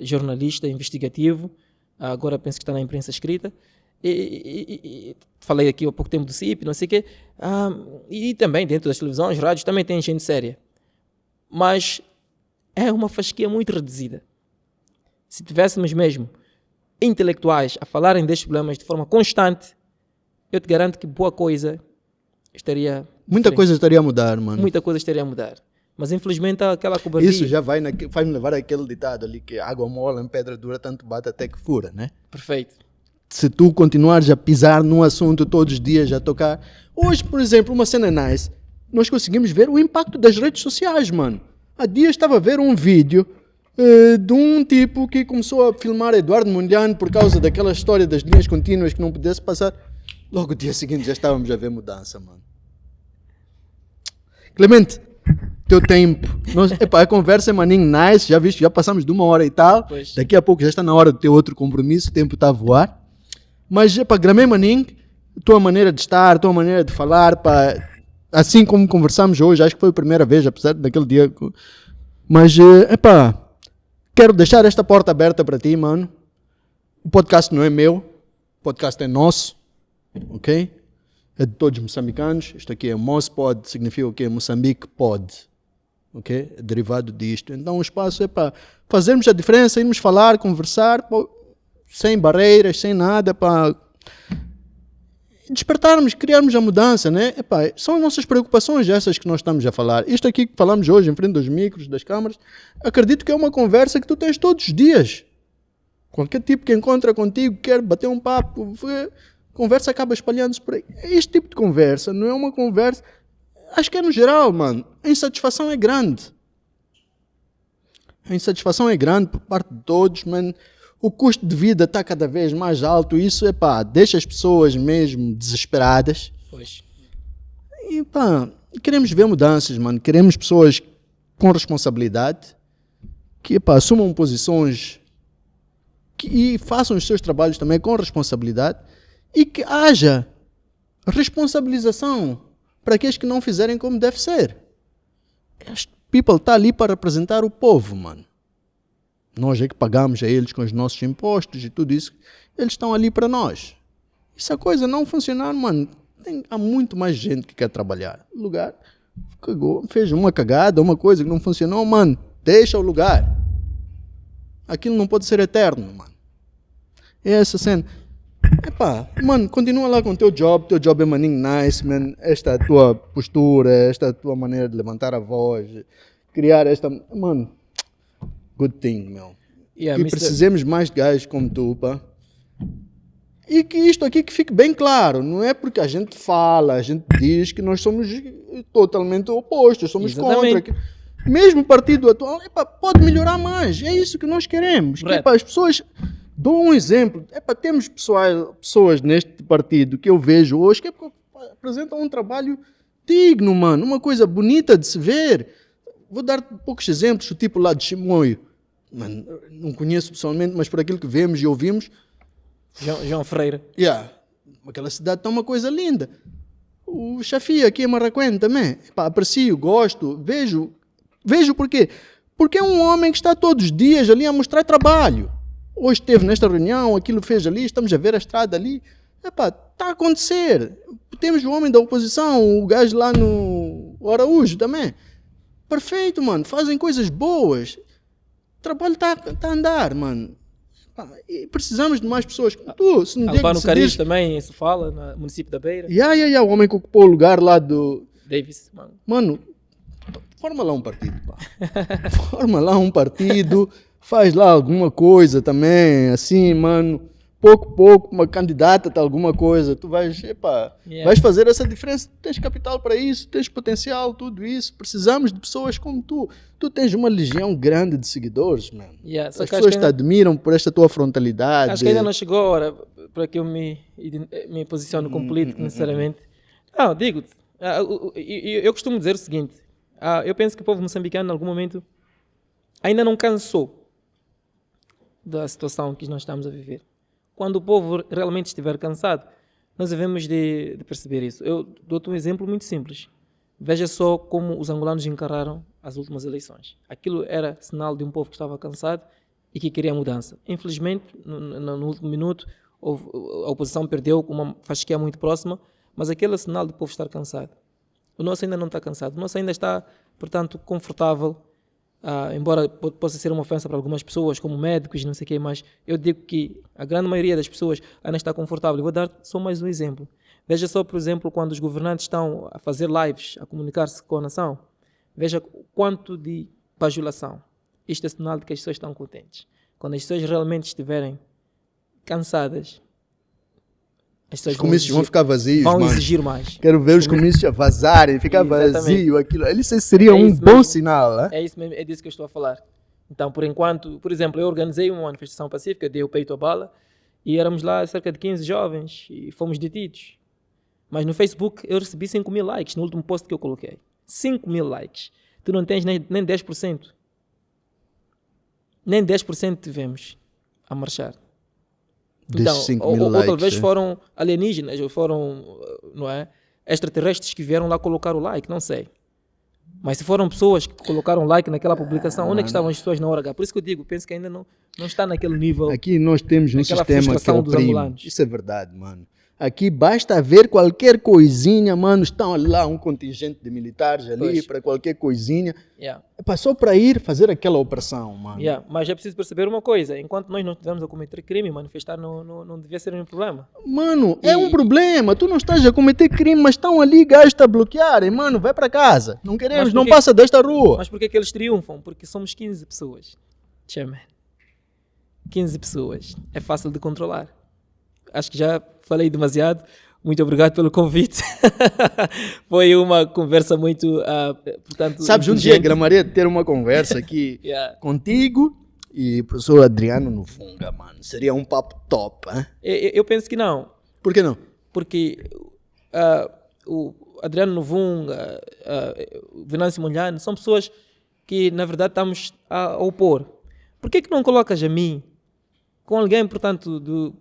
jornalista investigativo. Agora penso que está na imprensa escrita. E falei aqui há pouco tempo do CIP, não sei o quê. E também dentro das televisões, rádios, também tem gente séria. Mas é uma fasquia muito reduzida. Se tivéssemos mesmo intelectuais a falarem destes problemas de forma constante, eu te garanto que boa coisa estaria... Muita coisa estaria a mudar, mano. Muita coisa estaria a mudar. Mas infelizmente aquela cobertura... Isso já vai me levar àquele ditado ali que água mola em pedra dura, tanto bate até que fura, né? Perfeito. Se tu continuares a pisar num assunto todos os dias, a tocar... Hoje, por exemplo, uma cena nice, nós conseguimos ver o impacto das redes sociais, mano. Há dias estava a ver um vídeo de um tipo que começou a filmar Eduardo Mondlane por causa daquela história das linhas contínuas que não pudesse passar. Logo no dia seguinte já estávamos a ver mudança, mano. Clemente... Teu tempo. A conversa é maninho nice, já viste, já passamos de 1 hora e tal. Pois. Daqui a pouco já está na hora do teu outro compromisso, o tempo está a voar. Mas, gramei maninho, tua maneira de estar, tua maneira de falar, assim como conversamos hoje, acho que foi a primeira vez, apesar daquele dia. Mas, quero deixar esta porta aberta para ti, mano. O podcast não é meu, o podcast é nosso, ok? É de todos os moçambicanos. Isto aqui é Mospod, significa o quê? Moçambique Pod. Ok? É derivado disto. Então o espaço é para fazermos a diferença, irmos falar, conversar, sem barreiras, sem nada, para despertarmos, criarmos a mudança, né? São as nossas preocupações essas que nós estamos a falar. Isto aqui que falamos hoje, em frente dos micros, das câmaras, acredito que é uma conversa que tu tens todos os dias. Qualquer tipo que encontra contigo, quer bater um papo, conversa acaba espalhando-se por aí. Este tipo de conversa não é uma conversa... Acho que é no geral, mano. A insatisfação é grande. A insatisfação é grande por parte de todos, mano. O custo de vida está cada vez mais alto. Isso, deixa as pessoas mesmo desesperadas. Pois. E, queremos ver mudanças, mano. Queremos pessoas com responsabilidade que, assumam posições e façam os seus trabalhos também com responsabilidade e que haja responsabilização para aqueles que não fizerem como deve ser. Este people está ali para representar o povo, mano. Nós é que pagamos a eles com os nossos impostos e tudo isso. Eles estão ali para nós. E se a coisa não funcionar, mano, há muito mais gente que quer trabalhar. O lugar cagou, fez uma cagada, uma coisa que não funcionou, mano, deixa o lugar. Aquilo não pode ser eterno, mano. É essa cena. Epá, mano, continua lá com o teu job é maninho nice, man. Esta tua postura, esta tua maneira de levantar a voz, criar esta... Mano, good thing, meu. Yeah, que precisemos mais de gajos como tu, pá. E que isto aqui que fique bem claro, não é porque a gente fala, a gente diz que nós somos totalmente opostos, somos Exatamente. contra. Mesmo o partido atual, epá, pode melhorar mais, é isso que nós queremos. Que, epá, as pessoas, dou um exemplo, epá, temos pessoas neste partido que eu vejo hoje que apresentam um trabalho digno, mano, uma coisa bonita de se ver. Vou dar poucos exemplos, o tipo lá de Chimoio, mano, não conheço pessoalmente, mas por aquilo que vemos e ouvimos, João Freire. Yeah. Aquela cidade está uma coisa linda. O Chafia aqui em Marraquém também. Epá, aprecio, gosto, vejo porquê. Porque é um homem que está todos os dias ali a mostrar trabalho. Hoje esteve nesta reunião, aquilo fez ali, estamos a ver a estrada ali. Epá, está a acontecer. Temos o homem da oposição, o gajo lá no Araújo também. Perfeito, mano. Fazem coisas boas. O trabalho está a andar, mano. E precisamos de mais pessoas como tu. Se não Albano Caris também se fala, no município da Beira. O homem que ocupou o lugar lá do... Davis, mano. Mano, forma lá um partido, pá. Forma lá um partido, faz lá alguma coisa também, assim, mano. Pouco, uma candidata a alguma coisa. Tu vais, vais fazer essa diferença. Tu tens capital para isso, tens potencial, tudo isso. Precisamos de pessoas como tu. Tu tens uma legião grande de seguidores, mano. As pessoas te admiram por esta tua frontalidade. Acho que ainda não chegou a hora para que eu me posicione como político, necessariamente. Não, digo-te. Eu costumo dizer o seguinte. Eu penso que o povo moçambicano, em algum momento, ainda não cansou da situação que nós estamos a viver. Quando o povo realmente estiver cansado, nós devemos de perceber isso. Eu dou-te um exemplo muito simples. Veja só como os angolanos encararam as últimas eleições. Aquilo era sinal de um povo que estava cansado e que queria mudança. Infelizmente, no último minuto, a oposição perdeu com uma fasquia muito próxima, mas aquele é sinal do povo estar cansado. O nosso ainda não está cansado. O nosso ainda está, portanto, confortável. Embora possa ser uma ofensa para algumas pessoas, como médicos e não sei o que mais, eu digo que a grande maioria das pessoas ainda está confortável. Eu vou dar só mais um exemplo. Veja só, por exemplo, quando os governantes estão a fazer lives, a comunicar-se com a nação, veja quanto de bajulação. Isto é sinal de que as pessoas estão contentes. Quando as pessoas realmente estiverem cansadas, os comícios vão ficar vazios, vão exigir mais. Quero ver os comícios a vazarem, ficar vazio, aquilo. Isso seria um bom sinal, né? É isso mesmo, é disso que eu estou a falar. Então, por enquanto, por exemplo, eu organizei uma manifestação pacífica, dei o peito à bala, e éramos lá cerca de 15 jovens, e fomos detidos. Mas no Facebook eu recebi 5.000 likes no último post que eu coloquei. 5.000 likes. Tu não tens nem 10%. Nem 10% tivemos a marchar. Então, ou talvez foram alienígenas, ou foram, não é, extraterrestres que vieram lá colocar o like, não sei. Mas se foram pessoas que colocaram like naquela publicação, onde é que estavam as pessoas na hora H? Por isso que eu digo, penso que ainda não está naquele nível. Aqui nós temos um sistema que oprime. Isso é verdade, mano. Aqui basta ver qualquer coisinha, mano, estão lá um contingente de militares ali para qualquer coisinha. É só para ir fazer aquela operação, mano. Mas é preciso perceber uma coisa, enquanto nós não estivermos a cometer crime, manifestar não devia ser um problema. Mano, é um problema, tu não estás a cometer crime, mas estão ali gajos a bloquearem, mano, vai para casa. Não queremos, não passa desta rua. Mas por que eles triunfam? Porque somos 15 pessoas. Chairman. 15 pessoas. É fácil de controlar. Acho que já falei demasiado. Muito obrigado pelo convite. Foi uma conversa muito, portanto... Sabes, um dia gramaria de ter uma conversa aqui contigo e o professor Adriano Novunga, mano. Seria um papo top, hein? Eu penso que não. Por que não? Porque o Adriano Novunga, o Venâncio Molhano, são pessoas que, na verdade, estamos a opor. Por que não colocas a mim com alguém, portanto, do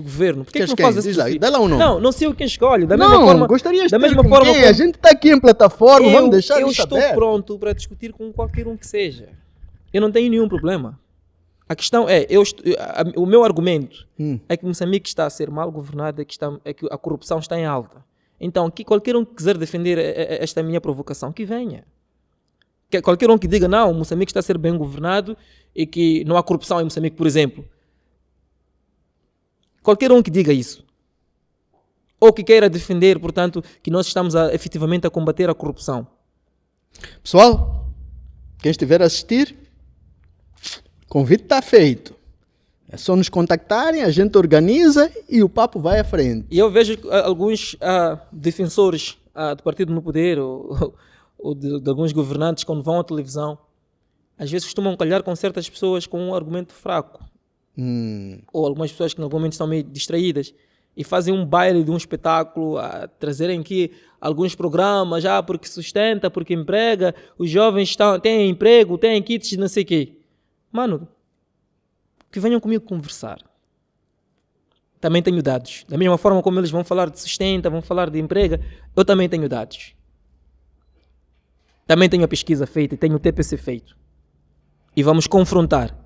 governo. Por que não faz esse desafio? Dá lá ou não? Não, não sei quem escolhe. Da não, mesma forma, gostaria de da ter mesma com forma quem? A gente está aqui em plataforma, vamos deixar eu isso estou aberto. pronto para discutir com qualquer um que seja. Eu não tenho nenhum problema. A questão é, o meu argumento é que Moçambique está a ser mal governado, é que a corrupção está em alta. Então, que qualquer um que quiser defender esta minha provocação, que venha. Qualquer um que diga, não, Moçambique está a ser bem governado e que não há corrupção em Moçambique, por exemplo. Qualquer um que diga isso. Ou que queira defender, portanto, que nós estamos efetivamente a combater a corrupção. Pessoal, quem estiver a assistir, convite está feito. É só nos contactarem, a gente organiza e o papo vai à frente. E eu vejo alguns defensores do partido no poder ou de alguns governantes, quando vão à televisão, às vezes costumam calhar com certas pessoas com um argumento fraco. Ou algumas pessoas que em algum momento estão meio distraídas e fazem um baile de um espetáculo, a trazerem aqui alguns programas, porque sustenta, porque emprega, os jovens têm emprego, têm kits, não sei o quê. Mano, que venham comigo conversar. Também tenho dados. Da mesma forma como eles vão falar de sustenta, vão falar de emprego, eu também tenho dados. Também tenho a pesquisa feita e tenho o TPC feito. E vamos confrontar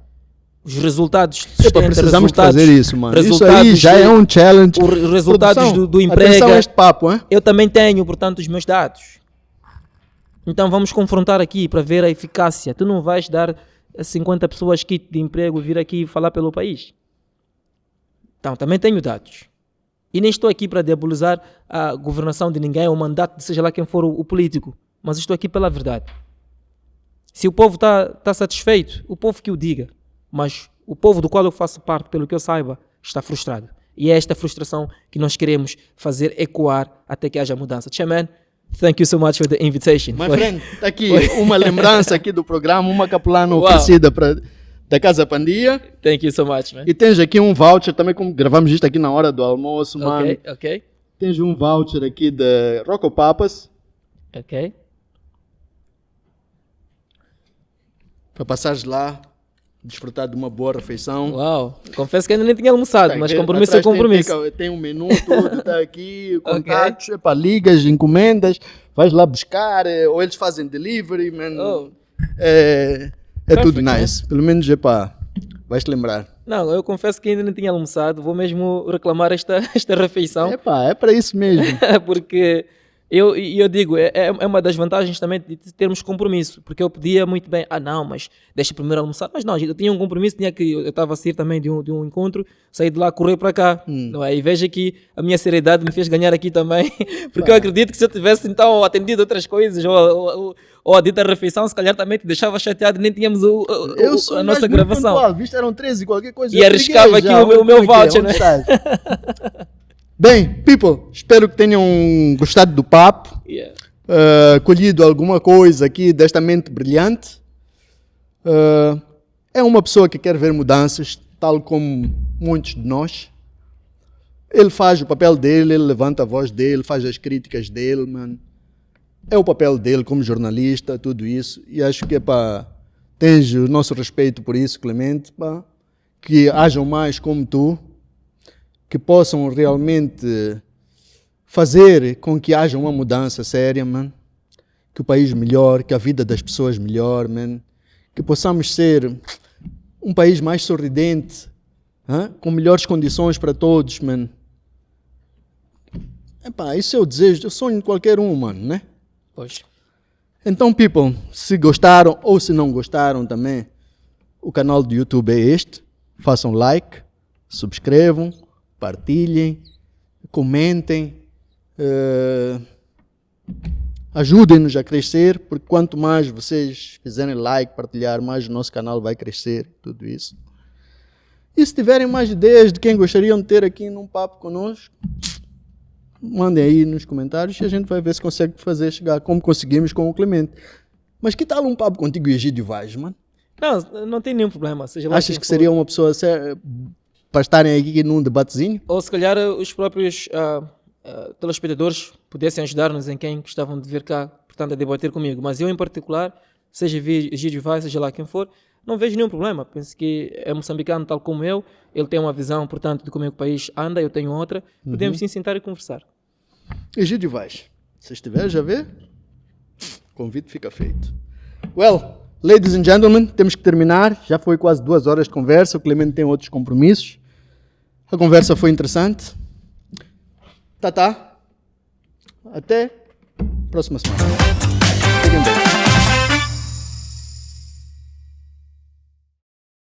os resultados. Precisamos fazer isso, mano. Isso aí já é um challenge. Os resultados do emprego. Atenção a este papo, hein? Eu também tenho, portanto, os meus dados. Então vamos confrontar aqui para ver a eficácia. Tu não vais dar a 50 pessoas kit de emprego e vir aqui falar pelo país. Então, também tenho dados. E nem estou aqui para diabolizar a governação de ninguém, ou o mandato de seja lá quem for o político. Mas estou aqui pela verdade. Se o povo está satisfeito, o povo que o diga. Mas o povo do qual eu faço parte, pelo que eu saiba, está frustrado. E é esta frustração que nós queremos fazer ecoar até que haja mudança. Chairman, thank you so much for the invitation. My friend, está aqui uma lembrança aqui do programa, uma capulana oferecida da Casa Pandia. Thank you so much, man. E tens aqui um voucher, também como gravamos isto aqui na hora do almoço, mano. Ok. Tens um voucher aqui da Rocco Papas. Ok. Para passares lá, desfrutar de uma boa refeição. Uau, confesso que ainda nem tinha almoçado, mas compromisso é compromisso. Tem um menu todo, está aqui, contatos, ligas, encomendas, vais lá buscar, ou eles fazem delivery, man. É tudo nice. Man. Pelo menos, vais-te lembrar. Não, eu confesso que ainda não tinha almoçado, vou mesmo reclamar esta refeição. É para isso mesmo. Porque eu digo, é uma das vantagens também de termos compromisso, porque eu podia muito bem, não, mas deixa primeiro almoçar, mas não, eu tinha um compromisso, eu estava a sair também de um encontro, saí de lá, correr para cá, não é? E veja que a minha seriedade me fez ganhar aqui também, porque eu acredito que se eu tivesse então atendido outras coisas, ou a dita refeição, se calhar também te deixava chateado e nem tínhamos a nossa gravação. Pontual, visto, eram 13 e qualquer coisa. E arriscava aqui o meu voucher, né? Bem, people, espero que tenham gostado do papo, colhido alguma coisa aqui desta mente brilhante. É uma pessoa que quer ver mudanças, tal como muitos de nós. Ele faz o papel dele, ele levanta a voz dele, faz as críticas dele, mano. É o papel dele como jornalista, tudo isso. E acho que tens o nosso respeito por isso, Clemente, que hajam mais como tu, que possam realmente fazer com que haja uma mudança séria, man. Que o país melhore, que a vida das pessoas melhore, man. Que possamos ser um país mais sorridente, com melhores condições para todos, man. Isso é o desejo, o sonho de qualquer um, mano, né? Pois. Então, people, se gostaram ou se não gostaram também, o canal do YouTube é este. Façam like, subscrevam, partilhem, comentem, ajudem-nos a crescer, porque quanto mais vocês fizerem like, partilhar, mais o nosso canal vai crescer, tudo isso. E se tiverem mais ideias de quem gostariam de ter aqui num papo conosco, mandem aí nos comentários e a gente vai ver se consegue fazer chegar como conseguimos com o Clemente. Mas que tal um papo contigo e Egídio Vaz, mano? Não tem nenhum problema. Achas que seria uma pessoa para estarem aqui num debatezinho? Ou se calhar os próprios telespectadores pudessem ajudar-nos em quem gostavam de vir cá, portanto, a debater comigo. Mas eu, em particular, seja Egídio Vaz, seja lá quem for, não vejo nenhum problema. Penso que é moçambicano tal como eu, ele tem uma visão, portanto, de como é que o país anda, eu tenho outra. Podemos sim sentar e conversar. Egídio Vaz, se estiver já ver, o convite fica feito. Well, ladies and gentlemen, temos que terminar. Já foi quase 2 horas de conversa. O Clemente tem outros compromissos. A conversa foi interessante. Até próxima semana. Fiquem bem.